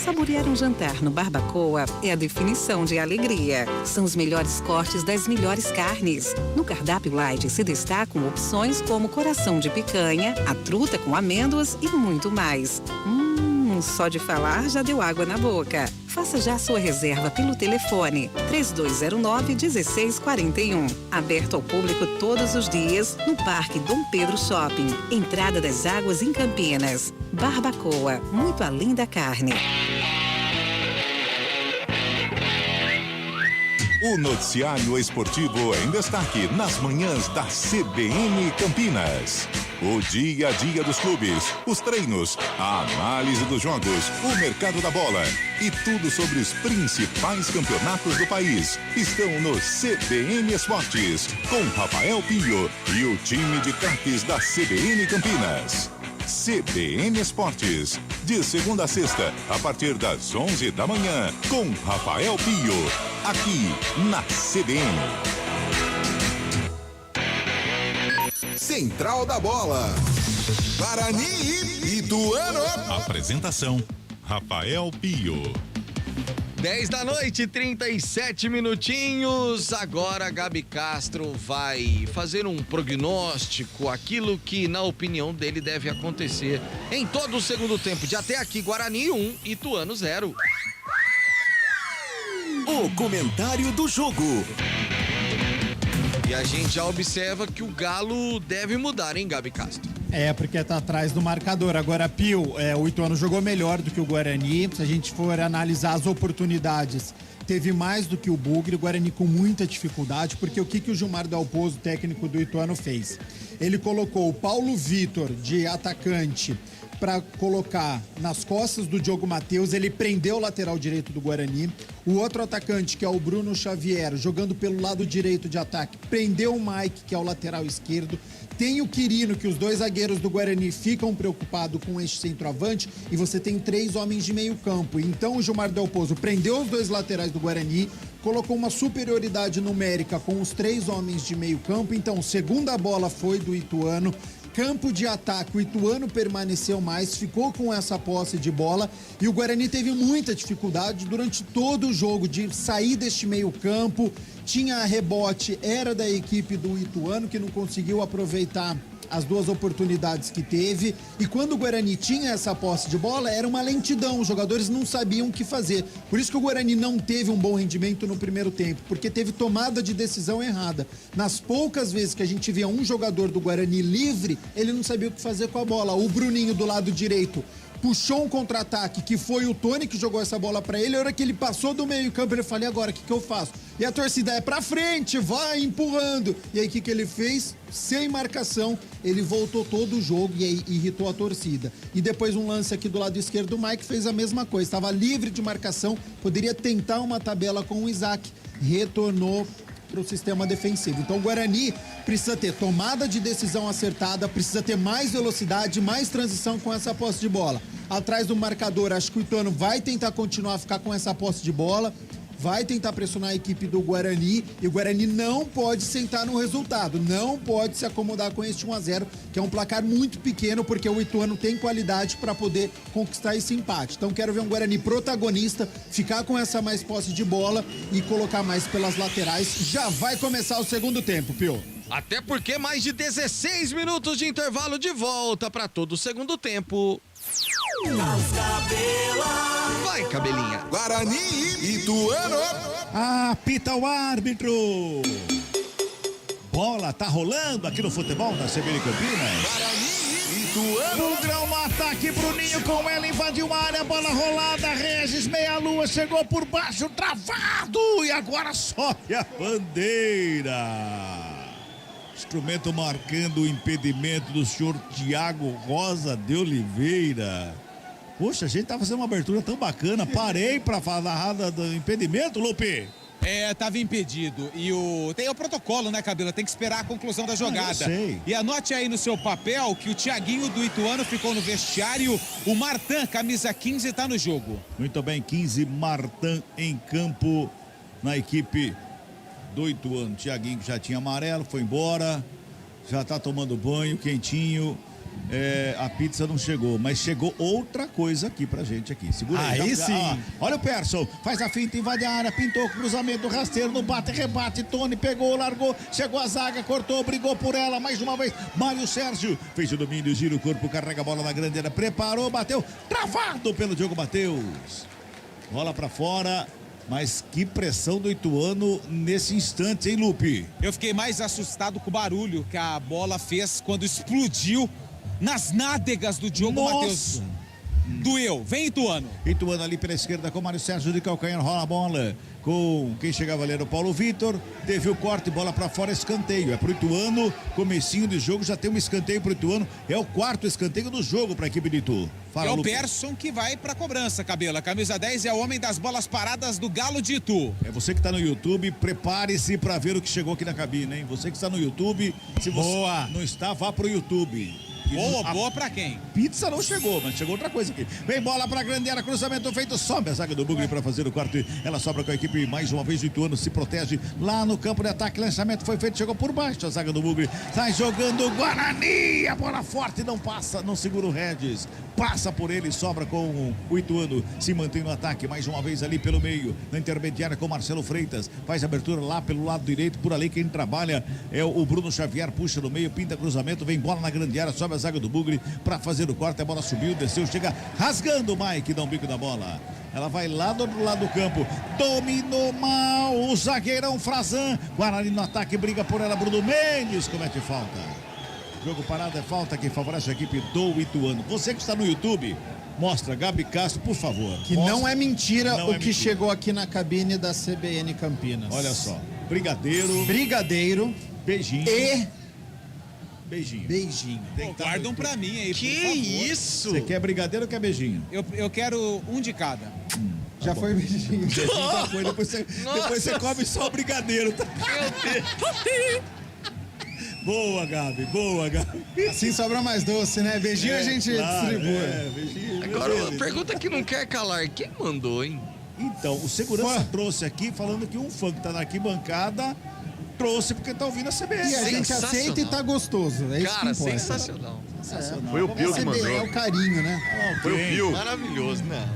Saborear um jantar no Barbacoa é a definição de alegria. São os melhores cortes das melhores carnes. No cardápio light se destacam opções como coração de picanha, a truta com amêndoas e muito mais. Só de falar já deu água na boca. Faça já sua reserva pelo telefone 3209-1641. Aberto ao público todos os dias no Parque Dom Pedro Shopping. Entrada das Águas em Campinas. Barbacoa, muito além da carne. O noticiário esportivo em destaque nas manhãs da CBN Campinas. O dia a dia dos clubes, os treinos, a análise dos jogos, o mercado da bola e tudo sobre os principais campeonatos do país estão no CBN Esportes, com Rafael Pinho e o time de craques da CBN Campinas. CBN Esportes. De segunda a sexta, a partir das 11 da manhã, com Rafael Pio. Aqui na CBN. Central da Bola. Guarani e Ituano. Apresentação: Rafael Pio. 10 da noite, 37 minutinhos. Agora Gabi Castro vai fazer um prognóstico, aquilo que, na opinião dele, deve acontecer em todo o segundo tempo. De até aqui, Guarani 1, Ituano 0. O comentário do jogo. E a gente já observa que o Galo deve mudar, hein, Gabi Castro? Porque tá atrás do marcador. Agora, Pio, o Ituano jogou melhor do que o Guarani. Se a gente for analisar as oportunidades, teve mais do que o Bugre. O Guarani com muita dificuldade, porque o que o Gilmar Dalpozo, técnico do Ituano, fez? Ele colocou o Paulo Vitor de atacante para colocar nas costas do Diogo Matheus. Ele prendeu o lateral direito do Guarani. O outro atacante, que é o Bruno Xavier, jogando pelo lado direito de ataque, prendeu o Mike, que é o lateral esquerdo. Tem o Quirino, que os dois zagueiros do Guarani ficam preocupados com este centroavante, e você tem 3 homens de meio campo. Então o Gilmar Dalpozo prendeu os 2 laterais do Guarani, colocou uma superioridade numérica com os 3 homens de meio campo. Então, segunda bola foi do Ituano. Campo de ataque, o Ituano permaneceu mais, ficou com essa posse de bola, e o Guarani teve muita dificuldade durante todo o jogo de sair deste meio campo. Tinha rebote, era da equipe do Ituano, que não conseguiu aproveitar as 2 oportunidades que teve, e quando o Guarani tinha essa posse de bola, era uma lentidão, os jogadores não sabiam o que fazer. Por isso que o Guarani não teve um bom rendimento no primeiro tempo, porque teve tomada de decisão errada. Nas poucas vezes que a gente via um jogador do Guarani livre, ele não sabia o que fazer com a bola. O Bruninho do lado direito puxou um contra-ataque, que foi o Tony que jogou essa bola pra ele. A hora que ele passou do meio campo, ele falou: agora, o que eu faço? E a torcida é pra frente, vai empurrando. E aí, o que ele fez? Sem marcação, ele voltou todo o jogo e aí irritou a torcida. E depois um lance aqui do lado esquerdo, o Mike fez a mesma coisa. Estava livre de marcação, poderia tentar uma tabela com o Isaac. Retornou para o sistema defensivo. Então o Guarani precisa ter tomada de decisão acertada, precisa ter mais velocidade, mais transição com essa posse de bola. Atrás do marcador, acho que o Ituano vai tentar continuar a ficar com essa posse de bola, vai tentar pressionar a equipe do Guarani, e o Guarani não pode sentar no resultado, não pode se acomodar com este 1-0, que é um placar muito pequeno, porque o Ituano tem qualidade para poder conquistar esse empate. Então quero ver um Guarani protagonista, ficar com essa mais posse de bola e colocar mais pelas laterais. Já vai começar o segundo tempo, Pio. Até porque mais de 16 minutos de intervalo, de volta para todo o segundo tempo. Vai, Cabelinha. Guarani e Ituano. Apita o árbitro. Bola tá rolando aqui no futebol da CBN Campinas. Guarani e Ituano. Bugrão no ataque, Bruninho com ela, invadiu a área, bola rolada, Regis, meia-lua, chegou por baixo, travado, e agora sobe a bandeira. Instrumento marcando o impedimento do senhor Tiago Rosa de Oliveira. Poxa, a gente tá fazendo uma abertura tão bacana, parei pra falar do impedimento, Lupe. Tava impedido. E tem o protocolo, né, Cabelo? Tem que esperar a conclusão da jogada. Eu sei. E anote aí no seu papel que o Thiaguinho do Ituano ficou no vestiário. O Martan, camisa 15, tá no jogo. Muito bem, 15, Martan em campo na equipe do Ituano. Thiaguinho que já tinha amarelo, foi embora. Já tá tomando banho, quentinho. A pizza não chegou, mas chegou outra coisa aqui pra gente aqui. Segura aí. Aí sim. Olha o Persson, faz a finta, invade a área, pintou, cruzamento, rasteiro, no bate, rebate, Tony pegou, largou, chegou a zaga, cortou, brigou por ela, mais uma vez, Mário Sérgio, fez o domínio, gira o corpo, carrega a bola na grande área, preparou, bateu, travado pelo Diogo Matheus. Bola pra fora. Mas que pressão do Ituano nesse instante, hein, Lupe? Eu fiquei mais assustado com o barulho que a bola fez quando explodiu nas nádegas do Diogo Matheus. Doeu. Vem, Ituano. Ituano ali pela esquerda com o Mário Sérgio de calcanhar, rola a bola. Com quem chegava ali era o Paulo Vitor. Teve o corte, bola pra fora, escanteio. É pro Ituano, comecinho de jogo, já tem um escanteio pro Ituano. É o 4º escanteio do jogo pra equipe de Itu. É o Persson que vai pra cobrança, Cabelo. A camisa 10 é o homem das bolas paradas do Galo de Itu. É você que tá no YouTube, prepare-se pra ver o que chegou aqui na cabine, hein? Você que está no YouTube, se você não está, vá pro YouTube. Boa pra quem? Pizza não chegou, mas chegou outra coisa aqui. Vem bola pra grande área, cruzamento feito, sobe a zaga do Bugre pra fazer o quarto. Ela sobra com a equipe mais uma vez, o Ituano se protege lá no campo de ataque. Lançamento foi feito, chegou por baixo a zaga do Bugre. Sai jogando o Guarani, a bola forte, não passa, não segura o Regis. Passa por ele, sobra com o Ituano, se mantém no ataque, mais uma vez ali pelo meio, na intermediária com Marcelo Freitas, faz abertura lá pelo lado direito, por ali quem trabalha é o Bruno Xavier, puxa no meio, pinta cruzamento, vem bola na grande área, sobe a zaga do Bugre para fazer o corte, a bola subiu, desceu, chega rasgando o Mike, dá um bico na bola. Ela vai lá do outro lado do campo, dominou mal o zagueirão Frazan, Guarani no ataque, briga por ela, Bruno Mendes comete falta. Jogo parado é falta que favorece a equipe do Ituano. Você que está no YouTube, mostra, Gabi Castro, por favor. Que mostra. não é mentira Não o é que mentira. chegou aqui na cabine da CBN Campinas. Olha só, brigadeiro, beijinho. E beijinho. beijinho. Guardam pra mim aí, Que por favor. isso? Você quer brigadeiro ou quer beijinho? Eu quero um de cada. Já foi beijinho. Beijinho já foi, depois você come só o brigadeiro. Tá? Boa, Gabi, boa, Gabi. Assim sobra mais doce, né? Beijinho a gente distribui. Beijinho. Agora, uma pergunta que não quer calar. Quem mandou, hein? Então, o segurança trouxe aqui, falando que um fã que tá na arquibancada trouxe porque tá ouvindo a CBN. E a gente aceita e tá gostoso. É isso Cara, que importa. sensacional. Foi o Pio que mandou. É o carinho, né? Foi o Pio. Maravilhoso, né?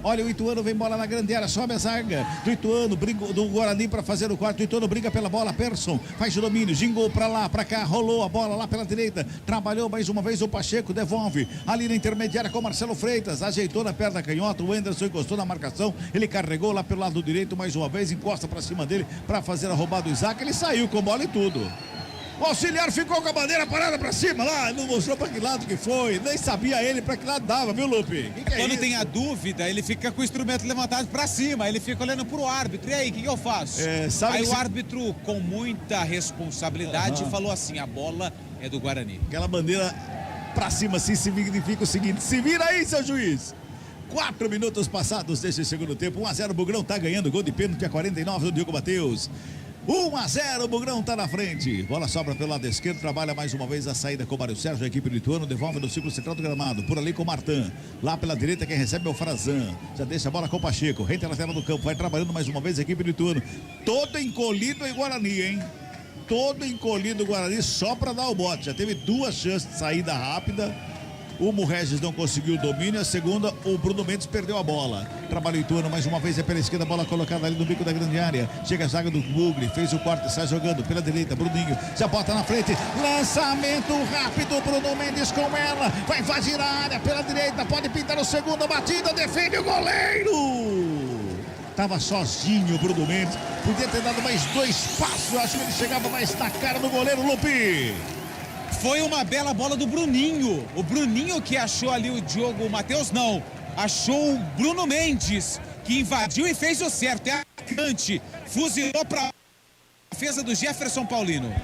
Olha, o Ituano vem bola na grande área, sobe a zaga do Ituano, do Guarani para fazer o quarto. O Ituano briga pela bola, Persson faz o domínio, gingou para lá, para cá, rolou a bola lá pela direita, trabalhou mais uma vez o Pacheco, devolve ali na intermediária com Marcelo Freitas, ajeitou na perna canhota, o Anderson encostou na marcação, ele carregou lá pelo lado direito mais uma vez, encosta para cima dele para fazer a roubada do Isaac, ele saiu com bola e tudo. O auxiliar ficou com a bandeira parada pra cima lá, não mostrou pra que lado que foi, nem sabia ele pra que lado dava, viu, Lupe? Que é Quando isso? tem a dúvida, ele fica com o instrumento levantado pra cima, ele fica olhando pro árbitro. E aí, o que eu faço? Sabe Aí que o árbitro, com muita responsabilidade, Aham. falou assim: a bola é do Guarani. Aquela bandeira pra cima assim significa o seguinte: se vira aí, seu juiz. 4 minutos passados desse segundo tempo, 1-0, o Bugrão tá ganhando, gol de pênalti a 49 do Diogo Matheus. 1-0, o Bugrão tá na frente. Bola sobra pelo lado esquerdo, trabalha mais uma vez a saída com o Mário Sérgio, a equipe do Ituano, devolve no círculo central do gramado, por ali com o Martan. Lá pela direita quem recebe é o Frazan. Já deixa a bola com o Pacheco, rente na tela do campo, vai trabalhando mais uma vez a equipe do Ituano. Todo encolhido em Guarani, hein? Todo encolhido o Guarani só para dar o bote. Já teve 2 chances de saída rápida. O Regis não conseguiu o domínio, a segunda, o Bruno Mendes perdeu a bola. Trabalha o Ituano mais uma vez, é pela esquerda, bola colocada ali no bico da grande área. Chega a zaga do Bugre, fez o corte, sai jogando pela direita, Bruninho, já bota na frente, lançamento rápido, Bruno Mendes com ela, vai invadir a área pela direita, pode pintar o segundo, batida, defende o goleiro! Tava sozinho o Bruno Mendes, podia ter dado mais 2 passos, acho que ele chegava mais na cara do goleiro, Lupi! Foi uma bela bola do Bruninho. O Bruninho que achou ali o Diogo Matheus, não. Achou o Bruno Mendes, que invadiu e fez o certo. É atacante. Fuzilou para a defesa do Jefferson Paulino.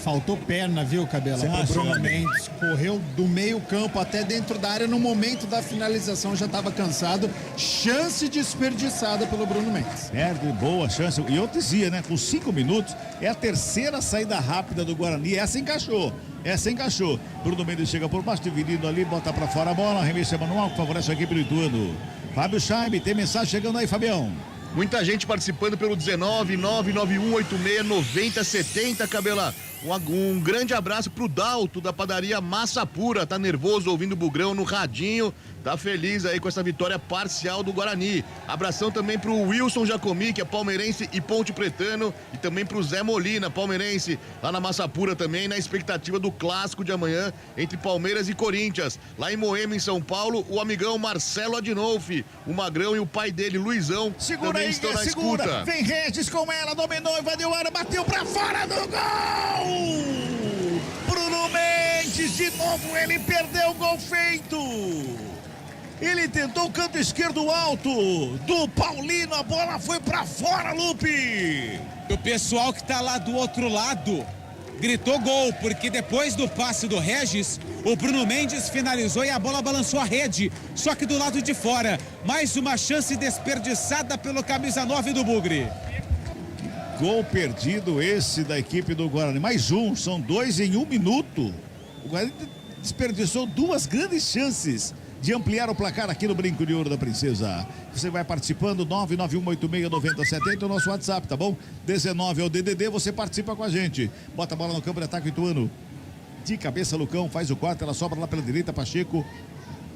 Faltou perna, viu, Cabela? Você Pro acha, Bruno né? Mendes. Correu do meio campo até dentro da área. No momento da finalização já estava cansado. Chance desperdiçada pelo Bruno Mendes. Boa chance. E eu dizia, né? Com 5 minutos, é a terceira saída rápida do Guarani. Essa encaixou. Bruno Mendes chega por baixo, dividindo ali, bota pra fora a bola. Arremesso manual que favorece a equipe do Ituano. Fábio Chaime, tem mensagem chegando aí, Fabião. Muita gente participando pelo 19991869070, Cabela. Um grande abraço pro Dalto da padaria Massa Pura. Tá nervoso ouvindo o Bugrão no radinho. Tá feliz aí com essa vitória parcial do Guarani. Abração também pro Wilson Jacomi, que é palmeirense e Ponte Pretano. E também pro Zé Molina, palmeirense, lá na Massa Pura também, na expectativa do clássico de amanhã entre Palmeiras e Corinthians. Lá em Moema, em São Paulo, o amigão Marcelo Adinolfi, o Magrão e o pai dele, Luizão, Segura também aí, estão na segura. escuta. Vem Regis com ela, dominou, invadiu a área, bateu pra fora do gol! Bruno Mendes, de novo, ele perdeu o gol feito! Ele tentou o canto esquerdo alto do Paulino, a bola foi pra fora, Lupe! O pessoal que tá lá do outro lado gritou gol, porque depois do passe do Regis, o Bruno Mendes finalizou e a bola balançou a rede, só que do lado de fora. Mais uma chance desperdiçada pelo camisa 9 do Bugre. Gol perdido esse da equipe do Guarani. Mais um, são 2 em 1 minuto. O Guarani desperdiçou duas grandes chances de ampliar o placar aqui no Brinco de Ouro da Princesa. Você vai participando, 991869070, o nosso WhatsApp, tá bom? 19 é o DDD, você participa com a gente. Bota a bola no campo de ataque, Ituano. De cabeça, Lucão, faz o quarto, ela sobra lá pela direita, Pacheco.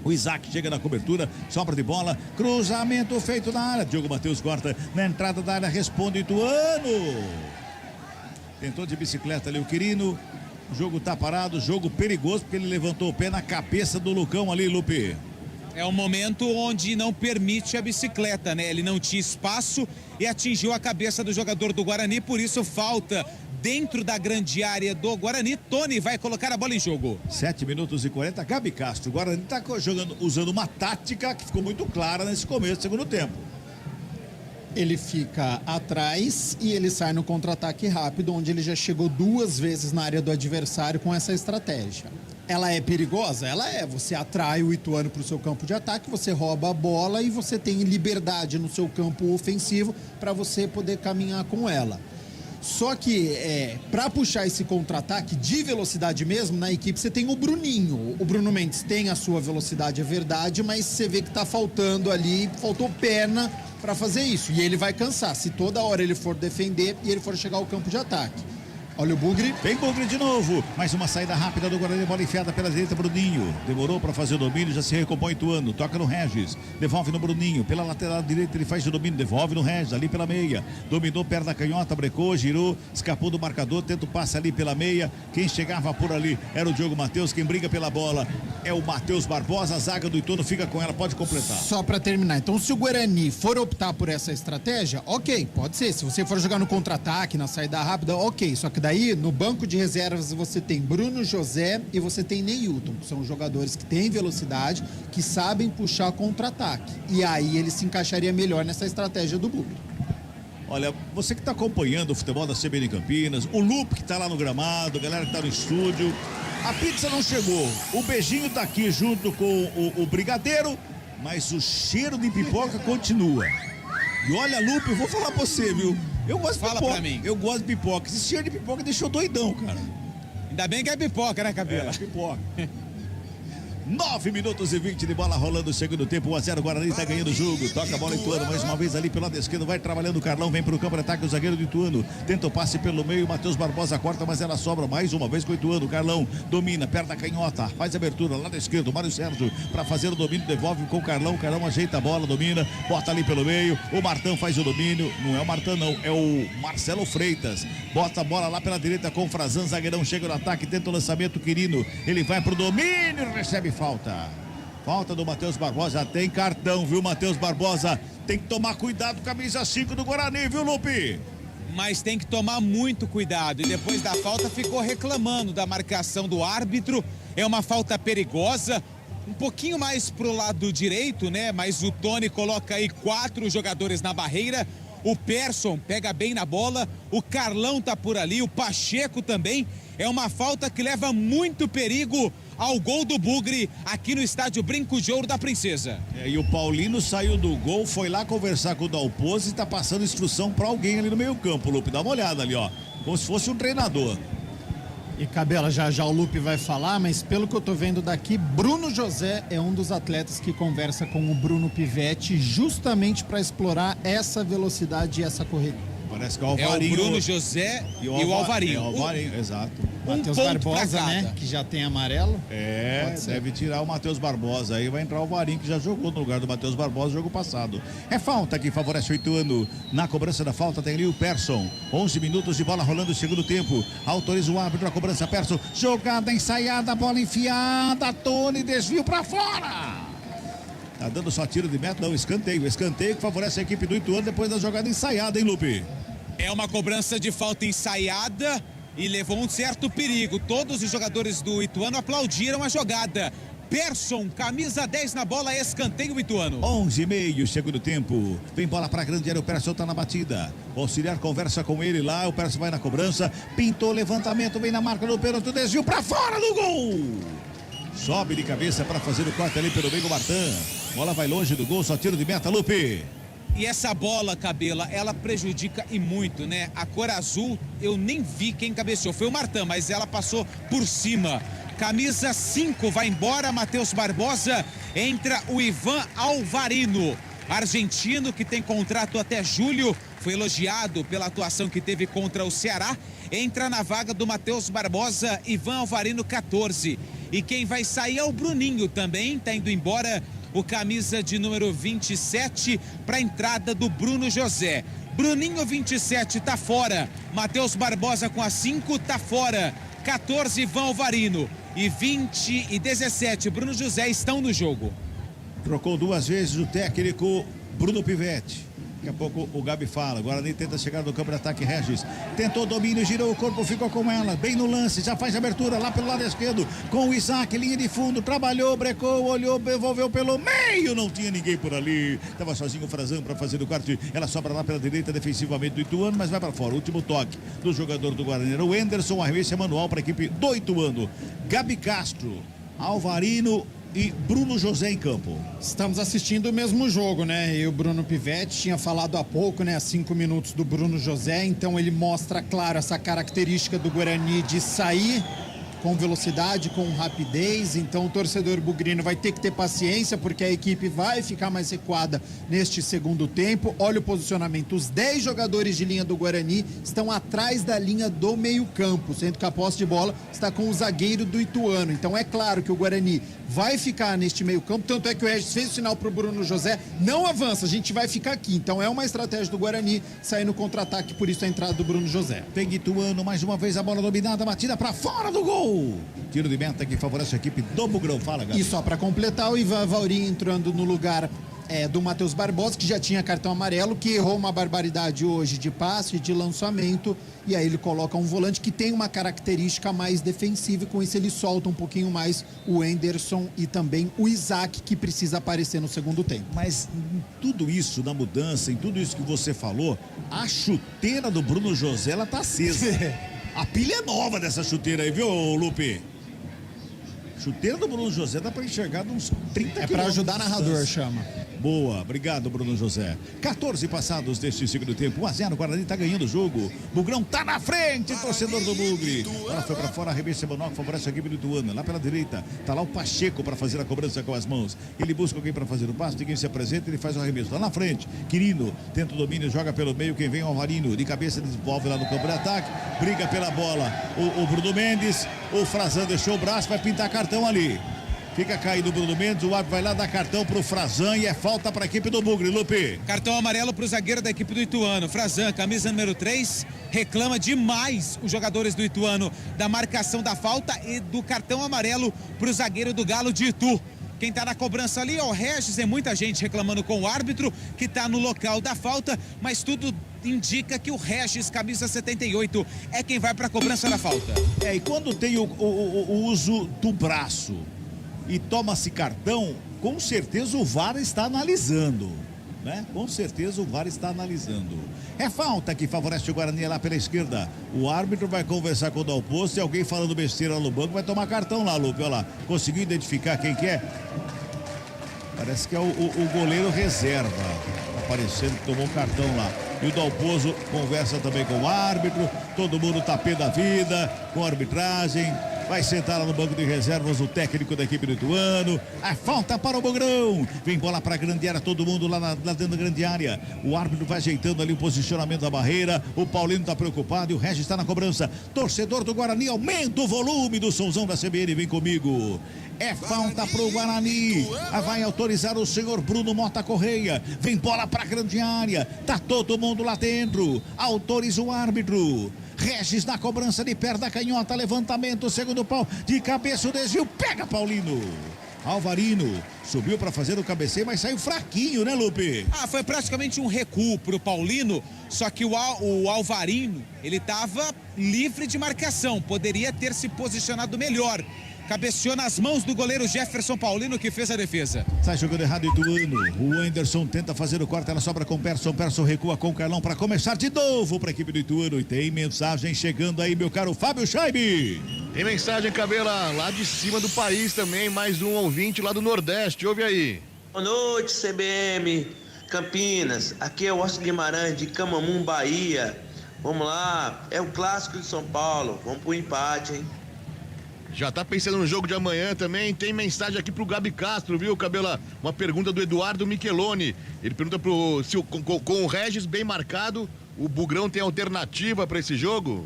O Isaac chega na cobertura, sobra de bola, cruzamento feito na área. Diogo Matheus corta na entrada da área, responde Ituano. Tentou de bicicleta ali o Quirino. O jogo tá parado, jogo perigoso, porque ele levantou o pé na cabeça do Lucão ali, Lupe. É um momento onde não permite a bicicleta, né? Ele não tinha espaço e atingiu a cabeça do jogador do Guarani, por isso falta dentro da grande área do Guarani. Tony vai colocar a bola em jogo. 7 minutos e 40, Gabi Castro. O Guarani tá usando uma tática que ficou muito clara nesse começo do segundo tempo. Ele fica atrás e ele sai no contra-ataque rápido, onde ele já chegou 2 vezes na área do adversário com essa estratégia. Ela é perigosa? Ela é. Você atrai o Ituano para o seu campo de ataque, você rouba a bola e você tem liberdade no seu campo ofensivo para você poder caminhar com ela. Só que para puxar esse contra-ataque de velocidade mesmo, na equipe você tem o Bruninho. O Bruno Mendes tem a sua velocidade, é verdade, mas você vê que tá faltando ali, faltou perna para fazer isso. E ele vai cansar, se toda hora ele for defender e ele for chegar ao campo de ataque. Olha o Bugre. Vem Bugre de novo. Mais uma saída rápida do Guarani. Bola enfiada pela direita, Bruninho. Demorou para fazer o domínio, já se recompõe Ituano. Toca no Regis. Devolve no Bruninho. Pela lateral direita ele faz o domínio. Devolve no Regis, ali pela meia. Dominou, perna canhota, brecou, girou, escapou do marcador. Tenta o passe ali pela meia. Quem chegava por ali era o Diogo Matheus. Quem briga pela bola é o Matheus Barbosa. A zaga do Ituano fica com ela. Pode completar. Só para terminar. Então, se o Guarani for optar por essa estratégia, ok, pode ser. Se você for jogar no contra-ataque, na saída rápida, ok. Só que daí, no banco de reservas, você tem Bruno José e você tem Neilton, que são jogadores que têm velocidade, que sabem puxar contra-ataque. E aí ele se encaixaria melhor nessa estratégia do Bugre. Olha, você que está acompanhando o futebol da CBN Campinas, o Lupe que está lá no gramado, a galera que está no estúdio, a pizza não chegou, o beijinho está aqui junto com o brigadeiro, mas o cheiro de pipoca continua. E olha, Lupe, eu vou falar pra você, viu? Eu gosto de pipoca. Fala pra mim. Eu gosto de pipoca. Esse cheiro de pipoca deixou doidão, cara. Ainda bem que é pipoca, né, Cabelo? É, pipoca. 9 minutos e 20 de bola rolando, segundo tempo, 1-0, Guarani tá ganhando o jogo, toca a bola Ituano, mais uma vez ali pelo lado esquerdo, vai trabalhando o Carlão, vem pro campo de ataque, o zagueiro do Ituano, tenta o passe pelo meio, Matheus Barbosa corta, mas ela sobra mais uma vez com o Ituano, Carlão domina, perna canhota, faz a abertura, lado esquerdo, Mário Sérgio, pra fazer o domínio, devolve com o Carlão ajeita a bola, domina, bota ali pelo meio, o Martão faz o domínio, não é o Martão não, é o Marcelo Freitas, bota a bola lá pela direita com o Frazan, zagueirão chega no ataque, tenta o lançamento, Quirino, ele vai pro domínio, recebe falta do Matheus Barbosa, tem cartão, viu, Matheus Barbosa, tem que tomar cuidado, camisa 5 do Guarani, viu, Lupe? Mas tem que tomar muito cuidado, e depois da falta ficou reclamando da marcação do árbitro, é uma falta perigosa, um pouquinho mais pro lado direito, né, mas o Tony coloca aí 4 jogadores na barreira, o Persson pega bem na bola, o Carlão tá por ali, o Pacheco também, é uma falta que leva muito perigo ao gol do Bugre aqui no estádio Brinco de Ouro da Princesa. E o Paulino saiu do gol, foi lá conversar com o Dalpozo e tá passando instrução para alguém ali no meio campo, Lupe, dá uma olhada ali, ó, como se fosse um treinador. E Cabela, já o Lupe vai falar, mas pelo que eu tô vendo daqui, Bruno José é um dos atletas que conversa com o Bruno Pivetti justamente para explorar essa velocidade e essa corrida. Parece que é o Alvarinho. É o Bruno José e o Alvarinho. É o Alvarinho, exato. Matheus Barbosa, né? Que já tem amarelo. Deve tirar o Matheus Barbosa. Aí vai entrar o Alvarinho, que já jogou no lugar do Matheus Barbosa no jogo passado. É falta que favorece o Ituano. Na cobrança da falta tem ali o Persson. 11 minutos de bola rolando o segundo tempo. Autoriza o árbitro a cobrança. Persson. Jogada ensaiada, bola enfiada. Tony, desvio pra fora. Tá dando só tiro de meta, não, escanteio. Escanteio que favorece a equipe do Ituano depois da jogada ensaiada, hein, Lupe? É uma cobrança de falta ensaiada e levou um certo perigo. Todos os jogadores do Ituano aplaudiram a jogada. Persson, camisa 10 na bola, escanteio Ituano. 11:30, segundo tempo. Vem bola pra grande área, o Persson tá na batida. O auxiliar conversa com ele lá, o Persson vai na cobrança. Pintou, levantamento, vem na marca do pênalti, desvio pra fora do gol. Sobe de cabeça para fazer o corte ali pelo meio, Martã. Bola vai longe do gol, só tiro de meta, Lupe. E essa bola, Cabela, ela prejudica e muito, né? A cor azul, eu nem vi quem cabeceou. Foi o Martã, mas ela passou por cima Camisa 5 vai embora, Matheus Barbosa. Entra o Ivan Alvarino, argentino que tem contrato até julho. Foi elogiado pela atuação que teve contra o Ceará. Entra na vaga do Matheus Barbosa, Ivan Alvarino, 14. E quem vai sair é o Bruninho também, tá indo embora o camisa de número 27 para a entrada do Bruno José. Bruninho, 27, tá fora. Matheus Barbosa com a 5 tá fora. 14, Ivan Alvarino. E 20 e 17, Bruno José estão no jogo. Trocou 2 vezes o técnico Bruno Pivetti. Daqui a pouco o Gabi fala. Guarani tenta chegar no campo de ataque. Regis tentou o domínio, girou o corpo, ficou com ela. Bem no lance, já faz a abertura lá pelo lado esquerdo. Com o Isaac, linha de fundo. Trabalhou, brecou, olhou, devolveu pelo meio. Não tinha ninguém por ali. Tava sozinho o Frazão para fazer o corte. Ela sobra lá pela direita, defensivamente do Ituano, mas vai para fora. Último toque do jogador do Guarani. O Anderson, arremesso é manual para a equipe do Ituano. Gabi Castro, Alvarino e Bruno José em campo. Estamos assistindo o mesmo jogo, né? E o Bruno Pivetti tinha falado há pouco, né? 5 minutos do Bruno José, então ele mostra, claro, essa característica do Guarani de sair com velocidade, com rapidez. Então o torcedor bugrino vai ter que ter paciência, porque a equipe vai ficar mais recuada neste segundo tempo. Olha o posicionamento, os 10 jogadores de linha do Guarani estão atrás da linha do meio campo, sendo que a posse de bola está com o zagueiro do Ituano. Então é claro que o Guarani vai ficar neste meio campo, tanto é que o Regis fez o sinal para o Bruno José, não avança, a gente vai ficar aqui. Então é uma estratégia do Guarani sair no contra-ataque, por isso a entrada do Bruno José. Tem Ituano, mais uma vez a bola dominada, batida para fora do gol. Tiro de meta que favorece a equipe do Bugrão. Fala, Gabi. E só para completar, o Ivan Alvarino entrando no lugar do Matheus Barbosa, que já tinha cartão amarelo, que errou uma barbaridade hoje de passe, de lançamento, e aí ele coloca um volante que tem uma característica mais defensiva, e com isso ele solta um pouquinho mais o Anderson e também o Isaac, que precisa aparecer no segundo tempo. Mas em tudo isso, na mudança, em tudo isso que você falou, a chuteira do Bruno José, ela tá acesa. A pilha é nova dessa chuteira aí, viu, Lupe? Chuteira do Bruno José dá pra enxergar de uns 30 É pra ajudar narrador, chama. Boa, obrigado, Bruno José. 14 passados deste segundo tempo, 1-0, o Guarani tá ganhando o jogo. Bugrão tá na frente, torcedor do Bugre. Ela foi pra fora, arremesso manual, favorece a equipe do Ituano. Lá pela direita, tá lá o Pacheco pra fazer a cobrança com as mãos. Ele busca alguém pra fazer o passe, ninguém se apresenta, ele faz o arremesso. Lá na frente, Quirino, tenta o domínio, joga pelo meio, quem vem é o Alvarino. De cabeça, desenvolve lá no campo de ataque, briga pela bola. O Bruno Mendes, o Frazão deixou o braço, vai pintar cartão ali. Fica caído o Bruno Mendes, o árbitro vai lá dar cartão pro Frazan e é falta para a equipe do Bugre, Lupe. Cartão amarelo pro zagueiro da equipe do Ituano. Frazan, camisa número 3, reclama demais os jogadores do Ituano da marcação da falta e do cartão amarelo pro zagueiro do Galo de Itu. Quem tá na cobrança ali é o Regis, é muita gente reclamando com o árbitro que tá no local da falta, mas tudo indica que o Regis, camisa 78, é quem vai pra cobrança da falta. E quando tem o uso do braço e toma-se cartão, com certeza o VAR está analisando, né? Com certeza o VAR está analisando. É falta que favorece o Guarani lá pela esquerda. O árbitro vai conversar com o Dalpozo e alguém falando besteira lá no banco vai tomar cartão lá, Lupe. Olha lá, conseguiu identificar quem que é? Parece que é o goleiro reserva, aparecendo que tomou cartão lá. E o Dalpozo conversa também com o árbitro, todo mundo tá pé da vida, com a arbitragem. Vai sentar lá no banco de reservas o técnico da equipe do Ituano. A falta para o Bugrão. Vem bola para a grande área, todo mundo lá dentro da grande área. O árbitro vai ajeitando ali o posicionamento da barreira. O Paulino está preocupado e o Regis está na cobrança. Torcedor do Guarani, aumenta o volume do somzão da CBN. Vem comigo. É falta para o Guarani. Vai autorizar o senhor Bruno Mota Correia. Vem bola para a grande área. Tá todo mundo lá dentro. Autoriza o árbitro. Regis na cobrança de perna canhota, levantamento, segundo pau, de cabeça o desvio, pega Paulino. Alvarino subiu para fazer o cabeceio, mas saiu fraquinho, né, Lupe? Foi praticamente um recuo pro Paulino, só que o Alvarino, ele tava livre de marcação, poderia ter se posicionado melhor. Cabeceou nas mãos do goleiro Jefferson Paulino, que fez a defesa. Sai jogando errado Ituano. O Anderson tenta fazer o corte, ela sobra com o Persson. Persson recua com o Carlão para começar de novo para a equipe do Ituano. E tem mensagem chegando aí, meu caro Fábio Scheibe. Tem mensagem, Cabela, lá de cima do país também. Mais um ouvinte lá do Nordeste. Ouve aí. Boa noite, CBM Campinas. Aqui é o Oscar Guimarães de Camamum, Bahia. Vamos lá, é o clássico de São Paulo. Vamos pro empate, hein? Já tá pensando no jogo de amanhã também. Tem mensagem aqui pro Gabi Castro, viu, Cabela? Uma pergunta do Eduardo Micheloni. Ele pergunta se com o Regis bem marcado, o Bugrão tem alternativa para esse jogo?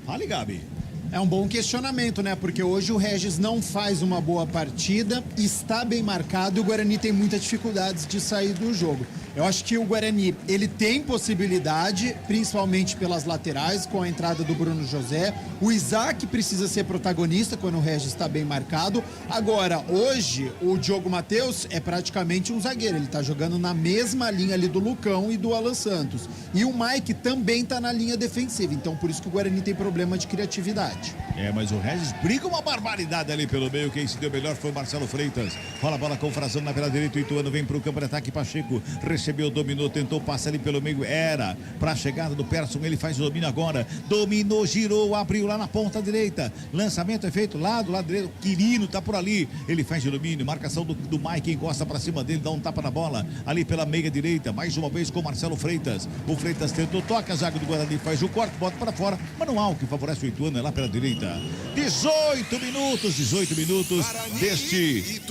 Fale, Gabi. É um bom questionamento, né? Porque hoje o Regis não faz uma boa partida, está bem marcado e o Guarani tem muitas dificuldades de sair do jogo. Eu acho que o Guarani, ele tem possibilidade, principalmente pelas laterais, com a entrada do Bruno José. O Isaac precisa ser protagonista quando o Regis está bem marcado. Agora, hoje, o Diogo Matheus é praticamente um zagueiro. Ele está jogando na mesma linha ali do Lucão e do Alan Santos. E o Mike também está na linha defensiva. Então, por isso que o Guarani tem problema de criatividade. Mas o Regis briga uma barbaridade ali pelo meio. Quem se deu melhor foi o Marcelo Freitas. Rola a bola com o Frazão na pela direita. O Ituano vem para o campo de ataque. Pacheco recebeu, dominou, tentou, passa ali pelo meio. Era para a chegada do Persson. Ele faz o domínio agora. Dominou, girou, abriu lá na ponta direita. Lançamento é feito lá do lado direito. O Quirino tá por ali. Ele faz o domínio. Marcação do Mike. Encosta para cima dele. Dá um tapa na bola. Ali pela meia direita. Mais uma vez com o Marcelo Freitas. O Freitas tentou, toca a zaga do Guarani. Faz o corte, bota para fora. Mas não há o que favorece o Ituano. É lá pela direita. 18 minutos deste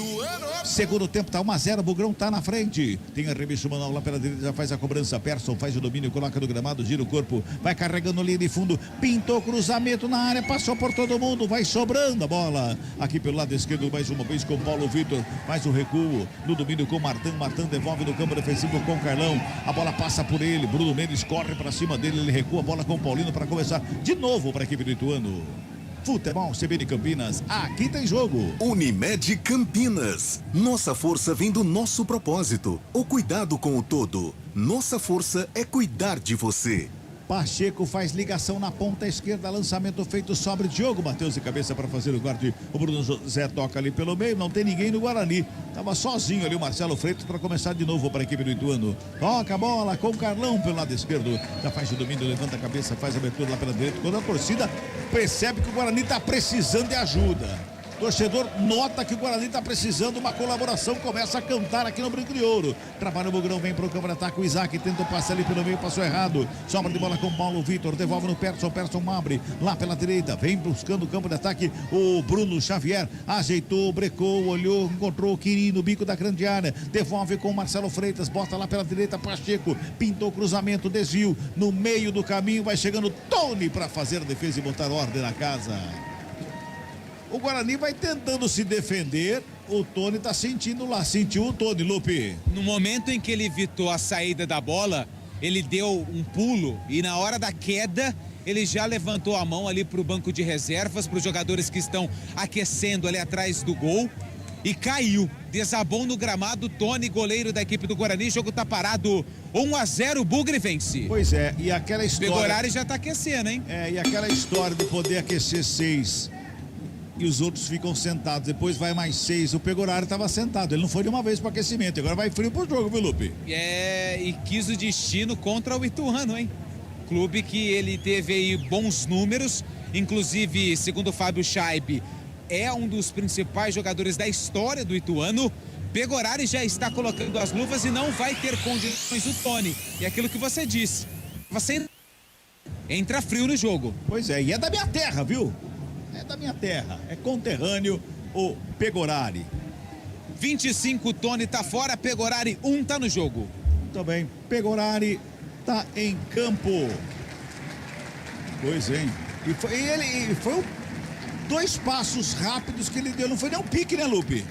segundo tempo, tá 1-0, Bugrão tá na frente, tem arremesso manual lá pela direita, já faz a cobrança, Persson faz o domínio, coloca no gramado, gira o corpo, vai carregando linha de fundo, pintou cruzamento na área, passou por todo mundo, vai sobrando a bola, aqui pelo lado esquerdo, mais uma vez com Paulo Vitor, faz o recuo, no domínio com Martão devolve no campo defensivo com Carlão, a bola passa por ele, Bruno Mendes corre pra cima dele, ele recua a bola com Paulino para começar de novo para a equipe do Ituano. Futebol CBN Campinas, aqui tem jogo. Unimed Campinas. Nossa força vem do nosso propósito. O cuidado com o todo. Nossa força é cuidar de você. Pacheco faz ligação na ponta esquerda, lançamento feito sobre Diogo Matheus de cabeça para fazer o guarde. O Bruno José toca ali pelo meio, não tem ninguém no Guarani. Tava sozinho ali o Marcelo Freitas para começar de novo para a equipe do Ituano. Toca a bola com o Carlão pelo lado esquerdo. Já faz o domínio, levanta a cabeça, faz a abertura lá pela direita. Quando a torcida percebe que o Guarani está precisando de ajuda. Torcedor nota que o Guarani está precisando de uma colaboração, começa a cantar aqui no Brinco de Ouro. Trabalha o Bugrão, vem para o campo de ataque, o Isaac tenta passar ali pelo meio, passou errado. Sobra de bola com Paulo Vitor, devolve no Persson, Persson abre lá pela direita, vem buscando o campo de ataque, o Bruno Xavier, ajeitou, brecou, olhou, encontrou o Quirino, bico da grande área, devolve com o Marcelo Freitas, bota lá pela direita, Pacheco, pintou o cruzamento, desvio, no meio do caminho, vai chegando Tony para fazer a defesa e botar ordem na casa. O Guarani vai tentando se defender, o Tony tá sentindo lá, sentiu o Tony, Lupe. No momento em que ele evitou a saída da bola, ele deu um pulo e na hora da queda, ele já levantou a mão ali pro banco de reservas, para os jogadores que estão aquecendo ali atrás do gol e caiu, desabou no gramado. Tony, goleiro da equipe do Guarani, o jogo tá parado 1-0, o Bugre vence. Pois é, e aquela história... O Pegorari já tá aquecendo, hein? E aquela história de poder aquecer 6... e os outros ficam sentados, depois vai mais 6, o Pegorari estava sentado, ele não foi de uma vez para aquecimento, agora vai frio pro jogo, viu, Lupe? E quis o destino contra o Ituano, hein? Clube que ele teve aí bons números, inclusive, segundo o Fábio Scheib, é um dos principais jogadores da história do Ituano. Pegorari já está colocando as luvas e não vai ter condições o Tony, e aquilo que você disse, você entra frio no jogo. Pois é, e é da minha terra, viu? É da minha terra, é conterrâneo o Pegorari. 25, Tony tá fora, Pegorari 1 tá no jogo. Muito bem, Pegorari tá em campo. Pois é, e foi 2 passos rápidos que ele deu, não foi nem um pique, né, Lupe?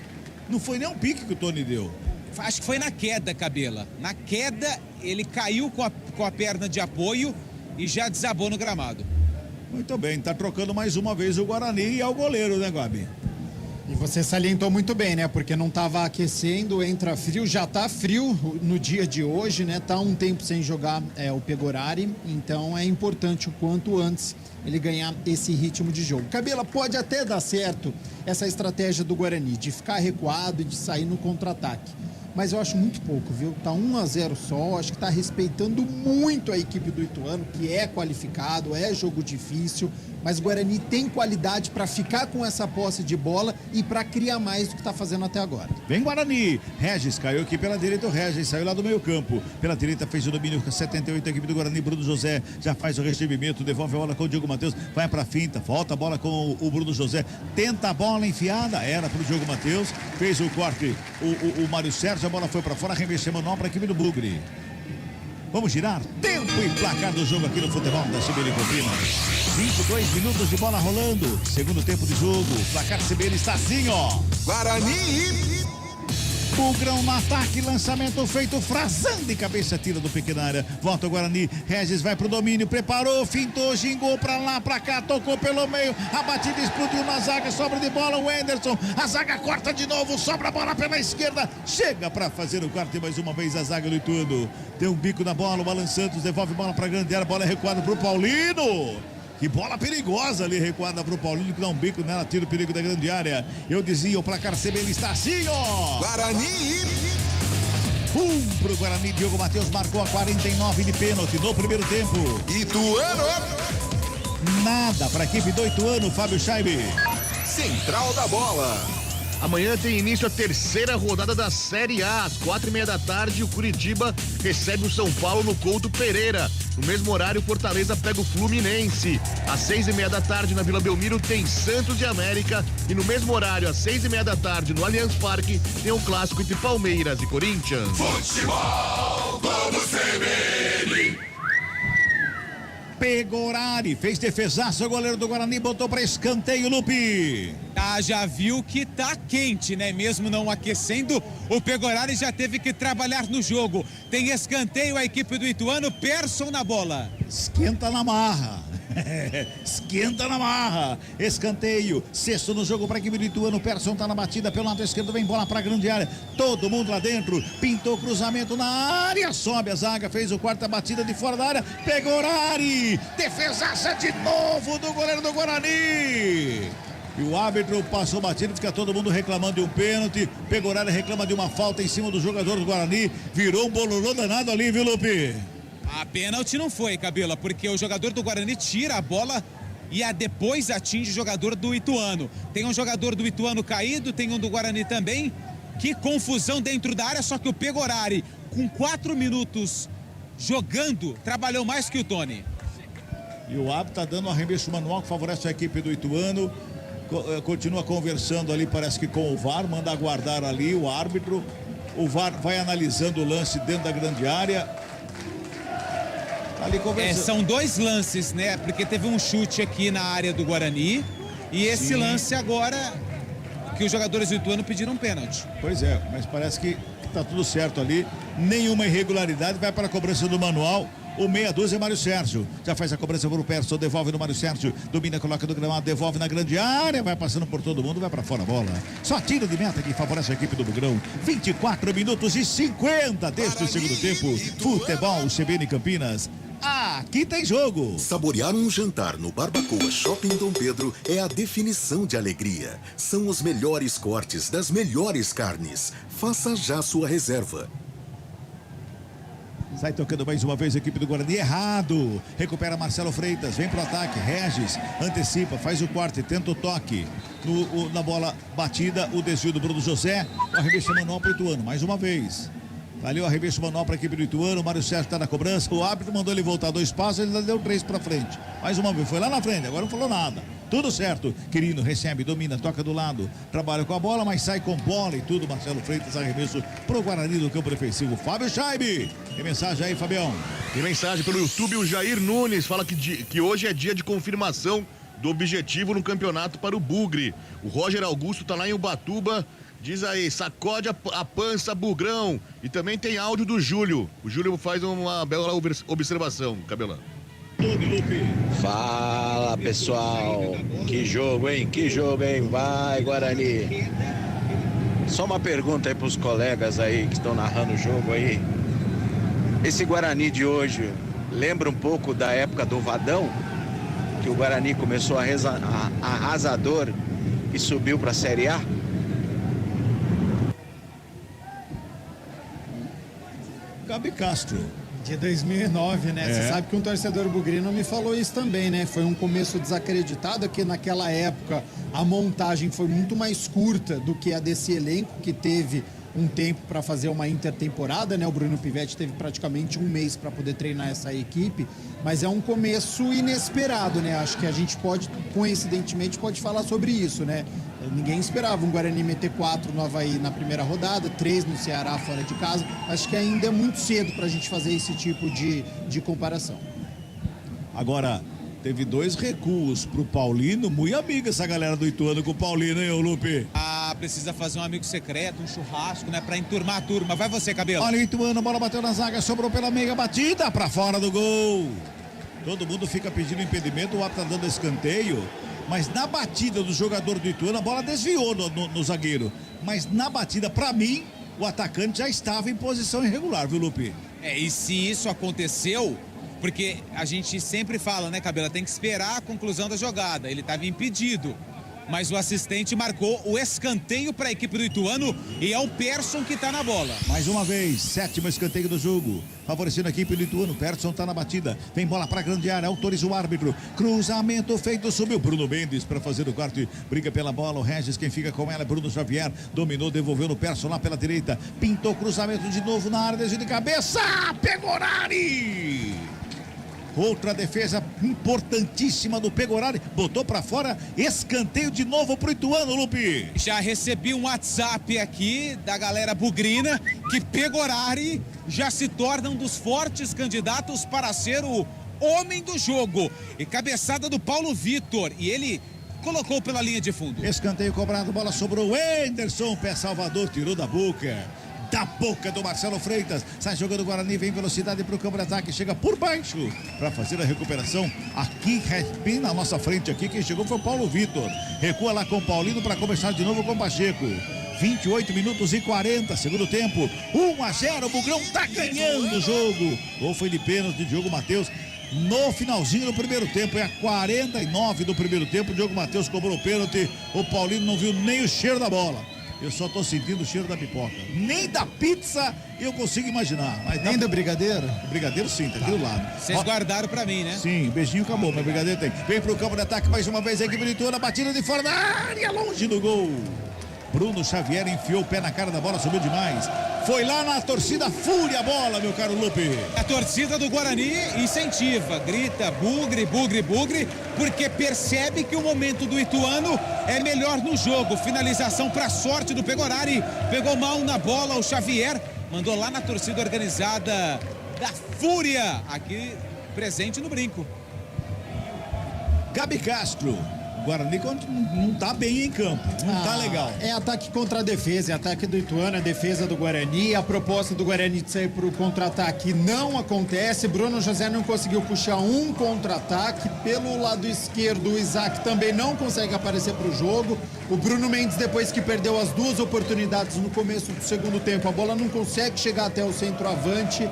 Não foi nem um pique que o Tony deu. Acho que foi na queda, Cabela. Na queda, ele caiu com a perna de apoio e já desabou no gramado. Muito bem, tá trocando mais uma vez o Guarani e é o goleiro, né, Gabi? E você salientou muito bem, né? Porque não tava aquecendo, entra frio, já tá frio no dia de hoje, né? Tá um tempo sem jogar o Pegorari, então é importante o quanto antes ele ganhar esse ritmo de jogo. Cabela, pode até dar certo essa estratégia do Guarani, de ficar recuado e de sair no contra-ataque. mas eu acho muito pouco, viu? Tá 1-0 só, acho que tá respeitando muito a equipe do Ituano, que é qualificado, é jogo difícil, mas o Guarani tem qualidade para ficar com essa posse de bola e para criar mais do que tá fazendo até agora. Vem Guarani, Regis caiu aqui pela direita, o Regis saiu lá do meio campo, pela direita fez o domínio com 78, a equipe do Guarani, Bruno José já faz o recebimento, devolve a bola com o Diogo Matheus, vai pra finta, volta a bola com o Bruno José, tenta a bola enfiada, era pro Diogo Matheus, fez o corte, o Mário Sérgio, a bola foi pra fora, arremessou manual pra equipe do Bugre. Vamos girar, tempo e placar do jogo aqui no futebol da CBN Campinas. 22 minutos de bola rolando, segundo tempo de jogo, placar CBN está assim, ó. Guarani. Bugrão no ataque, lançamento feito, Frazan de cabeça, tira do pequena área, volta o Guarani, Regis vai pro domínio, preparou, fintou, gingou pra lá, pra cá, tocou pelo meio, a batida explodiu na zaga, sobra de bola, o Anderson, a zaga corta de novo, sobra a bola pela esquerda, chega pra fazer o corte mais uma vez a zaga do Ituano, deu um bico na bola, o Alan Santos devolve bola pra grande área, bola é recuada pro Paulino. Que bola perigosa ali, recuada pro Paulinho, que dá um bico nela, tira o perigo da grande área. Eu dizia, o placar CBN está assim, ó. Guarani. Pro Guarani, Diogo Matheus marcou a 49 de pênalti no primeiro tempo. Ituano. Nada para a equipe do Ituano, Fábio Scheibe. Central da bola. Amanhã tem início a terceira rodada da Série A. Às 4:30 da tarde, o Curitiba recebe o São Paulo no Couto Pereira. No mesmo horário, o Fortaleza pega o Fluminense. Às 6:30 da tarde, na Vila Belmiro, tem Santos e América. E no mesmo horário, às 6:30 da tarde, no Allianz Parque, tem um clássico entre Palmeiras e Corinthians. Futebol Globo CBN. Pegorari, fez defesaço, o goleiro do Guarani botou para escanteio, Lupe. Ah, já viu que tá quente, né? Mesmo não aquecendo, o Pegorari já teve que trabalhar no jogo. Tem escanteio, a equipe do Ituano, Persson na bola. Esquenta na marra. Esquenta na marra. Escanteio, sexto no jogo para a equipe do Ituano. Persson tá na batida pelo lado esquerdo, vem bola para a grande área. Todo mundo lá dentro, pintou cruzamento na área, sobe a zaga, fez o quarta batida de fora da área. Pegorari, defesaça de novo do goleiro do Guarani. E o árbitro passou batido, fica todo mundo reclamando de um pênalti. Pegorari reclama de uma falta em cima do jogador do Guarani. Virou um bololô danado ali, viu, Lupe? A pênalti não foi, Cabela, porque o jogador do Guarani tira a bola e depois atinge o jogador do Ituano. Tem um jogador do Ituano caído, tem um do Guarani também. Que confusão dentro da área, só que o Pegorari, com 4 minutos jogando, trabalhou mais que o Tony. E o árbitro tá dando um arremesso manual que favorece a equipe do Ituano. Continua conversando ali, parece que com o VAR, manda aguardar ali o árbitro. O VAR vai analisando o lance dentro da grande área. Ali são 2 lances, né? Porque teve um chute aqui na área do Guarani e esse lance agora que os jogadores do Ituano pediram um pênalti. Pois é, mas parece que tá tudo certo ali. Nenhuma irregularidade, vai para a cobrança do manual. O meia dúzia é Mário Sérgio. Já faz a cobrança por o Persson, devolve no Mário Sérgio. Domina, coloca no gramado, devolve na grande área. Vai passando por todo mundo, vai para fora a bola. Só tiro de meta que favorece a equipe do Bugrão. 24 minutos e 50 deste segundo tempo. Futebol CBN Campinas. Aqui tem jogo. Saborear um jantar no Barbacoa Shopping Dom Pedro é a definição de alegria. São os melhores cortes das melhores carnes. Faça já sua reserva. Sai tocando mais uma vez a equipe do Guarani, errado. Recupera Marcelo Freitas, vem pro ataque, Regis, antecipa, faz o corte, tenta o toque. Na bola batida, o desvio do Bruno José, o arremesso manual pro Ituano, mais uma vez. Ali o arremesso manual para a equipe do Ituano, o Mário Sérgio está na cobrança, o árbitro mandou ele voltar 2 passos, ele deu 3 para frente. Mais uma vez, foi lá na frente, agora não falou nada. Tudo certo, Quirino recebe, domina, toca do lado, trabalha com a bola, mas sai com bola e tudo. Marcelo Freitas, arremesso pro Guarani do campo defensivo. Fábio Scheibe, tem mensagem aí, Fabião? Tem mensagem pelo YouTube, o Jair Nunes fala que hoje é dia de confirmação do objetivo no campeonato para o Bugre. O Roger Augusto tá lá em Ubatuba. Diz aí, sacode a pança, Bugrão. E também tem áudio do Júlio. O Júlio faz uma bela observação, Cabelão. Fala, pessoal. Que jogo, hein? Que jogo, hein? Vai, Guarani. Só uma pergunta aí pros colegas aí que estão narrando o jogo aí. Esse Guarani de hoje lembra um pouco da época do Vadão? Que o Guarani começou arrasador e subiu para a Série A? Gabi Castro. De 2009, né? Você sabe que um torcedor bugrino me falou isso também, né? Foi um começo desacreditado, que naquela época a montagem foi muito mais curta do que a desse elenco, que teve um tempo para fazer uma intertemporada, né? O Bruno Pivetti teve praticamente um mês para poder treinar essa equipe, mas é um começo inesperado, né? Acho que a gente pode, coincidentemente, pode falar sobre isso, né? Ninguém esperava um Guarani meter 4 no Avaí na primeira rodada, 3 no Ceará fora de casa. Acho que ainda é muito cedo para a gente fazer esse tipo de comparação. Agora, teve 2 recuos pro Paulino, muito amiga essa galera do Ituano com o Paulino, hein, ô Lupe? Precisa fazer um amigo secreto, um churrasco, né, pra enturmar a turma. Vai você, Cabelo. Olha o Ituano, a bola bateu na zaga, sobrou pela meia, batida pra fora do gol. Todo mundo fica pedindo impedimento, o árbitro tá dando escanteio, mas na batida do jogador do Ituano, a bola desviou no zagueiro. Mas na batida, pra mim, o atacante já estava em posição irregular, viu, Lupe? E se isso aconteceu, porque a gente sempre fala, né, Cabelo, tem que esperar a conclusão da jogada. Ele estava impedido, mas o assistente marcou o escanteio para a equipe do Ituano e é o Persson que está na bola. Mais uma vez, 7º escanteio do jogo, favorecendo a equipe do Ituano. Persson está na batida, vem bola para a grande área, autoriza o árbitro, cruzamento feito, subiu Bruno Mendes para fazer o corte, briga pela bola, o Regis, quem fica com ela é Bruno Xavier, dominou, devolveu no Persson lá pela direita, pintou cruzamento de novo na área, desvio de cabeça, Pegorari! Outra defesa importantíssima do Pegorari, botou pra fora, escanteio de novo pro Ituano, Lupe. Já recebi um WhatsApp aqui da galera bugrina que Pegorari já se torna um dos fortes candidatos para ser o homem do jogo. E cabeçada do Paulo Vitor, e ele colocou pela linha de fundo. Escanteio cobrado, bola sobrou, Anderson, pé Salvador, tirou da boca do Marcelo Freitas, sai jogando o Guarani, vem velocidade para o campo de ataque, chega por baixo para fazer a recuperação aqui, bem na nossa frente aqui, quem chegou foi o Paulo Vitor, recua lá com o Paulino para começar de novo com o Pacheco. 28 minutos e 40, segundo tempo, 1-0, o Bugrão tá ganhando o jogo. Gol foi de pênalti de Diogo Matheus no finalzinho do primeiro tempo, é a 49 do primeiro tempo, o Diogo Matheus cobrou o pênalti, o Paulino não viu nem o cheiro da bola. Eu só tô sentindo o cheiro da pipoca. Nem da pizza eu consigo imaginar. Mas nem do brigadeiro? O brigadeiro sim, tá aqui do lado. Vocês guardaram pra mim, né? Sim, beijinho acabou, mas brigadeiro tem. Vem pro campo de ataque mais uma vez a equipe do Ituano, batida de fora da área, longe do gol. Bruno Xavier enfiou o pé na cara da bola, subiu demais. Foi lá na torcida, fúria a bola, meu caro Lupe. A torcida do Guarani incentiva, grita bugre, bugre, bugre, porque percebe que o momento do Ituano é melhor no jogo. Finalização para sorte do Pegorari, pegou mal na bola o Xavier, mandou lá na torcida organizada da Fúria, aqui presente no brinco. Gabi Castro. Guarani não tá bem em campo, não tá legal. É ataque contra a defesa, é ataque do Ituano, a defesa do Guarani, a proposta do Guarani de sair pro contra-ataque não acontece, Bruno José não conseguiu puxar um contra-ataque, pelo lado esquerdo o Isaac também não consegue aparecer pro jogo, o Bruno Mendes depois que perdeu as 2 oportunidades no começo do segundo tempo, a bola não consegue chegar até o centroavante.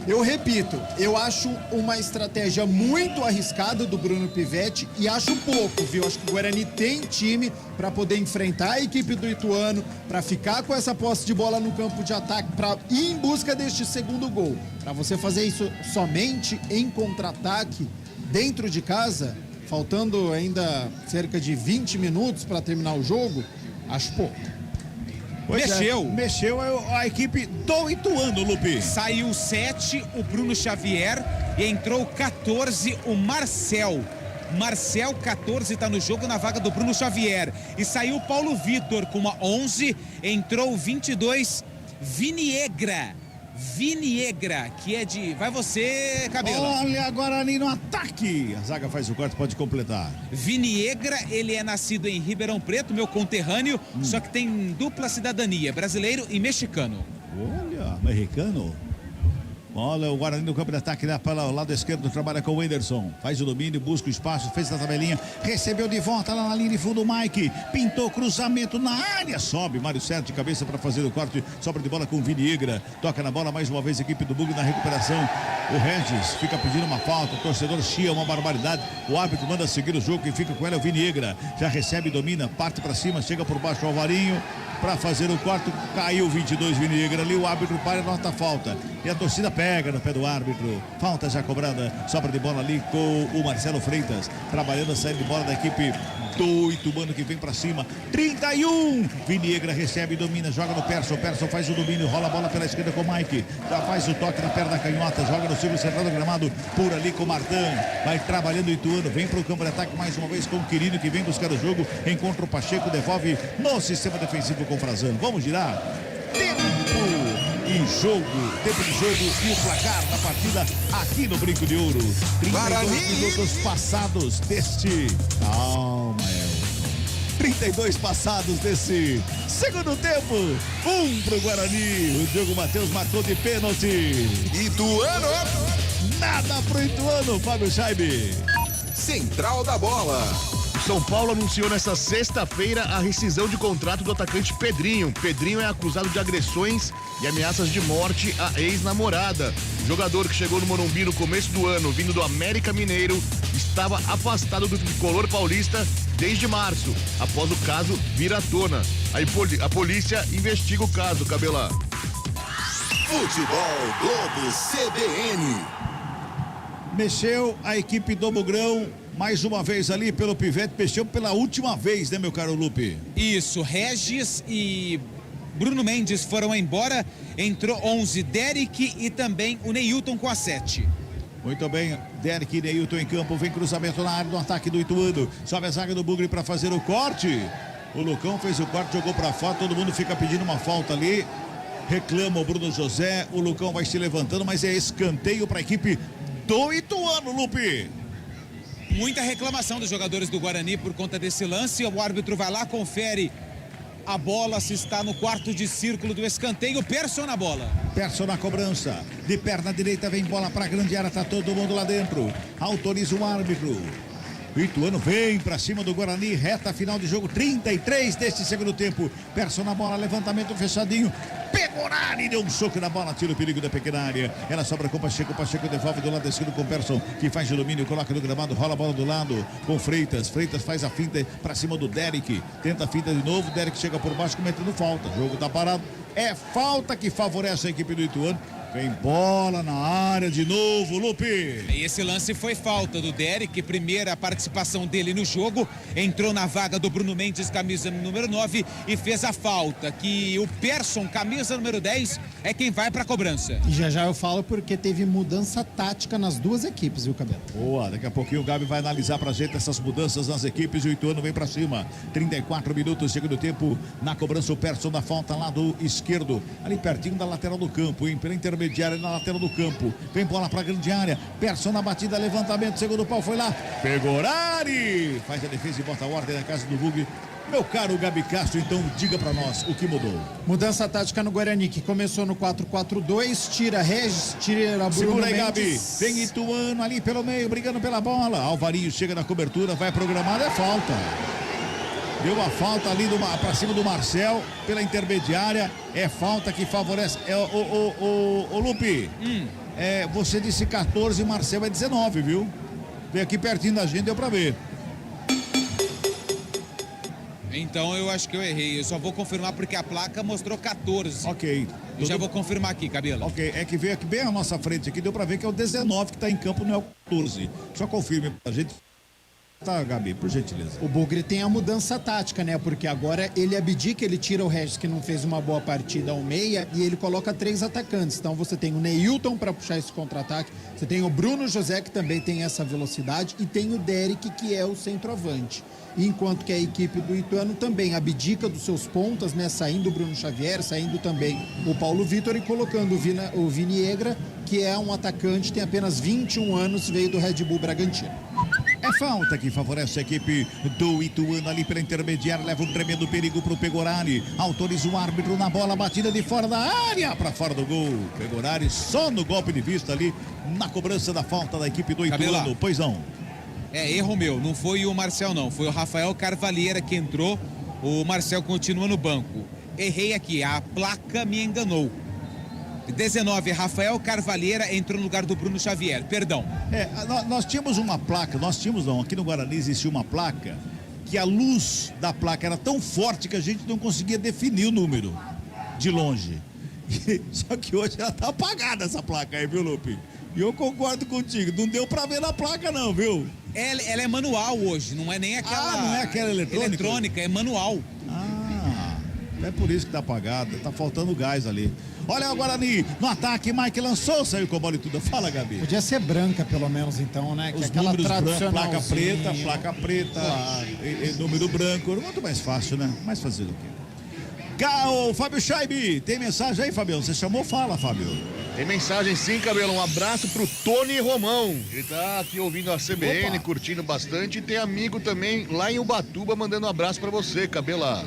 Eu repito, eu acho uma estratégia muito arriscada do Bruno Pivetti e acho pouco, viu? Acho que o Guarani tem time para poder enfrentar a equipe do Ituano, para ficar com essa posse de bola no campo de ataque, para ir em busca deste segundo gol. Para você fazer isso somente em contra-ataque, dentro de casa, faltando ainda cerca de 20 minutos para terminar o jogo, acho pouco. Mexeu a equipe do Ituano, Lupe. Saiu 7 o Bruno Xavier e entrou 14 o Marcel. Marcel 14 tá no jogo na vaga do Bruno Xavier. E saiu Paulo Vitor com uma 11, entrou 22 Viniegra, que é de... Vai você, Cabelo. Olha, Guarani no ataque. A zaga faz o corte, pode completar. Viniegra, ele é nascido em Ribeirão Preto, meu conterrâneo, só que tem dupla cidadania, brasileiro e mexicano. Olha, americano. Olha o Guarani no campo de ataque, né? Pelo lado esquerdo trabalha com o Anderson, faz o domínio, busca o espaço, fez a tabelinha, recebeu de volta lá na linha de fundo o Mike, pintou cruzamento na área, sobe Mário Sérgio de cabeça para fazer o corte, sobra de bola com o Viniegra, toca na bola mais uma vez a equipe do Bug na recuperação, o Regis fica pedindo uma falta, o torcedor chia uma barbaridade, o árbitro manda seguir o jogo, quem fica com ela é o Viniegra, já recebe, domina, parte para cima, chega por baixo o Alvarinho, para fazer o quarto. Caiu 22 Viniegra ali, o árbitro para e nota falta. E a torcida pega no pé do árbitro. Falta já cobrada, sobra de bola ali com o Marcelo Freitas, trabalhando a saída de bola da equipe do Ituano que vem para cima. 31, Viniegra recebe, domina, joga no Persson. Persson faz o domínio, rola a bola pela esquerda com o Mike. Já faz o toque na perna canhota, joga no círculo central do gramado, por ali com o Martin. Vai trabalhando o Ituano, vem para o campo de ataque mais uma vez com o Quirino que vem buscar o jogo. Encontra o Pacheco, devolve no sistema defensivo com o Frazan. Vamos girar. Tempo de jogo e o placar da partida aqui no Brinco de Ouro. 32 minutos passados deste... Calma, Elton. 32 passados desse segundo tempo. 1 pro Guarani. O Diogo Matheus marcou de pênalti. Ituano. Nada pro Ituano, Fábio Scheibe. Central da Bola. São Paulo anunciou nesta sexta-feira a rescisão de contrato do atacante Pedrinho. Pedrinho é acusado de agressões e ameaças de morte à ex-namorada. O jogador que chegou no Morumbi no começo do ano, vindo do América Mineiro, estava afastado do tricolor paulista desde março, após o caso vir à tona. A polícia investiga o caso, Cabelá. Futebol Globo CBN. Mexeu a equipe do Bugrão. Mais uma vez ali pelo Pivete, mexeu pela última vez, né, meu caro Lupe? Isso, Regis e Bruno Mendes foram embora, entrou 11, Derek e também o Neilton com a 7. Muito bem, Derek e Neilton em campo, vem cruzamento na área do ataque do Ituano, sobe a zaga do Bugre para fazer o corte. O Lucão fez o corte, jogou para fora, todo mundo fica pedindo uma falta ali, reclama o Bruno José, o Lucão vai se levantando, mas é escanteio para a equipe do Ituano, Lupe. Muita reclamação dos jogadores do Guarani por conta desse lance. O árbitro vai lá, confere a bola, se está no quarto de círculo do escanteio. Persson na bola. Persson na cobrança. De perna direita vem bola para a grande área, tá todo mundo lá dentro. Autoriza o árbitro. O Ituano vem para cima do Guarani, reta final de jogo, 33 deste segundo tempo. Persson na bola, levantamento fechadinho. Pegorari deu um soco na bola, tira o perigo da pequena área. Ela sobra com o Pacheco devolve do lado esquerdo com o Persson, que faz o domínio, coloca no gramado, rola a bola do lado com Freitas. Freitas faz a finta para cima do Derek. Tenta a finta de novo, Derek chega por baixo cometendo falta. O jogo tá parado. É falta que favorece a equipe do Ituano. Vem bola na área de novo, Lupe. E esse lance foi falta do Derek, primeira participação dele no jogo, entrou na vaga do Bruno Mendes, camisa número 9, e fez a falta, que o Persson, camisa número 10, é quem vai para a cobrança. E já eu falo porque teve mudança tática nas duas equipes, viu, Cabelo? Boa, daqui a pouquinho o Gabi vai analisar pra gente essas mudanças nas equipes e o Ituano vem pra cima. 34 minutos, segundo tempo, na cobrança o Persson da falta lá do esquerdo, ali pertinho da lateral do campo, hein, pela intermediária na lateral do campo. Vem bola pra grande área, Persson na batida, levantamento, segundo pau, foi lá, Pegorari faz a defesa e bota a ordem na casa do Bug. Meu caro Gabi Castro, então diga pra nós o que mudou. Mudança tática no Guarani, que começou no 4-4-2, tira Regis, tira Bruno Segura aí, Mendes. Gabi, vem Ituano ali pelo meio, brigando pela bola. Alvarinho chega na cobertura, vai programado, é falta. Deu uma falta ali pra cima do Marcel, pela intermediária, é falta que favorece. Ô Lupe, você disse 14, Marcel é 19, viu? Veio aqui pertinho da gente, deu pra ver. Então eu acho que eu errei, eu só vou confirmar porque a placa mostrou 14. Ok. Eu já vou confirmar aqui, Cabelo. Ok, é que veio aqui bem à nossa frente aqui, deu pra ver que é o 19 que tá em campo, não é o 14. Só confirme pra gente. Tá, Gabi, por gentileza. O Bugre tem a mudança tática, né? Porque agora ele abdica, ele tira o Regis, que não fez uma boa partida ao meia, e ele coloca 3 atacantes. Então você tem o Neilton para puxar esse contra-ataque, você tem o Bruno José, que também tem essa velocidade, e tem o Derek, que é o centroavante. Enquanto que a equipe do Ituano também abdica dos seus pontas, né? Saindo o Bruno Xavier, saindo também o Paulo Vitor e colocando o Viniegra, que é um atacante, tem apenas 21 anos, veio do Red Bull Bragantino. É falta que favorece a equipe do Ituano ali pela intermediária, leva um tremendo perigo pro Pegorari, autoriza o árbitro na bola, batida de fora da área, para fora do gol. Pegorari só no golpe de vista ali, na cobrança da falta da equipe do Ituano. Cabela. Pois não. É erro meu, não foi o Marcel não, foi o Rafael Carvalheira que entrou, o Marcel continua no banco. Errei aqui, a placa me enganou. 19, Rafael Carvalheira entrou no lugar do Bruno Xavier, perdão. Nós tínhamos uma placa, aqui no Guarani existia uma placa que a luz da placa era tão forte que a gente não conseguia definir o número de longe. Só que hoje ela tá apagada essa placa aí, viu, Lupe? E eu concordo contigo, não deu pra ver na placa não, viu? Ela é manual hoje, não é nem aquela... não é aquela eletrônica? Eletrônica, é manual. É por isso que tá apagada, tá faltando gás ali. Olha o Guarani, no ataque, Mike lançou, saiu com a bola e tudo. Fala, Gabi. Podia ser branca, pelo menos, então, né? Que Os é aquela números brancos, tradicionalzinha. placa preta, e número branco, muito mais fácil, né? Mais fazer o quê? O Fábio Scheibe, tem mensagem aí, Fabião? Você chamou? Fala, Fábio. Tem mensagem sim, Cabelo. Um abraço pro Tony Romão. Ele tá aqui ouvindo a CBN, curtindo bastante. E tem amigo também lá em Ubatuba mandando um abraço pra você, Cabela.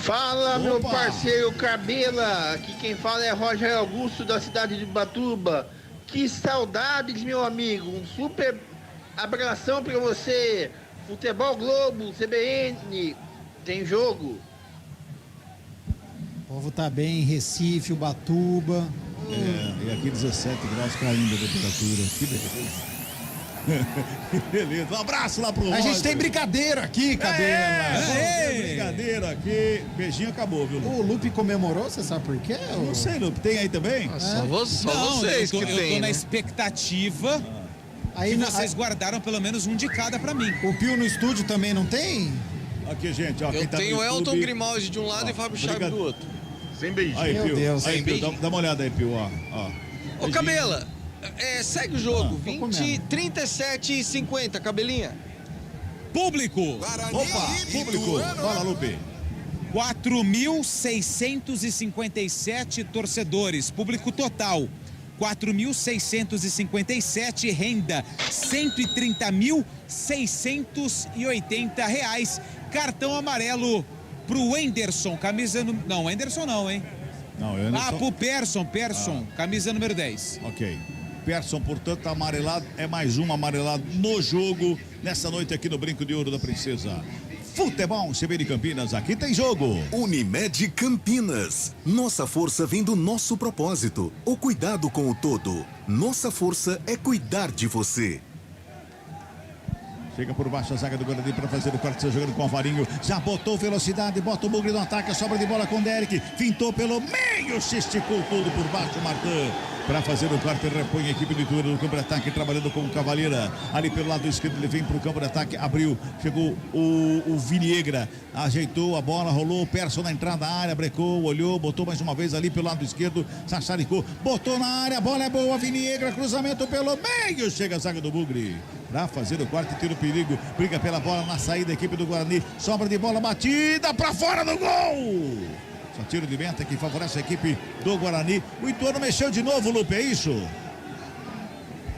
Fala, meu parceiro Cabela. Aqui quem fala é Roger Augusto, da cidade de Ubatuba. Que saudades, meu amigo. Um super abração pra você. Futebol Globo, CBN, tem jogo. O povo tá bem em Recife, Ubatuba. E aqui 17 graus caindo a temperatura. Que beleza. Beleza. Um abraço lá pro A gente Roger. tem brincadeira aqui, Cabela. Tem brincadeira aqui. Beijinho acabou, viu, Lupe? O Lupe comemorou, você sabe por quê? Não sei, Lupe. Tem aí também? Só vocês que eu tem, tô na né? expectativa Aí que vocês guardaram pelo menos um de cada pra mim. O Pio no estúdio também não tem? Aqui, gente, ó. Eu quem tá no tenho Elton YouTube. Grimaldi de um lado e Fábio Scheibe do outro. Sem beijinho. Aí, Meu Pio. Deus. Aí, Sem Pio, beijinho. dá uma olhada aí, Pio, ó. Ô, Cabela, segue o jogo. tô 37 e 50, Cabelinha. Público, Opa, público. Fala, Lupe. 4.657 torcedores. Público total, 4.657. Renda, R$130.680. Cartão amarelo pro Wenderson, camisa... Não, Wenderson não, hein? Não, eu não Pro Persson, camisa número 10. Ok. Persson, portanto, amarelado. É mais um amarelado no jogo. Nessa noite aqui no Brinco de Ouro da Princesa. Futebol CBN Campinas, aqui tem jogo. Unimed Campinas. Nossa força vem do nosso propósito. O cuidado com o todo. Nossa força é cuidar de você. Chega por baixo a zaga do Guarani para fazer o corte, jogando com o Alvarinho. Já botou velocidade, bota o Bugre no ataque, a sobra de bola com o Derek. Fintou pelo meio, se esticou tudo por baixo, Martin. Para fazer o corte, repõe a equipe de turno no campo de ataque, trabalhando com o Cavaleira. Ali pelo lado esquerdo, ele vem para o campo de ataque, abriu, chegou o Viniegra, ajeitou a bola, rolou o Persson na entrada da área, brecou, olhou, botou mais uma vez ali pelo lado esquerdo, Sassaricou, botou na área, a bola é boa, Viniegra, cruzamento pelo meio, chega a zaga do Bugre. Para fazer o quarto, tira o perigo, briga pela bola na saída, a equipe do Guarani, sobra de bola, batida para fora do gol! Só tiro de meta que favorece a equipe do Guarani. O Ituano mexeu de novo, Lupe, é isso?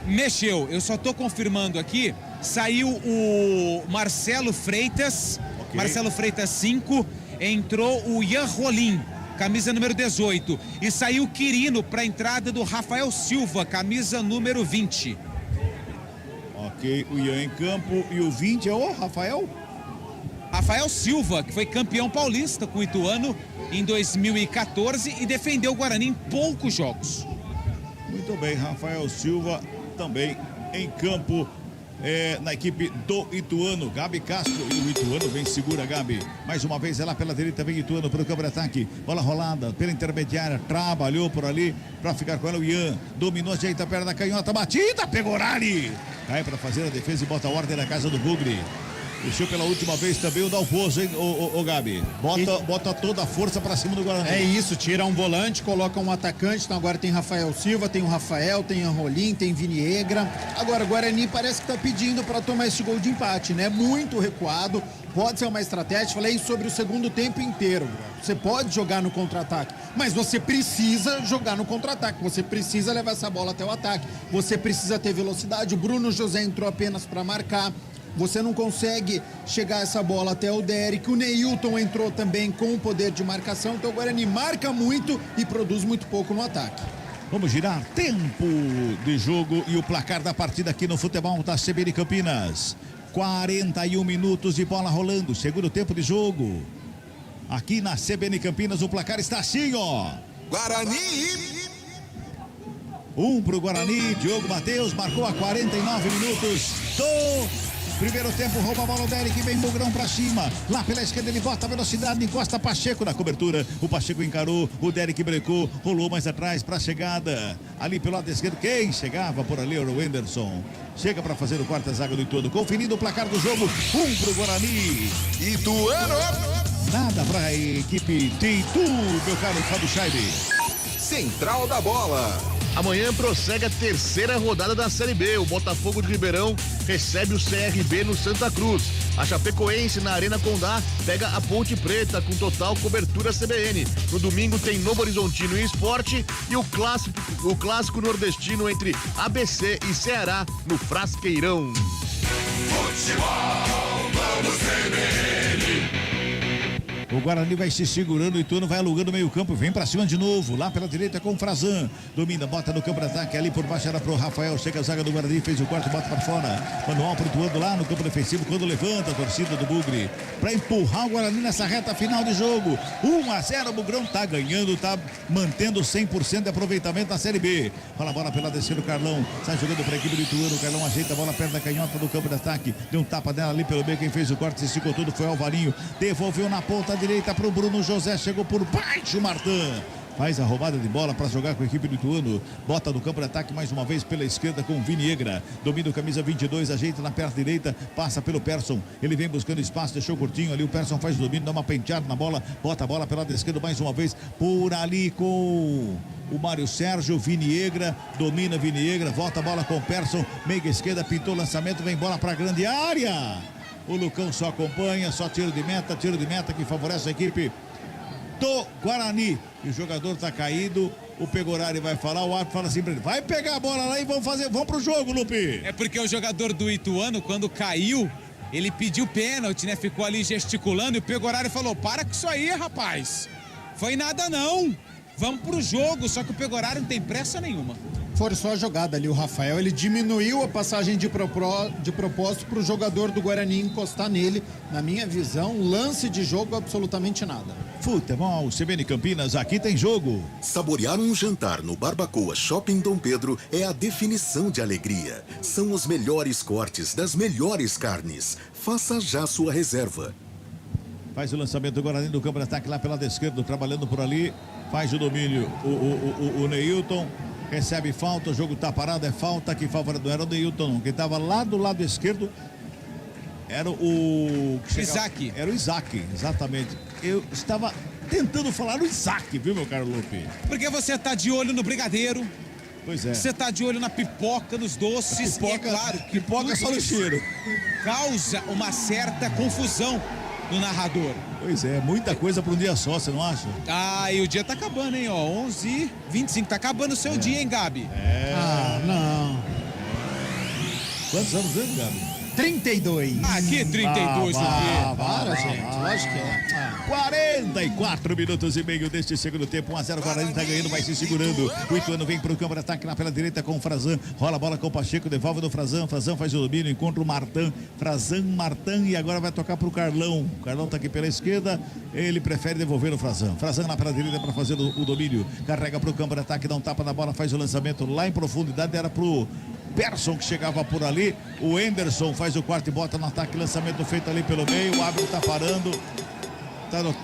Mexeu, eu só tô confirmando aqui, saiu o Marcelo Freitas, Marcelo Freitas 5, entrou o Ian Rolim, camisa número 18, e saiu o Quirino para a entrada do Rafael Silva, camisa número 20. Ok, o Ian em campo e o 20 é o Rafael? Rafael Silva, que foi campeão paulista com o Ituano em 2014 e defendeu o Guarani em poucos jogos. Muito bem, Rafael Silva também em campo na equipe do Ituano. Gabi Castro e o Ituano vem, segura Gabi. Mais uma vez ela pela direita, vem Ituano para o campo de ataque. Bola rolada pela intermediária, trabalhou por ali para ficar com ela o Ian. Dominou, ajeita a perna da canhota, batida, pegou Rari. Cai para fazer a defesa e bota a ordem na casa do Bugre. Deixou pela última vez também o Dalpozo, hein, ô Gabi? Bota toda a força pra cima do Guarani. É isso, tira um volante, coloca um atacante. Então agora tem Rafael Silva, tem o Rafael, tem Anrolim, tem Viniegra. Agora o Guarani parece que tá pedindo para tomar esse gol de empate, né? Muito recuado. Pode ser uma estratégia. Falei sobre o segundo tempo inteiro. Você pode jogar no contra-ataque, mas você precisa jogar no contra-ataque. Você precisa levar essa bola até o ataque. Você precisa ter velocidade. O Bruno José entrou apenas para marcar. Você não consegue chegar essa bola até o Derek. O Neilton entrou também com o poder de marcação. Então o Guarani marca muito e produz muito pouco no ataque. Vamos girar tempo de jogo e o placar da partida aqui no futebol da CBN Campinas. 41 minutos de bola rolando. Segundo tempo de jogo. Aqui na CBN Campinas o placar está assim, ó. Guarani! 1 pro Guarani. Diogo Matheus marcou a 49 minutos do Primeiro tempo, rouba a bola o Derek, vem Bugrão pra cima. Lá pela esquerda ele bota a velocidade, encosta Pacheco na cobertura. O Pacheco encarou, o Derek brecou, rolou mais atrás pra chegada. Ali pelo lado esquerdo, quem chegava por ali era o Wenderson. Chega pra fazer o quarto zaga do Ituano. Conferindo o placar do jogo, 1 pro Guarani. Ituano! Nada pra equipe de Itu, meu caro Fábio Scheibe. Central da Bola. Amanhã prossegue a terceira rodada da Série B. O Botafogo de Ribeirão recebe o CRB no Santa Cruz. A Chapecoense na Arena Condá pega a Ponte Preta com total cobertura CBN. No domingo tem Novo Horizontino e Sport e o clássico nordestino entre ABC e Ceará no Frasqueirão. Futebol, vamos CBN. O Guarani vai se segurando, o Ituano vai alugando o meio campo, vem pra cima de novo, lá pela direita com o Frazan, domina, bota no campo de ataque, ali por baixo era pro Rafael, chega a zaga do Guarani, fez o quarto, bota pra fora, manual pro Ituano lá no campo defensivo, quando levanta a torcida do Bugre, pra empurrar o Guarani nessa reta final de jogo, 1-0, o Bugrão tá ganhando, tá mantendo 100% de aproveitamento na Série B, rola a bola pela descida, o Carlão, sai jogando pra equipe do Ituano, o Carlão ajeita a bola perto da canhota do campo de ataque, deu um tapa dela ali pelo meio, quem fez o corte, se esticou tudo, foi o Alvarinho, devolveu na ponta direita para o Bruno José, chegou por baixo o Martin, faz a roubada de bola para jogar com a equipe do Ituano, bota no campo de ataque mais uma vez pela esquerda com o Viniegra, domina o camisa 22, ajeita na perna direita, passa pelo Persson, ele vem buscando espaço, deixou curtinho ali, o Persson faz o domínio, dá uma penteada na bola, bota a bola pela esquerda mais uma vez, por ali com o Mário Sérgio, Viniegra, domina Viniegra, volta a bola com o Persson, meia esquerda, pintou o lançamento, vem bola para a grande área. O Lucão só acompanha, só tiro de meta que favorece a equipe do Guarani. E o jogador tá caído, o Pegorari vai falar, o árbitro fala assim pra ele, vai pegar a bola lá e vamos pro jogo, Lupe. É porque o jogador do Ituano, quando caiu, ele pediu pênalti, né? Ficou ali gesticulando e o Pegorari falou, para com isso aí, rapaz. Foi nada não. Vamos pro jogo, só que o Pegorari não tem pressa nenhuma. Forçou a jogada ali, o Rafael, ele diminuiu a passagem de propósito para o jogador do Guarani encostar nele. Na minha visão, lance de jogo, absolutamente nada. Futebol, CBN Campinas, aqui tem jogo. Saborear um jantar no Barbacoa Shopping Dom Pedro é a definição de alegria. São os melhores cortes das melhores carnes. Faça já sua reserva. Faz o lançamento do Guarani no campo de ataque lá pela esquerda, trabalhando por ali. Faz o domínio o Neilton. Recebe falta, o jogo tá parado, é falta que favoreceu, não era o Neilton não, quem tava lá do lado esquerdo era o... Isaac. Era o Isaac, exatamente. Eu estava tentando falar o Isaac, viu, meu caro Lupe? Porque você tá de olho no brigadeiro. Pois é. Você tá de olho na pipoca, nos doces, pipoca, e é claro que pipoca só no cheiro. Causa uma certa confusão no narrador. Pois é, muita coisa para um dia só, você não acha? Ah, e o dia tá acabando, hein, ó, 11h25, tá acabando o seu dia, hein, Gabi? É. Ah, não. Quantos anos mesmo, Gabi? 32. Ah, que 32 o quê? Para, gente, lógico que é. 44 minutos e meio deste segundo tempo, 1-0, Guarani tá ganhando, vai se segurando. O Ituano vem pro campo de ataque lá pela direita com o Frazan, rola a bola com o Pacheco, devolve do Frazan faz o domínio, encontra o Martin, Frazan, e agora vai tocar pro Carlão. O Carlão tá aqui pela esquerda, ele prefere devolver o Frazan lá pela direita para fazer o domínio, carrega pro campo de ataque, dá um tapa na bola, faz o lançamento lá em profundidade, era pro Persson que chegava por ali, o Henderson faz o quarto e bota no ataque, lançamento feito ali pelo meio, o árbitro tá parando.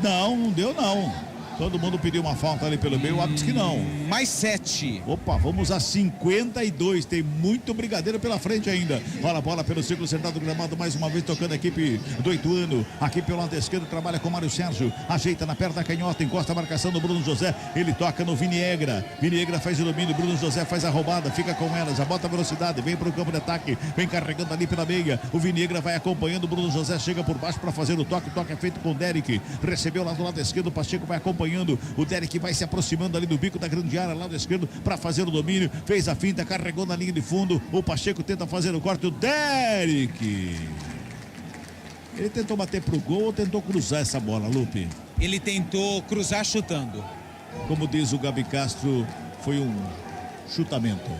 Não deu não. Todo mundo pediu uma falta ali pelo meio, o árbitro disse que não. Mais 7. Opa, vamos a 52. Tem muito brigadeiro pela frente ainda. Rola a bola pelo círculo central do gramado, mais uma vez tocando a equipe do Ituano. Aqui pelo lado esquerdo trabalha com o Mário Sérgio. Ajeita na perna da canhota, encosta a marcação do Bruno José. Ele toca no Viniegra. Viniegra faz o domínio, Bruno José faz a roubada, fica com ela, já bota a velocidade, vem para o campo de ataque, vem carregando ali pela meia. O Viniegra vai acompanhando, o Bruno José chega por baixo para fazer o toque. O toque é feito com o Derek. Recebeu lá do lado esquerdo, o Pacheco vai acompanhando. O Derek vai se aproximando ali do bico da grande área, lado esquerdo, para fazer o domínio. Fez a finta, carregou na linha de fundo. O Pacheco tenta fazer o corte. O Derek. Ele tentou bater pro gol ou tentou cruzar essa bola, Lupe? Ele tentou cruzar chutando. Como diz o Gabi Castro, foi um chutamento.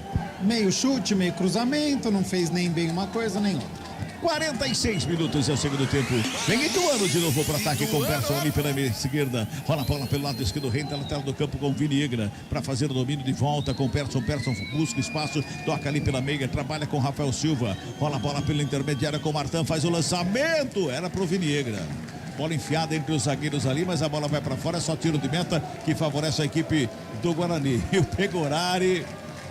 Meio chute, meio cruzamento, não fez nem bem uma coisa nem outra. 46 minutos é o segundo tempo. Vem Ituano de novo para ataque com o Persson ali pela esquerda. Rola a bola pelo lado esquerdo, renta na tela do campo com o Viniegra para fazer o domínio de volta com o Persson. Persson busca espaço, toca ali pela meia, trabalha com o Rafael Silva. Rola a bola pela intermediária com o Martão, faz o lançamento. Era pro Viniegra. Bola enfiada entre os zagueiros ali, mas a bola vai para fora. É só tiro de meta que favorece a equipe do Guarani. E o Pegorari,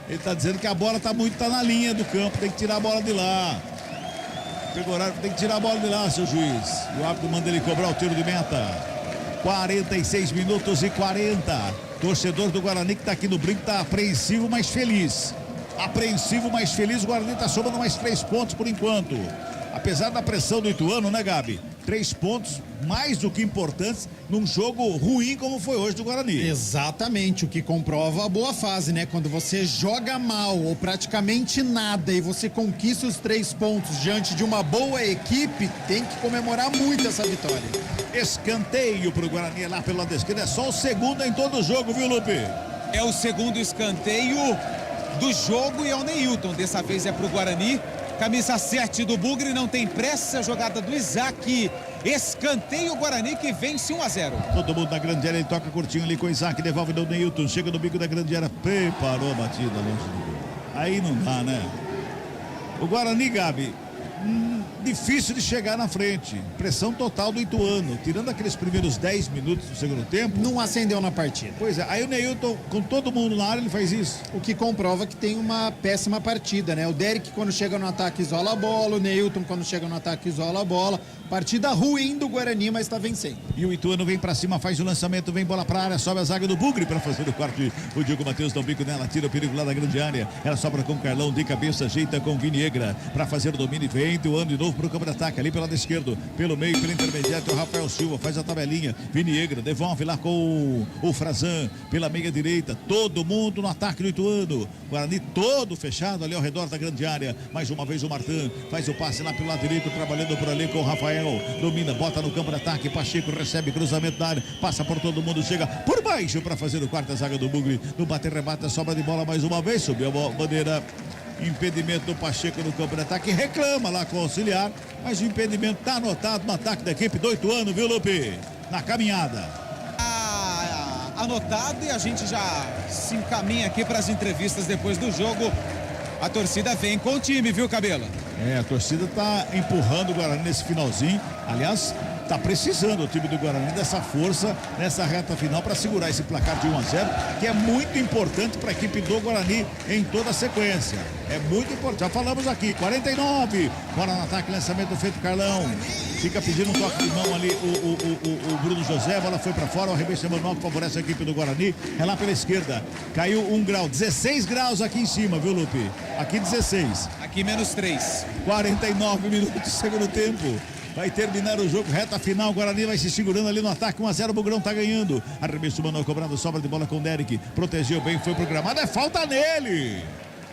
ele tá dizendo que a bola tá na linha do campo, tem que tirar a bola de lá. O Pegorari tem que tirar a bola de lá, seu juiz. E o árbitro manda ele cobrar o tiro de meta. 46 minutos e 40. Torcedor do Guarani que tá aqui no brinco tá apreensivo, mas feliz. Apreensivo, mas feliz. O Guarani tá somando mais 3 pontos por enquanto. Apesar da pressão do Ituano, né, Gabi? 3 pontos mais do que importantes num jogo ruim como foi hoje do Guarani. Exatamente, o que comprova a boa fase, né? Quando você joga mal ou praticamente nada e você conquista os 3 pontos diante de uma boa equipe, tem que comemorar muito essa vitória. Escanteio pro Guarani lá pelo lado esquerdo, é só o segundo em todo o jogo, viu, Lupe? É o segundo escanteio do jogo e é o Neilton, dessa vez é pro Guarani. Camisa 7 do Bugre, não tem pressa, jogada do Isaac, escanteio o Guarani que vence 1-0. Todo mundo na grande área, ele toca curtinho ali com o Isaac, devolve do Neilton, chega no bico da grande área, preparou a batida longe do gol. Aí não dá, né? O Guarani, Gabi, difícil de chegar na frente, pressão total do Ituano, tirando aqueles primeiros 10 minutos do segundo tempo. Não acendeu na partida. Pois é, aí o Neilton, com todo mundo na área, ele faz isso. O que comprova que tem uma péssima partida, né? O Derek, quando chega no ataque, isola a bola, o Neilton, quando chega no ataque, isola a bola. Partida ruim do Guarani, mas tá vencendo. E o Ituano vem pra cima, faz o lançamento, vem bola pra área, sobe a zaga do Bugre pra fazer o corte. O Diogo Matheus dá um bico nela, tira o perigo lá da grande área. Ela sobra com o Carlão, de cabeça, ajeita com o Viniegra pra fazer o domínio. Vem Ituano de novo pro campo de ataque, ali pelo lado esquerdo, pelo meio, pelo intermediário, o Rafael Silva faz a tabelinha. Viniegra devolve lá com o Frazan, pela meia direita. Todo mundo no ataque do Ituano. Guarani todo fechado ali ao redor da grande área. Mais uma vez o Martã faz o passe lá pelo lado direito, trabalhando por ali com o Rafael. Domina, bota no campo de ataque. Pacheco recebe cruzamento da área, passa por todo mundo, chega por baixo para fazer o quarto zaga do Bugre. No bater-rebate, sobra de bola mais uma vez. Subiu a bandeira. Impedimento do Pacheco no campo de ataque. Reclama lá com o auxiliar, mas o impedimento está anotado no ataque da equipe do Ituano, viu, Lupe? Na caminhada. Anotado e a gente já se encaminha aqui para as entrevistas depois do jogo. A torcida vem com o time, viu, Cabela? A torcida tá empurrando o Guarani nesse finalzinho. Aliás, tá precisando o time do Guarani dessa força nessa reta final para segurar esse placar de 1-0, que é muito importante para a equipe do Guarani em toda a sequência. É muito importante. Já falamos aqui, 49. Bora no ataque, lançamento feito, Carlão. Fica pedindo um toque de mão ali o Bruno José, a bola foi para fora, o arremesso manual que favorece a equipe do Guarani. É lá pela esquerda, caiu 1 grau, 16 graus aqui em cima, viu, Lupe? Aqui 16. Aqui menos 3. 49 minutos, segundo tempo. Vai terminar o jogo, reta final, o Guarani vai se segurando ali no ataque, 1-0, o Bugrão tá ganhando. Arremesso manual cobrando, sobra de bola com o Derek, protegeu bem, foi programado, é falta nele.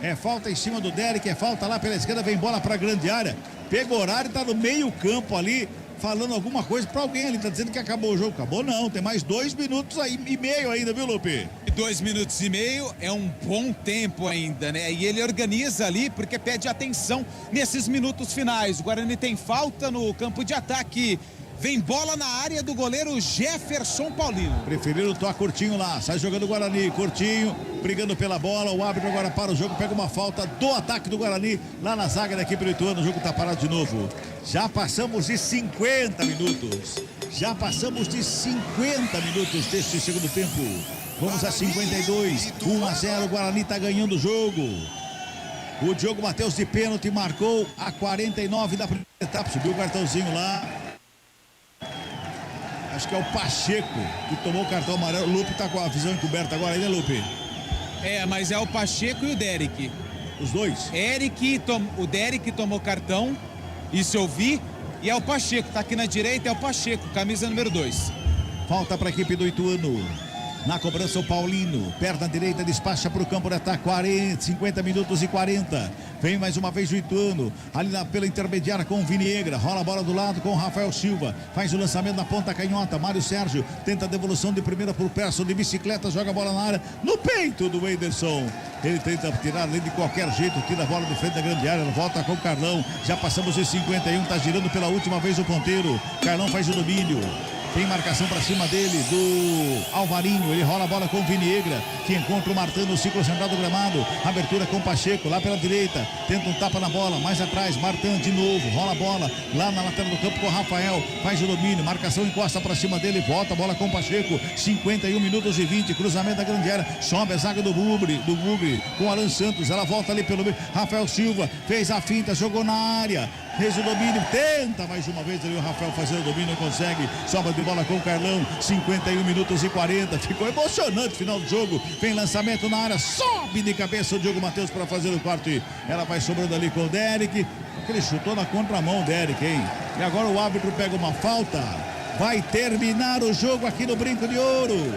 É falta em cima do Derek, é falta lá pela esquerda, vem bola pra grande área. Pegorari tá no meio campo ali, falando alguma coisa pra alguém ali, tá dizendo que acabou o jogo. Acabou não, tem mais 2 minutos aí e meio ainda, viu, Lupe? 2 minutos e meio é um bom tempo ainda, né? E ele organiza ali porque pede atenção nesses minutos finais. O Guarani tem falta no campo de ataque. Vem bola na área do goleiro Jefferson Paulino. Preferiram tocar curtinho lá, sai jogando o Guarani, curtinho, brigando pela bola, o árbitro agora para o jogo, pega uma falta do ataque do Guarani, lá na zaga da equipe do Ituano, o jogo tá parado de novo. Já passamos de 50 minutos, já passamos de 50 minutos deste segundo tempo. Vamos a 52, 1-0, o Guarani tá ganhando o jogo. O Diogo Matheus de pênalti marcou a 49 da primeira etapa, subiu o cartãozinho lá. Acho que é o Pacheco que tomou o cartão amarelo. O Lupe tá com a visão encoberta agora aí, né, Lupe? Mas é o Pacheco e o Derek. Os dois? O Derek tomou cartão, isso eu vi, e é o Pacheco, tá aqui na direita, é o Pacheco, camisa número 2. Falta para a equipe do Ituano. Na cobrança o Paulino, perna direita, despacha para o campo de ataque, 50 minutos e 40. Vem mais uma vez o Ituano, ali pela intermediária com o Viniegra, rola a bola do lado com o Rafael Silva, faz o lançamento na ponta canhota, Mário Sérgio tenta a devolução de primeira por Persson de bicicleta, joga a bola na área, no peito do Wenderson. Ele tenta tirar ali de qualquer jeito, tira a bola de frente da grande área, volta com o Carlão. Já passamos de 51, tá girando pela última vez o ponteiro. Carlão faz o domínio. Tem marcação pra cima dele do Alvarinho. Ele rola a bola com o Viniegra, que encontra o Martão no ciclo central do gramado. Abertura com o Pacheco lá pela direita. Tenta um tapa na bola, mais atrás. Martão de novo, rola a bola lá na lateral do campo com o Rafael. Faz o domínio, marcação encosta pra cima dele. Volta a bola com o Pacheco. 51 minutos e 20. Cruzamento da grande área. Sobe a zaga do Bugre com o Alan Santos. Ela volta ali pelo meio. Rafael Silva fez a finta, jogou na área. Fez o domínio, tenta mais uma vez ali o Rafael fazer o domínio, consegue, sobra de bola com o Carlão, 51 minutos e 40, ficou emocionante o final do jogo, vem lançamento na área, sobe de cabeça o Diogo Matheus para fazer o corte, ela vai sobrando ali com o Derek, ele chutou na contramão o Derek, hein? E agora o árbitro pega uma falta, vai terminar o jogo aqui no Brinco de Ouro,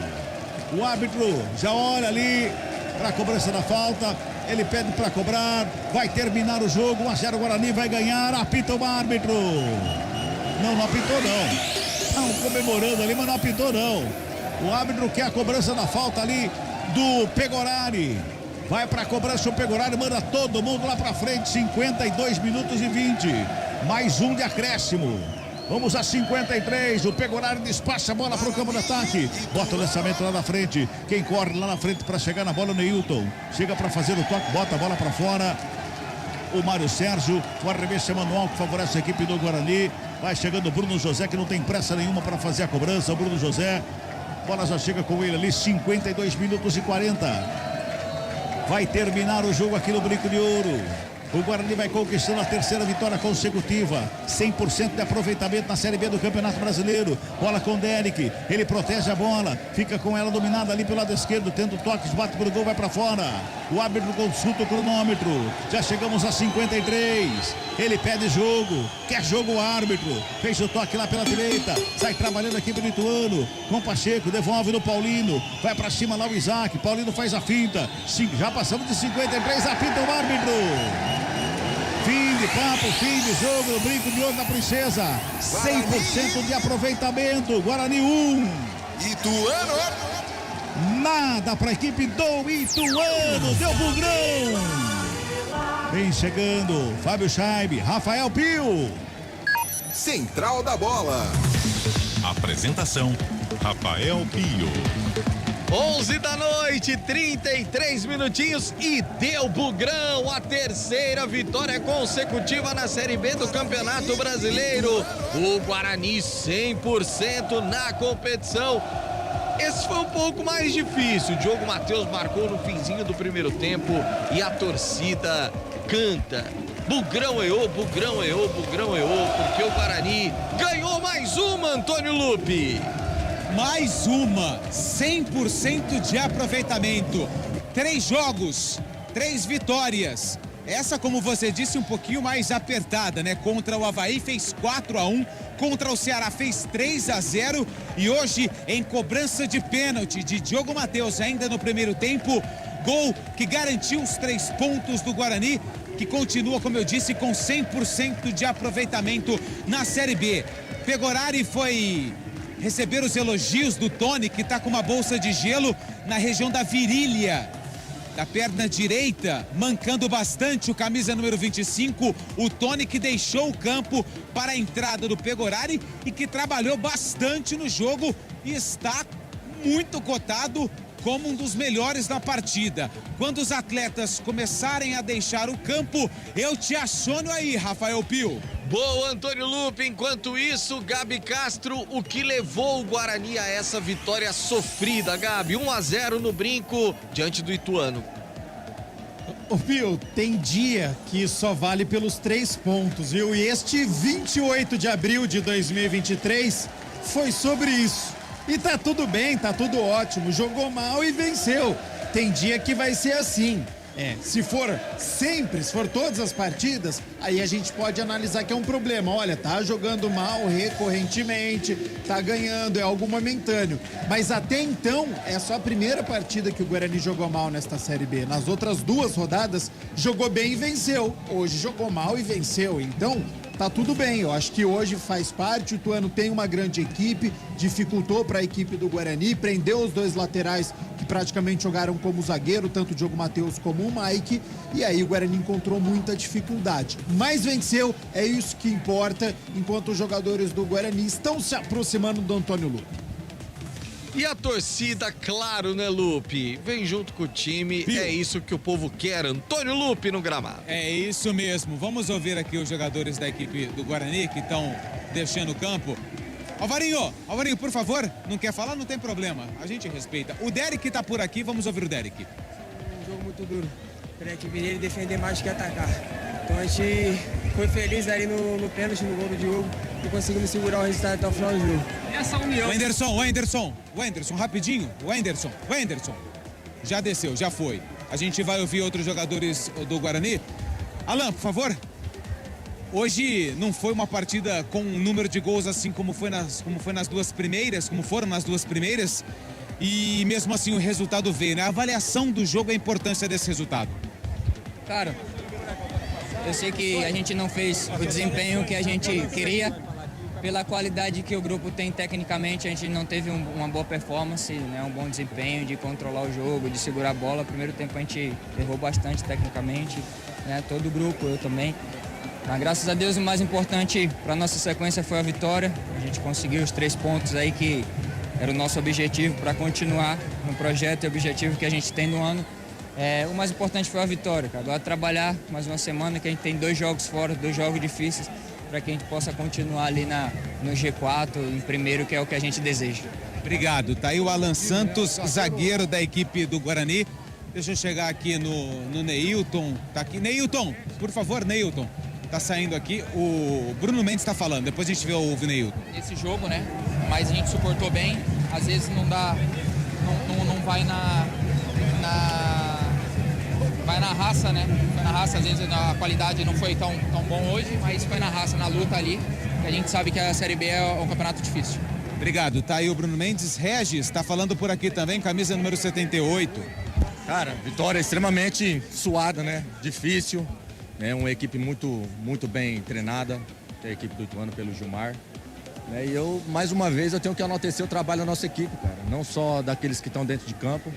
o árbitro já olha ali para a cobrança da falta. Ele pede para cobrar, vai terminar o jogo, 1-0 Guarani, vai ganhar, apita o árbitro. Não apitou não. Não, comemorando ali, mas não apitou não. O árbitro quer a cobrança da falta ali do Pegorari. Vai para a cobrança o Pegorari, manda todo mundo lá para frente, 52 minutos e 20. Mais um de acréscimo. Vamos a 53, o Pegorari despacha a bola para o campo de ataque, bota o lançamento lá na frente, quem corre lá na frente para chegar na bola, o Neilton, chega para fazer o toque, bota a bola para fora, o Mário Sérgio, o arremesso manual que favorece a equipe do Guarani, vai chegando o Bruno José, que não tem pressa nenhuma para fazer a cobrança, o Bruno José, bola já chega com ele ali, 52 minutos e 40, vai terminar o jogo aqui no Brinco de Ouro. O Guarani vai conquistando a terceira vitória consecutiva. 100% de aproveitamento na Série B do Campeonato Brasileiro. Bola com o Derek. Ele protege a bola. Fica com ela dominada ali pelo lado esquerdo. Tenta o toque, bate pro gol, vai para fora. O árbitro consulta o cronômetro. Já chegamos a 53. Ele pede jogo. Quer jogo o árbitro. Fez o toque lá pela direita. Sai trabalhando aqui pelo Ituano. Com o Pacheco. Devolve no Paulino. Vai para cima lá o Isaac. Paulino faz a finta. Já passamos de 53. Apita o árbitro. Fim de papo, fim de jogo, no Brinco de Ouro da Princesa. 100% de aproveitamento. Guarani 1. Ituano. Nada para a equipe do Ituano. Deu bugrão. Vem chegando Fábio Chaib, Rafael Pio. Central da Bola. Apresentação: Rafael Pio. 11 da noite, 33 minutinhos e deu bugrão, a terceira vitória consecutiva na Série B do Campeonato Brasileiro. O Guarani 100% na competição. Esse foi um pouco mais difícil. O Diogo Matheus marcou no finzinho do primeiro tempo e a torcida canta. Bugrão eô, bugrão eô, bugrão eô, porque o Guarani ganhou mais uma, Antônio Lupi. Mais uma, 100% de aproveitamento. 3 jogos, 3 vitórias. Essa, como você disse, um pouquinho mais apertada, né? Contra o Avaí fez 4-1, contra o Ceará fez 3-0 e hoje em cobrança de pênalti de Diogo Matheus ainda no primeiro tempo, gol que garantiu os 3 pontos do Guarani, que continua, como eu disse, com 100% de aproveitamento na Série B. Pegorari foi receber os elogios do Tony, que está com uma bolsa de gelo na região da virilha, da perna direita, mancando bastante o camisa número 25, o Tony, que deixou o campo para a entrada do Pegorari e que trabalhou bastante no jogo e está muito cotado como um dos melhores da partida. Quando os atletas começarem a deixar o campo, eu te aciono aí, Rafael Pio. Boa, Antônio Lupi. Enquanto isso, Gabi Castro, o que levou o Guarani a essa vitória sofrida, Gabi? 1-0 no Brinco, diante do Ituano. Ô Pio, tem dia que só vale pelos 3 pontos, viu? E este 28 de abril de 2023 foi sobre isso. E tá tudo bem, tá tudo ótimo. Jogou mal e venceu. Tem dia que vai ser assim. Se for sempre, se for todas as partidas, aí a gente pode analisar que é um problema. Olha, tá jogando mal recorrentemente, tá ganhando, é algo momentâneo. Mas até então, é só a primeira partida que o Guarani jogou mal nesta Série B. Nas outras 2 rodadas, jogou bem e venceu. Hoje jogou mal e venceu. Então, tá tudo bem, eu acho que hoje faz parte. O Ituano tem uma grande equipe, dificultou para a equipe do Guarani, prendeu os 2 laterais que que praticamente jogaram como zagueiro, tanto o Diogo Matheus como o Mike, e aí o Guarani encontrou muita dificuldade. Mas venceu, é isso que importa, enquanto os jogadores do Guarani estão se aproximando do Antônio Lupe. E a torcida, claro, né, Lupe? Vem junto com o time, é isso que o povo quer. Antônio Lupe no gramado. É isso mesmo. Vamos ouvir aqui os jogadores da equipe do Guarani que estão deixando o campo. Alvarinho, por favor, não quer falar? Não tem problema, a gente respeita. O Derek tá por aqui, vamos ouvir o Derek. Um jogo muito duro, para a equipe dele defender mais que atacar. Então a gente foi feliz ali no pênalti, no gol do Diogo, e conseguimos segurar o resultado até o final do jogo. E essa união... O Anderson, rapidinho, o Anderson. Já desceu, já foi. A gente vai ouvir outros jogadores do Guarani. Alan, por favor. Hoje não foi uma partida com um número de gols assim como foram nas duas primeiras, e mesmo assim o resultado veio, né? A avaliação do jogo, a importância desse resultado. Cara, eu sei que a gente não fez o desempenho que a gente queria, pela qualidade que o grupo tem tecnicamente, a gente não teve uma boa performance, né? Um bom desempenho de controlar o jogo, de segurar a bola. Primeiro tempo a gente errou bastante tecnicamente, né? Todo o grupo, eu também. Mas, graças a Deus, o mais importante para a nossa sequência foi a vitória. A gente conseguiu os 3 pontos aí que era o nosso objetivo para continuar no projeto e objetivo que a gente tem no ano. O mais importante foi a vitória, cara. Agora trabalhar mais uma semana, que a gente tem 2 jogos fora, 2 jogos difíceis, para que a gente possa continuar ali no G4, em primeiro, que é o que a gente deseja. Obrigado. Tá aí o Alan Santos, zagueiro da equipe do Guarani. Deixa eu chegar aqui no Neilton. Tá aqui. Neilton, por favor, Neilton. Tá saindo aqui, o Bruno Mendes está falando, depois a gente vê o Neilton. Esse jogo, né? Mas a gente suportou bem, às vezes não dá, não vai vai na raça, né? Foi na raça, às vezes a qualidade não foi tão bom hoje, mas foi na raça, na luta ali, que a gente sabe que a Série B é um campeonato difícil. Obrigado, tá aí o Bruno Mendes. Regis está falando por aqui também, camisa número 78. Cara, vitória extremamente suada, né? Difícil. É uma equipe muito bem treinada, que é a equipe do Ituano pelo Gilmar. E eu, mais uma vez, eu tenho que enaltecer o trabalho da nossa equipe, cara. Não só daqueles que estão dentro de campo,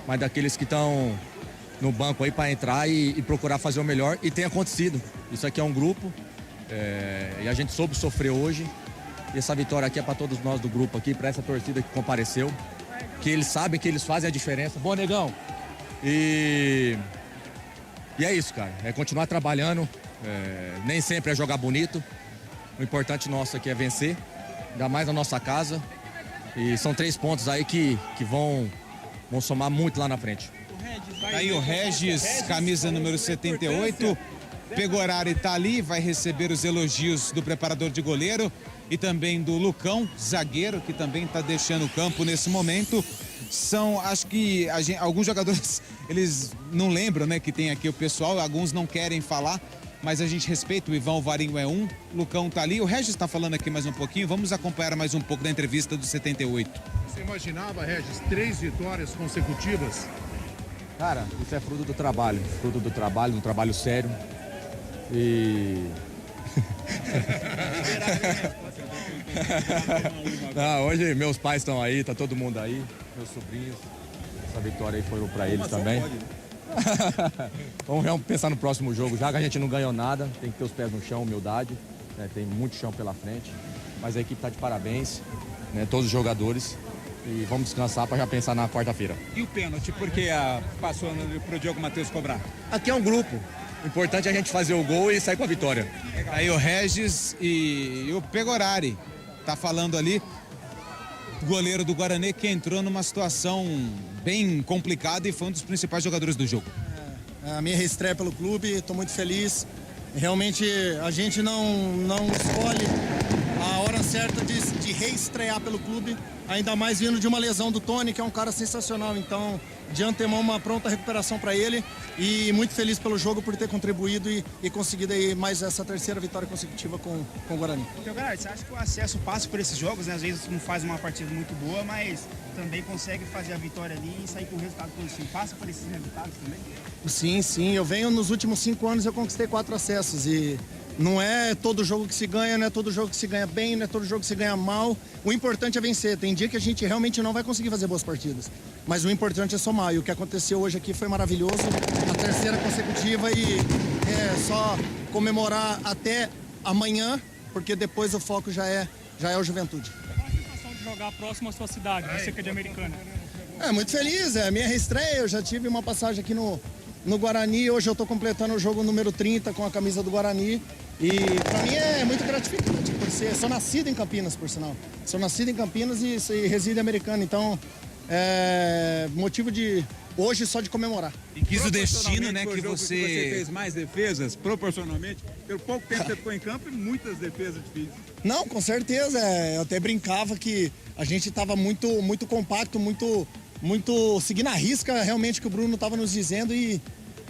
mas daqueles que estão no banco aí para entrar e procurar fazer o melhor. E tem acontecido. Isso aqui é um grupo e a gente soube sofrer hoje. E essa vitória aqui é para todos nós do grupo aqui, para essa torcida que compareceu. Que eles sabem que eles fazem a diferença. Bom, negão. E é isso, cara, é continuar trabalhando, nem sempre é jogar bonito, o importante nosso aqui é vencer, ainda mais na nossa casa, e são 3 pontos aí que vão somar muito lá na frente. Aí o Regis, camisa número 78, Pegorari tá ali, vai receber os elogios do preparador de goleiro e também do Lucão, zagueiro, que também tá deixando o campo nesse momento. Acho que alguns jogadores, eles não lembram, né, que tem aqui o pessoal, alguns não querem falar, mas a gente respeita, o Ivan Alvarinho é um, o Lucão tá ali, o Regis tá falando aqui mais um pouquinho, vamos acompanhar mais um pouco da entrevista do 78. Você imaginava, Regis, 3 vitórias consecutivas? Cara, isso é fruto do trabalho, um trabalho sério e... Não, hoje meus pais estão aí, tá todo mundo aí, meus sobrinhos. Essa vitória aí foi para eles também. Vamos pensar no próximo jogo, já que a gente não ganhou nada, tem que ter os pés no chão, humildade, né? Tem muito chão pela frente, mas a equipe tá de parabéns, né? Todos os jogadores, e vamos descansar para já pensar na quarta-feira. E o pênalti, por que passou pro Diogo Matheus cobrar? Aqui é um grupo. O importante é a gente fazer o gol e sair com a vitória. Aí o Regis e o Pegorari tá falando ali, goleiro do Guarani, que entrou numa situação bem complicada e foi um dos principais jogadores do jogo. A minha reestreia pelo clube, estou muito feliz. Realmente a gente não escolhe a hora certa de reestrear pelo clube, ainda mais vindo de uma lesão do Tony, que é um cara sensacional. Então, de antemão, uma pronta recuperação para ele e muito feliz pelo jogo por ter contribuído e conseguido aí mais essa 3ª vitória consecutiva com o Guarani. Você acha que o acesso passa por esses jogos, né? Às vezes não faz uma partida muito boa, mas também consegue fazer a vitória ali e sair com o resultado positivo. Passa por esses resultados também? Sim. Eu venho nos últimos 5 anos, eu conquistei 4 acessos e Não é todo jogo que se ganha, não é todo jogo que se ganha bem, não é todo jogo que se ganha mal. O importante é vencer. Tem dia que a gente realmente não vai conseguir fazer boas partidas. Mas o importante é somar. E o que aconteceu hoje aqui foi maravilhoso. A terceira consecutiva e só comemorar até amanhã, porque depois o foco já é o Juventude. Qual a sensação de jogar próximo à sua cidade, você que é de Americana? Muito feliz, é a minha reestreia. Eu já tive uma passagem aqui no Guarani. Hoje eu estou completando o jogo número 30 com a camisa do Guarani. E para mim é muito gratificante, por ser. Sou nascido em Campinas, por sinal. Sou nascido em Campinas e resido em Americana. Então, motivo de hoje só de comemorar. E quis o destino, né, que você fez mais defesas, proporcionalmente. Pelo pouco tempo que você ficou em campo, muitas defesas difíceis. Não, com certeza. Eu até brincava que a gente estava muito compacto, muito seguindo a risca realmente que o Bruno estava nos dizendo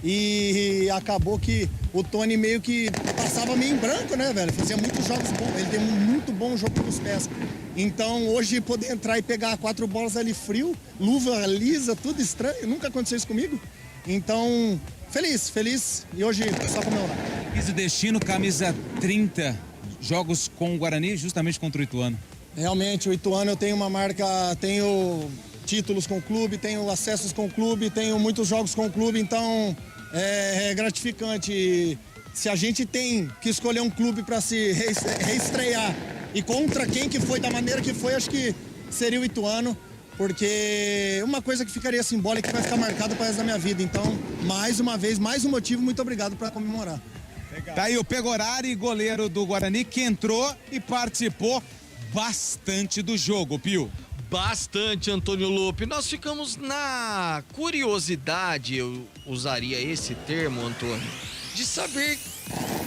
e acabou que o Tony meio que passava meio em branco, né, velho? Fazia muitos jogos bons, ele tem um muito bom jogo com os pés. Então, hoje, poder entrar e pegar 4 bolas ali frio, luva lisa, tudo estranho, nunca aconteceu isso comigo. Então, feliz, e hoje só comemorar. Quis o destino, camisa 30, jogos com o Guarani, justamente contra o Ituano. Realmente, o Ituano eu tenho uma marca, tenho títulos com o clube, tenho acessos com o clube, tenho muitos jogos com o clube, então é gratificante. Se a gente tem que escolher um clube para se reestrear e contra quem que foi, da maneira que foi, acho que seria o Ituano, porque uma coisa que ficaria simbólica que vai ficar marcada para o resto da minha vida. Então, mais uma vez, mais um motivo, muito obrigado para comemorar. Legal. Tá aí o Pegorari, goleiro do Guarani, que entrou e participou bastante do jogo, Pio. Bastante, Antônio Lupe. Nós ficamos na curiosidade, eu usaria esse termo, Antônio, de saber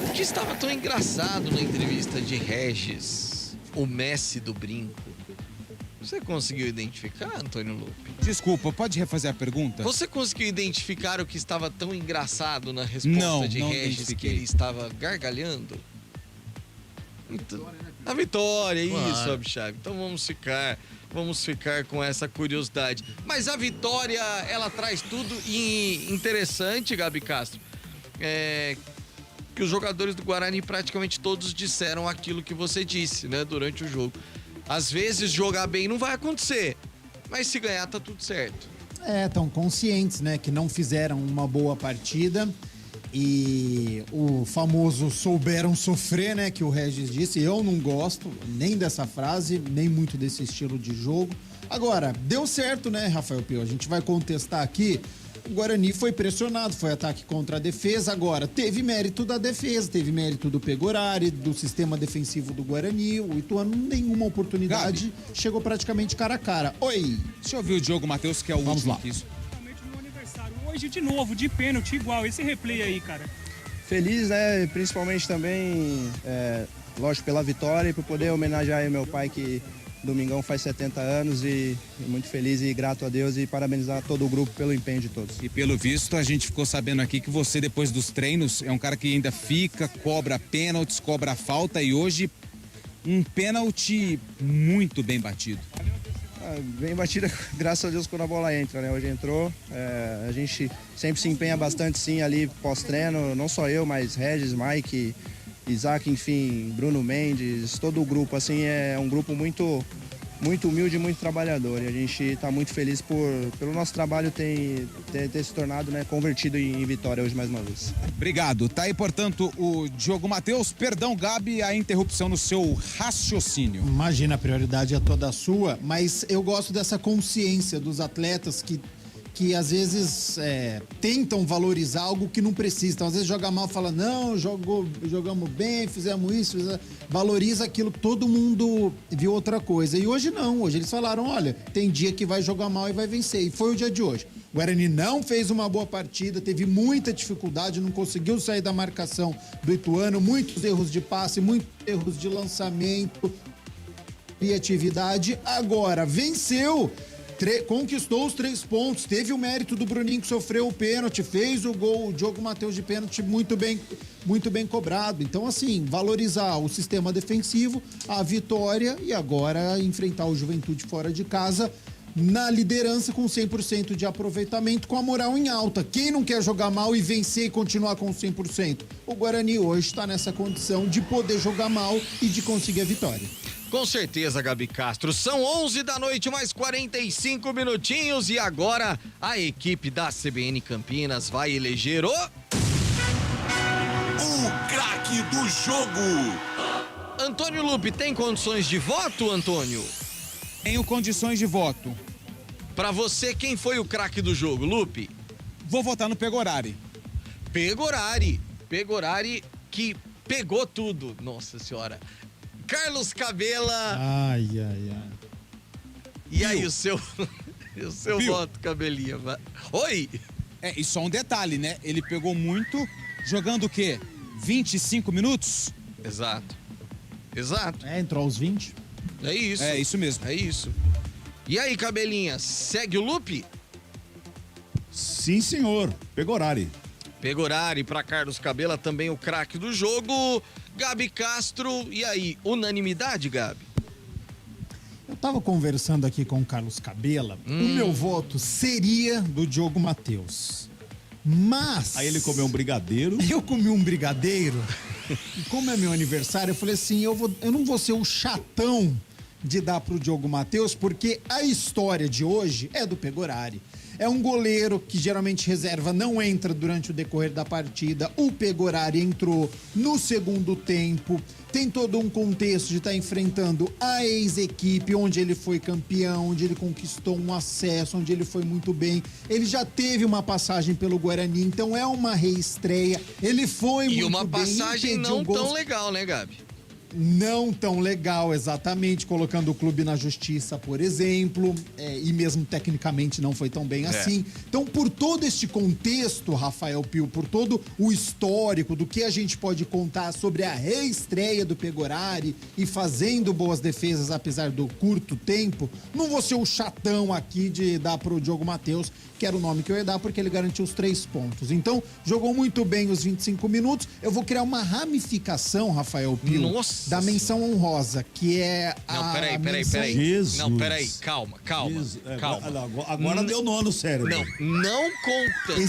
o que estava tão engraçado na entrevista de Regis, o Messi do brinco. Você conseguiu identificar, Antônio Lupe? Desculpa, pode refazer a pergunta? Você conseguiu identificar o que estava tão engraçado na resposta de Regis, que ele estava gargalhando? Então, a vitória, isso, Abchave. Então vamos ficar com essa curiosidade. Mas a vitória, ela traz tudo e interessante, Gabi Castro, que os jogadores do Guarani praticamente todos disseram aquilo que você disse, né, durante o jogo. Às vezes jogar bem não vai acontecer, mas se ganhar tá tudo certo. Estão conscientes, né, que não fizeram uma boa partida. E o famoso souberam sofrer, né, que o Regis disse. Eu não gosto nem dessa frase, nem muito desse estilo de jogo. Agora, deu certo, né, Rafael Pio? A gente vai contestar aqui. O Guarani foi pressionado, foi ataque contra a defesa. Agora, teve mérito da defesa, teve mérito do Pegorari, do sistema defensivo do Guarani. O Ituano, nenhuma oportunidade, Gabi, chegou praticamente cara a cara. Oi! Deixa eu ouvir o Diogo Matheus, que é o último lá. Isso. Hoje de novo, de pênalti igual, esse replay aí, cara. Feliz, né? Principalmente também, lógico, pela vitória e por poder homenagear meu pai, que domingão faz 70 anos, e muito feliz e grato a Deus e parabenizar todo o grupo pelo empenho de todos. E pelo visto, a gente ficou sabendo aqui que você, depois dos treinos, é um cara que ainda fica, cobra pênaltis, cobra falta, e hoje um pênalti muito bem batido. Bem batida, graças a Deus, quando a bola entra, né? Hoje entrou, a gente sempre se empenha bastante, sim, ali pós-treino, não só eu, mas Regis, Mike, Isaac, enfim, Bruno Mendes, todo o grupo, assim, é um grupo muito humilde e muito trabalhador, e a gente está muito feliz pelo nosso trabalho ter se tornado, né, convertido em vitória hoje mais uma vez. Obrigado. Tá aí, portanto, o Diogo Matheus. Perdão, Gabi, a interrupção no seu raciocínio. Imagina, a prioridade é toda sua, mas eu gosto dessa consciência dos atletas que às vezes tentam valorizar algo que não precisa. Então, às vezes joga mal, fala, não, jogamos bem, fizemos isso, valoriza aquilo, todo mundo viu outra coisa. E hoje não, hoje eles falaram, olha, tem dia que vai jogar mal e vai vencer. E foi o dia de hoje. O Guarani não fez uma boa partida, teve muita dificuldade, não conseguiu sair da marcação do Ituano, muitos erros de passe, muitos erros de lançamento, criatividade. Agora, venceu, conquistou os 3 pontos, teve o mérito do Bruninho, que sofreu o pênalti, fez o gol, o Diogo Matheus de pênalti muito bem cobrado. Então, assim, valorizar o sistema defensivo, a vitória, e agora enfrentar o Juventude fora de casa. na liderança com 100% de aproveitamento, com a moral em alta. Quem não quer jogar mal e vencer e continuar com 100%? O Guarani hoje está nessa condição de poder jogar mal e de conseguir a vitória. Com certeza, Gabi Castro. São 11 da noite, mais 45 minutinhos e agora a equipe da CBN Campinas vai eleger o craque do jogo. Antônio Lupi, tem condições de voto, Antônio? Tenho condições de voto. Pra você, quem foi o craque do jogo, Lupi? Vou votar no Pegorari. Pegorari que pegou tudo. Nossa senhora. Carlos Cabela. Ai. E aí, o seu voto, Cabelinha? Oi? E só um detalhe, né? Ele pegou muito, jogando o quê? 25 minutos? Exato. Entrou aos 20. É isso. É isso mesmo. É isso. E aí, Cabelinha, segue o Lupe? Sim, senhor. Pegorari para Carlos Cabela, também o craque do jogo. Gabi Castro, e aí, unanimidade, Gabi? Eu tava conversando aqui com o Carlos Cabela, o meu voto seria do Diogo Matheus. Mas... Aí ele comeu um brigadeiro. Eu comi um brigadeiro, e como é meu aniversário, eu falei assim, eu não vou ser o chatão de dar pro Diogo Matheus, porque a história de hoje é do Pegorari. É um goleiro que geralmente reserva não entra durante o decorrer da partida. O Pegorari entrou no segundo tempo. Tem todo um contexto de estar enfrentando a ex-equipe, onde ele foi campeão, onde ele conquistou um acesso, onde ele foi muito bem. Ele já teve uma passagem pelo Guarani, então é uma reestreia. Ele foi muito bem. E uma passagem não tão legal, né, Gabi? Não tão legal, exatamente, colocando o clube na justiça, por exemplo, e mesmo tecnicamente não foi tão bem assim. Então, por todo este contexto, Rafael Pio, por todo o histórico do que a gente pode contar sobre a reestreia do Pegorari e fazendo boas defesas apesar do curto tempo, não vou ser o chatão aqui de dar pro Diogo Matheus, que era o nome que eu ia dar, porque ele garantiu os 3 pontos. Então, jogou muito bem os 25 minutos. Eu vou criar uma ramificação, Rafael Pio, da menção honrosa, que é a... Não, peraí. Jesus. Não, peraí, calma. Agora deu nó no cérebro. Não conta.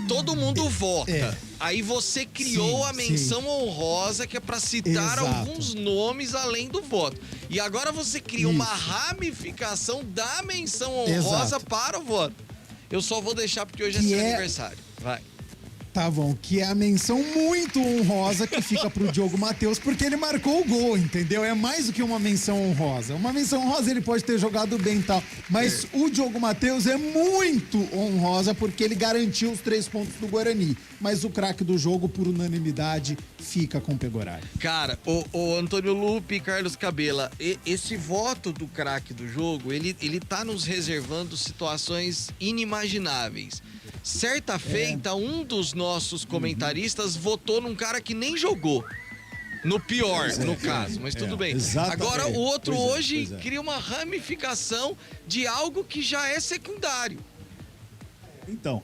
Todo mundo vota. Aí você criou a menção honrosa, que é pra citar alguns nomes além do voto. E agora você cria uma ramificação da menção honrosa para o voto. Eu só vou deixar porque hoje é seu aniversário. Vai. Tá bom, que é a menção muito honrosa que fica pro Diogo Matheus, porque ele marcou o gol, entendeu? É mais do que uma menção honrosa. Uma menção honrosa ele pode ter jogado bem e tal, mas o Diogo Matheus é muito honrosa porque ele garantiu os 3 pontos do Guarani. Mas o craque do jogo, por unanimidade, fica com o Pegorari. Cara, o Antônio Lupi e Carlos Cabela, esse voto do craque do jogo, ele tá nos reservando situações inimagináveis. Certa feita, um dos nossos comentaristas votou num cara que nem jogou. No pior, no caso, mas tudo bem. Exatamente. Agora, o outro hoje cria uma ramificação de algo que já é secundário. Então,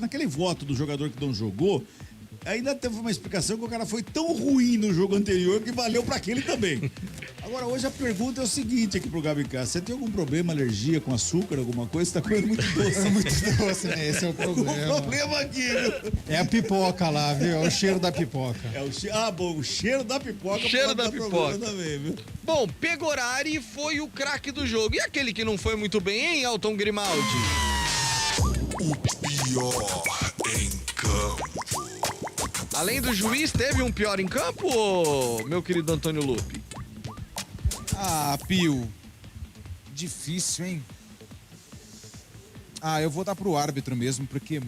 naquele voto do jogador que não jogou, ainda teve uma explicação que o cara foi tão ruim no jogo anterior que valeu pra aquele também. Agora, hoje a pergunta é o seguinte aqui pro Gabi Castro. Você tem algum problema, alergia com açúcar, alguma coisa? Você tá comendo muito doce. É muito doce, né? Esse é o problema. O problema aqui, viu? É a pipoca lá, viu? É o cheiro da pipoca. O cheiro da pipoca. Cheiro da pipoca. Também, viu? Bom, Pegorari foi o craque do jogo. E aquele que não foi muito bem, hein, Elton Grimaldi? O pior em campo. Além do juiz, teve um pior em campo, meu querido Antônio Lupi? Ah, Pio. Difícil, hein? Eu vou dar pro árbitro mesmo, porque...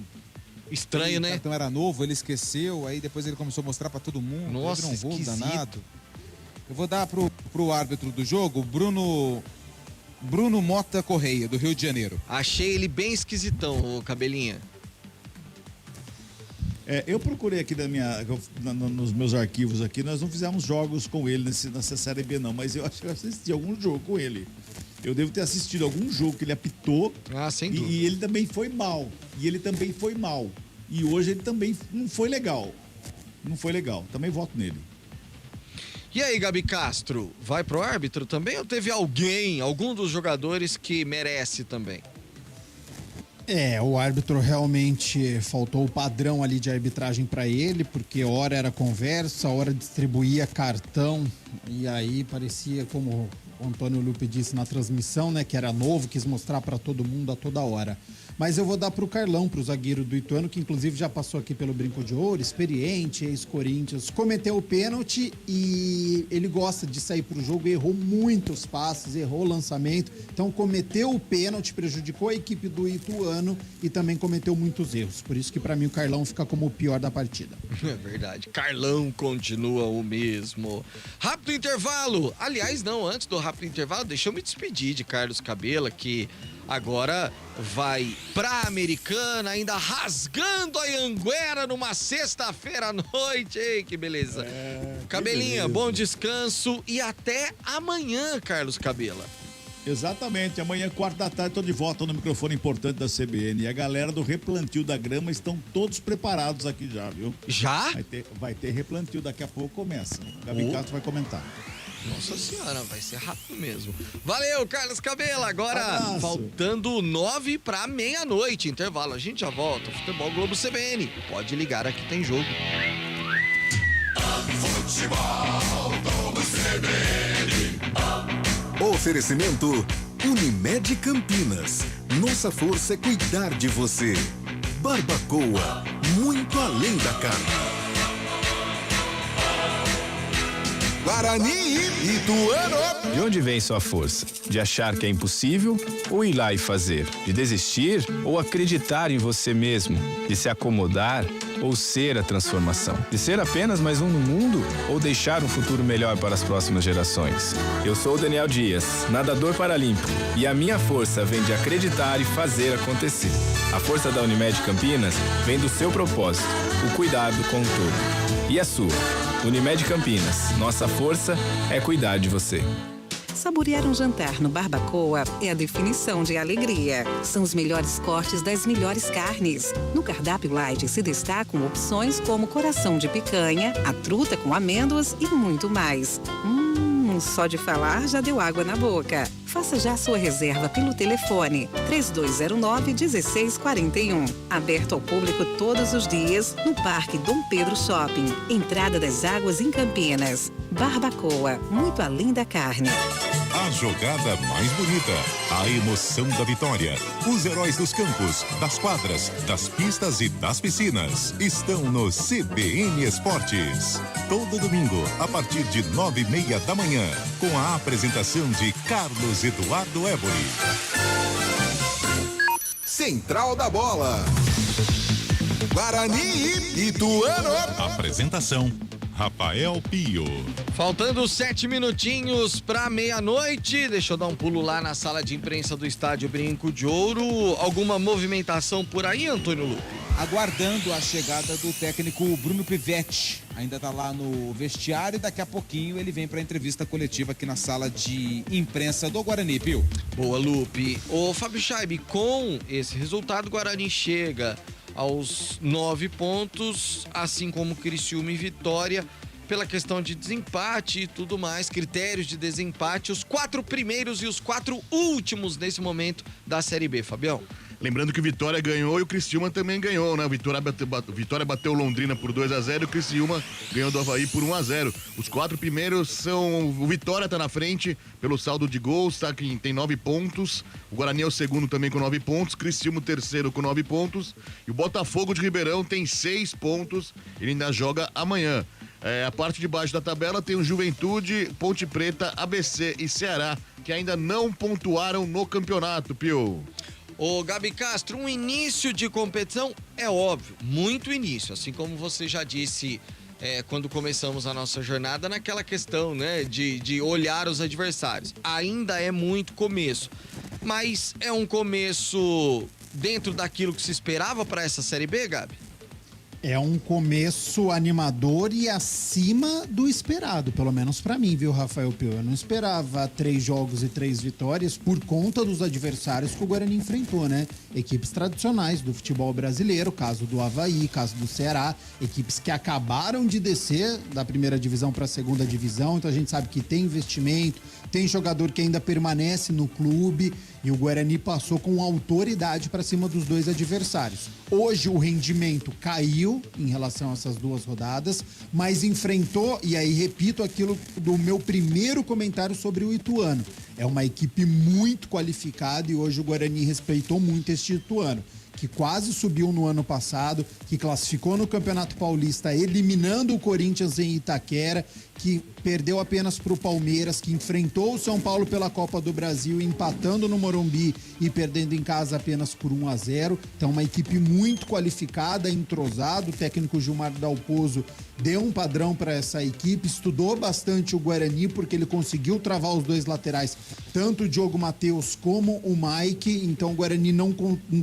Estranho, né? O cartão era novo, ele esqueceu, aí depois ele começou a mostrar pra todo mundo. Nossa, um voo esquisito. danado. Eu vou dar pro árbitro do jogo, Bruno Mota Correia, do Rio de Janeiro. Achei ele bem esquisitão, o Cabelinha. Eu procurei aqui nos meus arquivos aqui, nós não fizemos jogos com ele nessa Série B não, mas eu acho que eu assisti algum jogo com ele. Eu devo ter assistido algum jogo que ele apitou. Sem dúvida. E ele também foi mal. E hoje ele também não foi legal. Também voto nele. E aí, Gabi Castro, vai pro árbitro também ou teve algum dos jogadores que merece também? O árbitro realmente faltou o padrão ali de arbitragem para ele, porque hora era conversa, hora distribuía cartão, e aí parecia, como o Antônio Lupe disse na transmissão, né, que era novo, quis mostrar para todo mundo a toda hora. Mas eu vou dar pro Carlão, pro zagueiro do Ituano, que inclusive já passou aqui pelo Brinco de Ouro, experiente, ex-Corinthians, cometeu o pênalti e ele gosta de sair pro jogo, errou muitos passes, errou o lançamento, então cometeu o pênalti, prejudicou a equipe do Ituano e também cometeu muitos erros. Por isso que para mim o Carlão fica como o pior da partida. É verdade, Carlão continua o mesmo. Rápido intervalo, aliás não, antes do rápido intervalo, deixa eu me despedir de Carlos Cabela, que agora vai pra Americana, ainda rasgando a Anhanguera numa sexta-feira à noite. Ei, que beleza. Cabelinha, beleza. bom descanso e até amanhã, Carlos Cabela. Exatamente, amanhã, 4h, tô de volta no microfone importante da CBN. E a galera do replantio da grama estão todos preparados aqui já, viu? Já? Vai ter replantio, daqui a pouco começa. Gabi Castro vai comentar. Nossa senhora, vai ser rápido mesmo. Valeu, Carlos Cabela. Agora, Abraço. faltando 9 para meia-noite, intervalo. A gente já volta. Futebol Globo CBN. Pode ligar, aqui tem jogo. Futebol Globo CBN. Oferecimento Unimed Campinas. Nossa força é cuidar de você. Barbacoa, muito além da carne. Guarani e Ituano. De onde vem sua força? De achar que é impossível ou ir lá e fazer? De desistir ou acreditar em você mesmo? De se acomodar ou ser a transformação? De ser apenas mais um no mundo ou deixar um futuro melhor para as próximas gerações? Eu sou o Daniel Dias, nadador paralímpico, e a minha força vem de acreditar e fazer acontecer. A força da Unimed Campinas vem do seu propósito, o cuidado com o todo. E a sua? Unimed Campinas, nossa força é cuidar de você. Saborear um jantar no Barbacoa é a definição de alegria. São os melhores cortes das melhores carnes. No cardápio light se destacam opções como coração de picanha, a truta com amêndoas e muito mais. Só de falar já deu água na boca. Faça já sua reserva pelo telefone 3209-1641. Aberto ao público todos os dias no Parque Dom Pedro Shopping. Entrada das Águas em Campinas. Barbacoa, muito além da carne. A jogada mais bonita, a emoção da vitória. Os heróis dos campos, das quadras, das pistas e das piscinas estão no CBN Esportes. Todo domingo, a partir de 9h30 da manhã, com a apresentação de Carlos Eduardo Évori. Central da Bola. Guarani e Ituano. Apresentação, Rafael Pio. Faltando 7 minutinhos para meia-noite, deixa eu dar um pulo lá na sala de imprensa do estádio Brinco de Ouro. Alguma movimentação por aí, Antônio Lupe? Aguardando a chegada do técnico Bruno Pivetti. Ainda tá lá no vestiário e daqui a pouquinho ele vem para a entrevista coletiva aqui na sala de imprensa do Guarani, Pio. Boa, Lupe. Ô, Fábio Chaib, com esse resultado, o Guarani chega aos 9 pontos, assim como Criciúma e Vitória, pela questão de desempate e tudo mais, critérios de desempate, os 4 primeiros e os 4 últimos nesse momento da Série B, Fabião. Lembrando que o Vitória ganhou e o Criciúma também ganhou, né? O Vitória bateu Londrina por 2-0 e o Criciúma ganhou do Avaí por 1-0. Os 4 primeiros são... O Vitória tá na frente pelo saldo de gols, tá? Que tem 9 pontos. O Guarani é o segundo também com 9 pontos. Criciúma o terceiro com 9 pontos. E o Botafogo de Ribeirão tem 6 pontos. Ele ainda joga amanhã. A parte de baixo da tabela tem o Juventude, Ponte Preta, ABC e Ceará, que ainda não pontuaram no campeonato, Pio. Ô, Gabi Castro, um início de competição é óbvio, muito início, assim como você já disse quando começamos a nossa jornada, naquela questão, né, de olhar os adversários. Ainda é muito começo, mas é um começo dentro daquilo que se esperava para essa Série B, Gabi? É um começo animador e acima do esperado, pelo menos pra mim, viu, Rafael Pio? Eu não esperava 3 jogos e 3 vitórias por conta dos adversários que o Guarani enfrentou, né? Equipes tradicionais do futebol brasileiro, caso do Avaí, caso do Ceará, equipes que acabaram de descer da primeira divisão pra segunda divisão, então a gente sabe que tem investimento, tem jogador que ainda permanece no clube e o Guarani passou com autoridade pra cima dos 2 adversários. Hoje o rendimento caiu em relação a essas 2 rodadas, mas enfrentou, e aí repito aquilo do meu primeiro comentário sobre o Ituano. É uma equipe muito qualificada e hoje o Guarani respeitou muito este Ituano, que quase subiu no ano passado, que classificou no Campeonato Paulista, eliminando o Corinthians em Itaquera, que perdeu apenas para o Palmeiras, que enfrentou o São Paulo pela Copa do Brasil, empatando no Morumbi e perdendo em casa apenas por 1-0. Então, uma equipe muito qualificada, entrosada. O técnico Gilmar Dalpozo deu um padrão para essa equipe, estudou bastante o Guarani, porque ele conseguiu travar os 2 laterais, tanto o Diogo Matheus como o Mike. Então, o Guarani não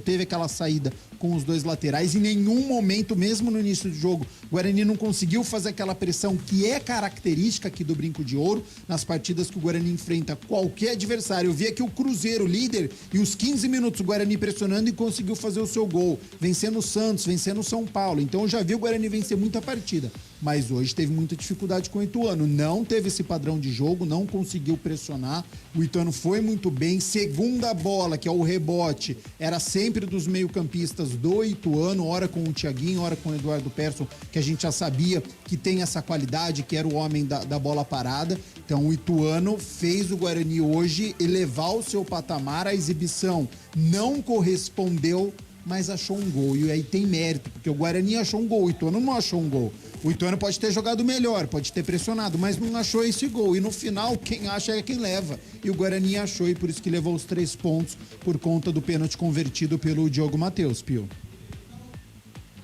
teve aquela saída com os 2 laterais. Em nenhum momento, mesmo no início do jogo, o Guarani não conseguiu fazer aquela pressão que é característica aqui do Brinco de Ouro nas partidas que o Guarani enfrenta qualquer adversário. Eu vi aqui o Cruzeiro líder e os 15 minutos o Guarani pressionando e conseguiu fazer o seu gol, vencendo o Santos, vencendo o São Paulo. Então eu já vi o Guarani vencer muita partida, mas hoje teve muita dificuldade com o Ituano. Não teve esse padrão de jogo, não conseguiu pressionar. O Ituano foi muito bem. Segunda bola, que é o rebote, era sempre dos meio-campistas do Ituano, ora com o Thiaguinho, ora com o Eduardo Persson, que a gente já sabia que tem essa qualidade, que era o homem da bola parada. Então o Ituano fez o Guarani hoje elevar o seu patamar. A exibição não correspondeu, mas achou um gol. E aí tem mérito, porque o Guarani achou um gol, o Ituano não achou um gol. O Ituano pode ter jogado melhor, pode ter pressionado, mas não achou esse gol. E no final, quem acha é quem leva. E o Guarani achou, e por isso que levou os 3 pontos por conta do pênalti convertido pelo Diogo Matheus, Pio.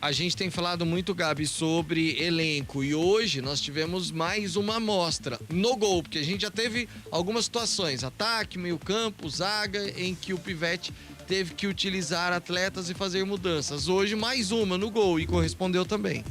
A gente tem falado muito, Gabi, sobre elenco, e hoje nós tivemos mais uma amostra no gol, porque a gente já teve algumas situações, ataque, meio campo, zaga, em que o Pivete teve que utilizar atletas e fazer mudanças. Hoje mais uma no gol, e correspondeu também.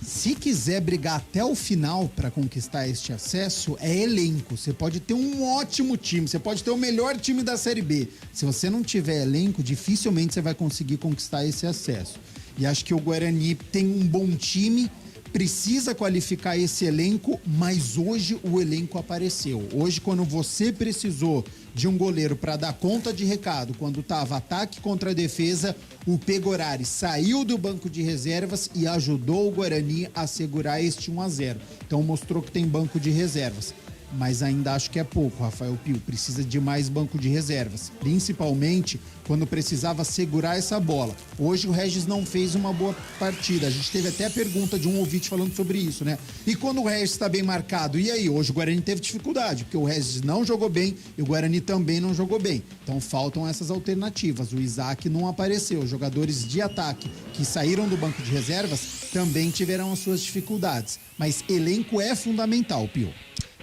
Se quiser brigar até o final para conquistar este acesso, é elenco. Você pode ter um ótimo time, você pode ter o melhor time da Série B. Se você não tiver elenco, dificilmente você vai conseguir conquistar esse acesso. E acho que o Guarani tem um bom time, precisa qualificar esse elenco, mas hoje o elenco apareceu. Hoje, quando você precisou de um goleiro para dar conta de recado, quando estava ataque contra a defesa, o Pegorari saiu do banco de reservas e ajudou o Guarani a segurar este 1-0. Então mostrou que tem banco de reservas. Mas ainda acho que é pouco, Rafael Pio. Precisa de mais banco de reservas, principalmente quando precisava segurar essa bola. Hoje o Regis não fez uma boa partida. A gente teve até a pergunta de um ouvinte falando sobre isso, né? E quando o Regis está bem marcado? E aí? Hoje o Guarani teve dificuldade, porque o Regis não jogou bem e o Guarani também não jogou bem. Então faltam essas alternativas. O Isaac não apareceu. Os jogadores de ataque que saíram do banco de reservas também tiveram as suas dificuldades. Mas elenco é fundamental, Pio.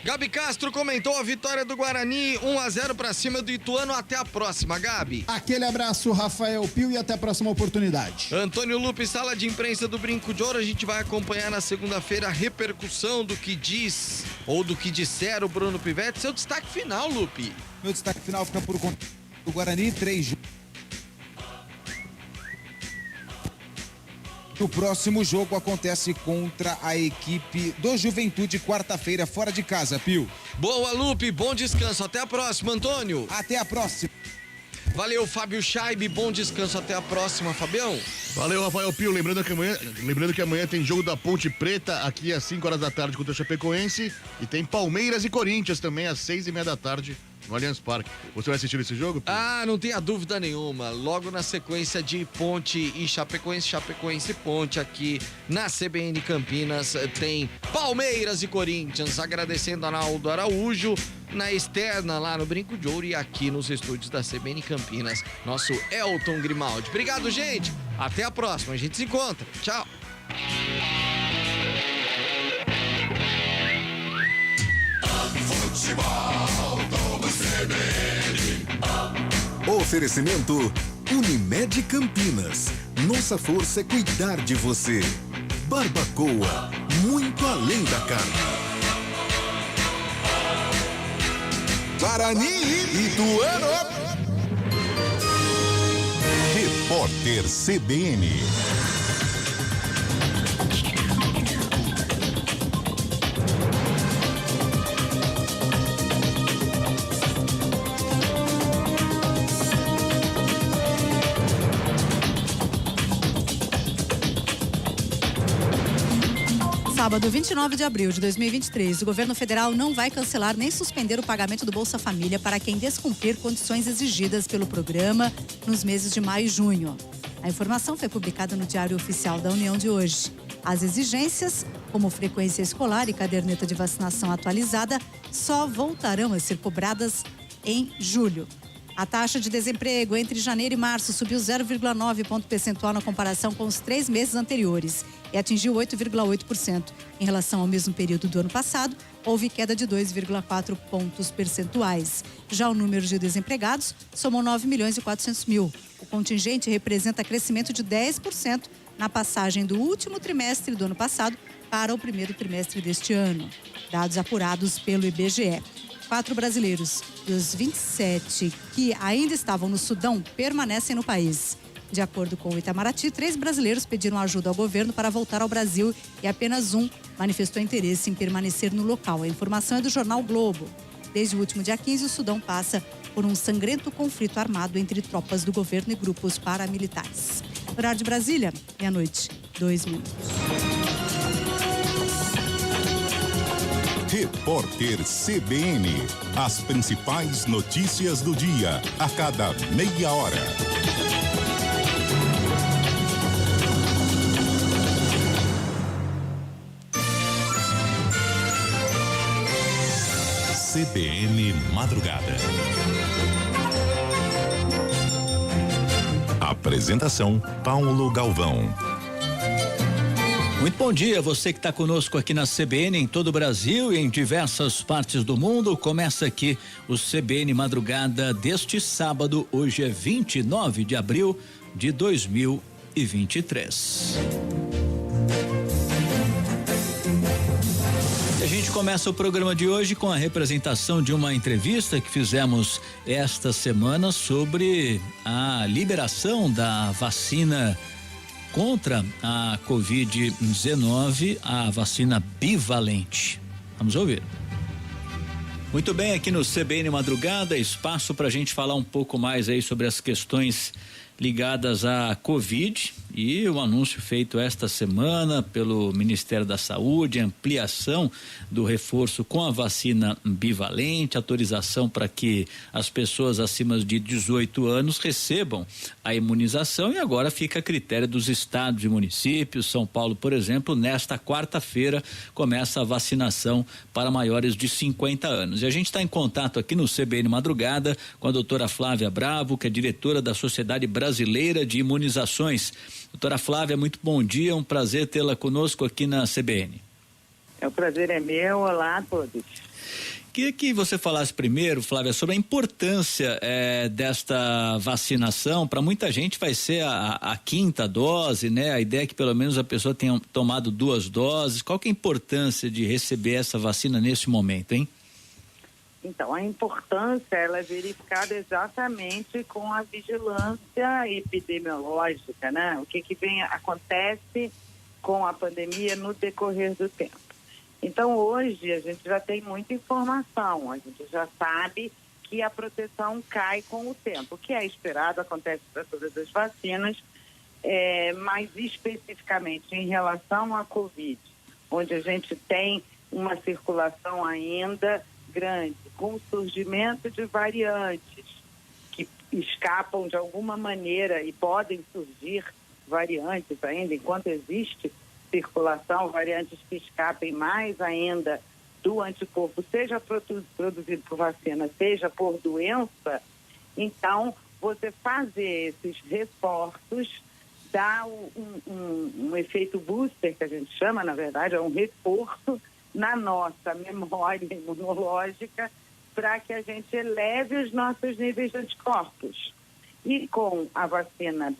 Gabi Castro comentou a vitória do Guarani, 1-0 para cima do Ituano. Até a próxima, Gabi. Aquele abraço, Rafael Pio, e até a próxima oportunidade. Antônio Lupe, sala de imprensa do Brinco de Ouro. A gente vai acompanhar na segunda-feira a repercussão do que diz ou do que disser o Bruno Pivete. Seu destaque final, Lupe. Meu destaque final fica por conta do Guarani, 3. O próximo jogo acontece contra a equipe do Juventude, quarta-feira, fora de casa, Pio. Boa, Lupe, bom descanso. Até a próxima, Antônio. Até a próxima. Valeu, Fábio Scheibe, bom descanso. Até a próxima, Fabião. Valeu, Rafael Pio. Lembrando que amanhã tem jogo da Ponte Preta, aqui às 5 horas da tarde contra o Chapecoense. E tem Palmeiras e Corinthians também às 6:30 da tarde. No Allianz Parque. Você vai assistir esse jogo? Ah, não tenha dúvida nenhuma. Logo na sequência de Ponte e Chapecoense, Chapecoense e Ponte aqui na CBN Campinas tem Palmeiras e Corinthians. Agradecendo a Arnaldo Araújo na externa lá no Brinco de Ouro e aqui nos estúdios da CBN Campinas, nosso Elton Grimaldi. Obrigado, gente. Até a próxima. A gente se encontra. Tchau. Oferecimento Unimed Campinas. Nossa força é cuidar de você. Barbacoa, muito além da carne. Guarani e Ituano. Repórter CBN. Sábado, 29 de abril de 2023, o governo federal não vai cancelar nem suspender o pagamento do Bolsa Família para quem descumprir condições exigidas pelo programa nos meses de maio e junho. A informação foi publicada no Diário Oficial da União de hoje. As exigências, como frequência escolar e caderneta de vacinação atualizada, só voltarão a ser cobradas em julho. A taxa de desemprego entre janeiro e março subiu 0,9 ponto percentual na comparação com os 3 meses anteriores e atingiu 8,8%. Em relação ao mesmo período do ano passado, houve queda de 2,4 pontos percentuais. Já o número de desempregados somou 9.400.000. O contingente representa crescimento de 10% na passagem do último trimestre do ano passado para o primeiro trimestre deste ano. Dados apurados pelo IBGE. 4 brasileiros dos 27 que ainda estavam no Sudão permanecem no país. De acordo com o Itamaraty, 3 brasileiros pediram ajuda ao governo para voltar ao Brasil e apenas um manifestou interesse em permanecer no local. A informação é do jornal Globo. Desde o último dia 15, o Sudão passa por um sangrento conflito armado entre tropas do governo e grupos paramilitares. Horário de Brasília, meia-noite, 2 minutos. Repórter CBN. As principais notícias do dia, a cada meia hora. CBN Madrugada. Apresentação: Paulo Galvão. Muito bom dia, você que está conosco aqui na CBN em todo o Brasil e em diversas partes do mundo. Começa aqui o CBN Madrugada deste sábado, hoje é 29 de abril de 2023. A gente começa o programa de hoje com a representação de uma entrevista que fizemos esta semana sobre a liberação da vacina contra a Covid-19, a vacina bivalente. Vamos ouvir. Muito bem, aqui no CBN Madrugada, espaço para a gente falar um pouco mais aí sobre as questões ligadas à Covid e o anúncio feito esta semana pelo Ministério da Saúde, ampliação do reforço com a vacina bivalente, autorização para que as pessoas acima de 18 anos recebam a imunização e agora fica a critério dos estados e municípios. São Paulo, por exemplo, nesta quarta-feira começa a vacinação para maiores de 50 anos. E a gente está em contato aqui no CBN Madrugada com a doutora Flávia Bravo, que é diretora da Sociedade Brasileira de Imunizações. Doutora Flávia, muito bom dia, um prazer tê-la conosco aqui na CBN. O prazer é meu, olá a todos. Queria que você falasse primeiro, Flávia, sobre a importância desta vacinação. Para muita gente vai ser a quinta dose, né? A ideia é que pelo menos a pessoa tenha tomado 2 doses. Qual que é a importância de receber essa vacina nesse momento, hein? Então, a importância ela é verificada exatamente com a vigilância epidemiológica, né? O que acontece com a pandemia no decorrer do tempo. Então, hoje a gente já tem muita informação, a gente já sabe que a proteção cai com o tempo. O que é esperado acontece para todas as vacinas, mas especificamente em relação à Covid, onde a gente tem uma circulação ainda grande, com o surgimento de variantes que escapam de alguma maneira e podem surgir variantes ainda, enquanto existe circulação, variantes que escapem mais ainda do anticorpo, seja produzido por vacina, seja por doença. Então, você fazer esses reforços dá um efeito booster, que a gente chama, na verdade, é um reforço na nossa memória imunológica para que a gente eleve os nossos níveis de anticorpos. E com a vacina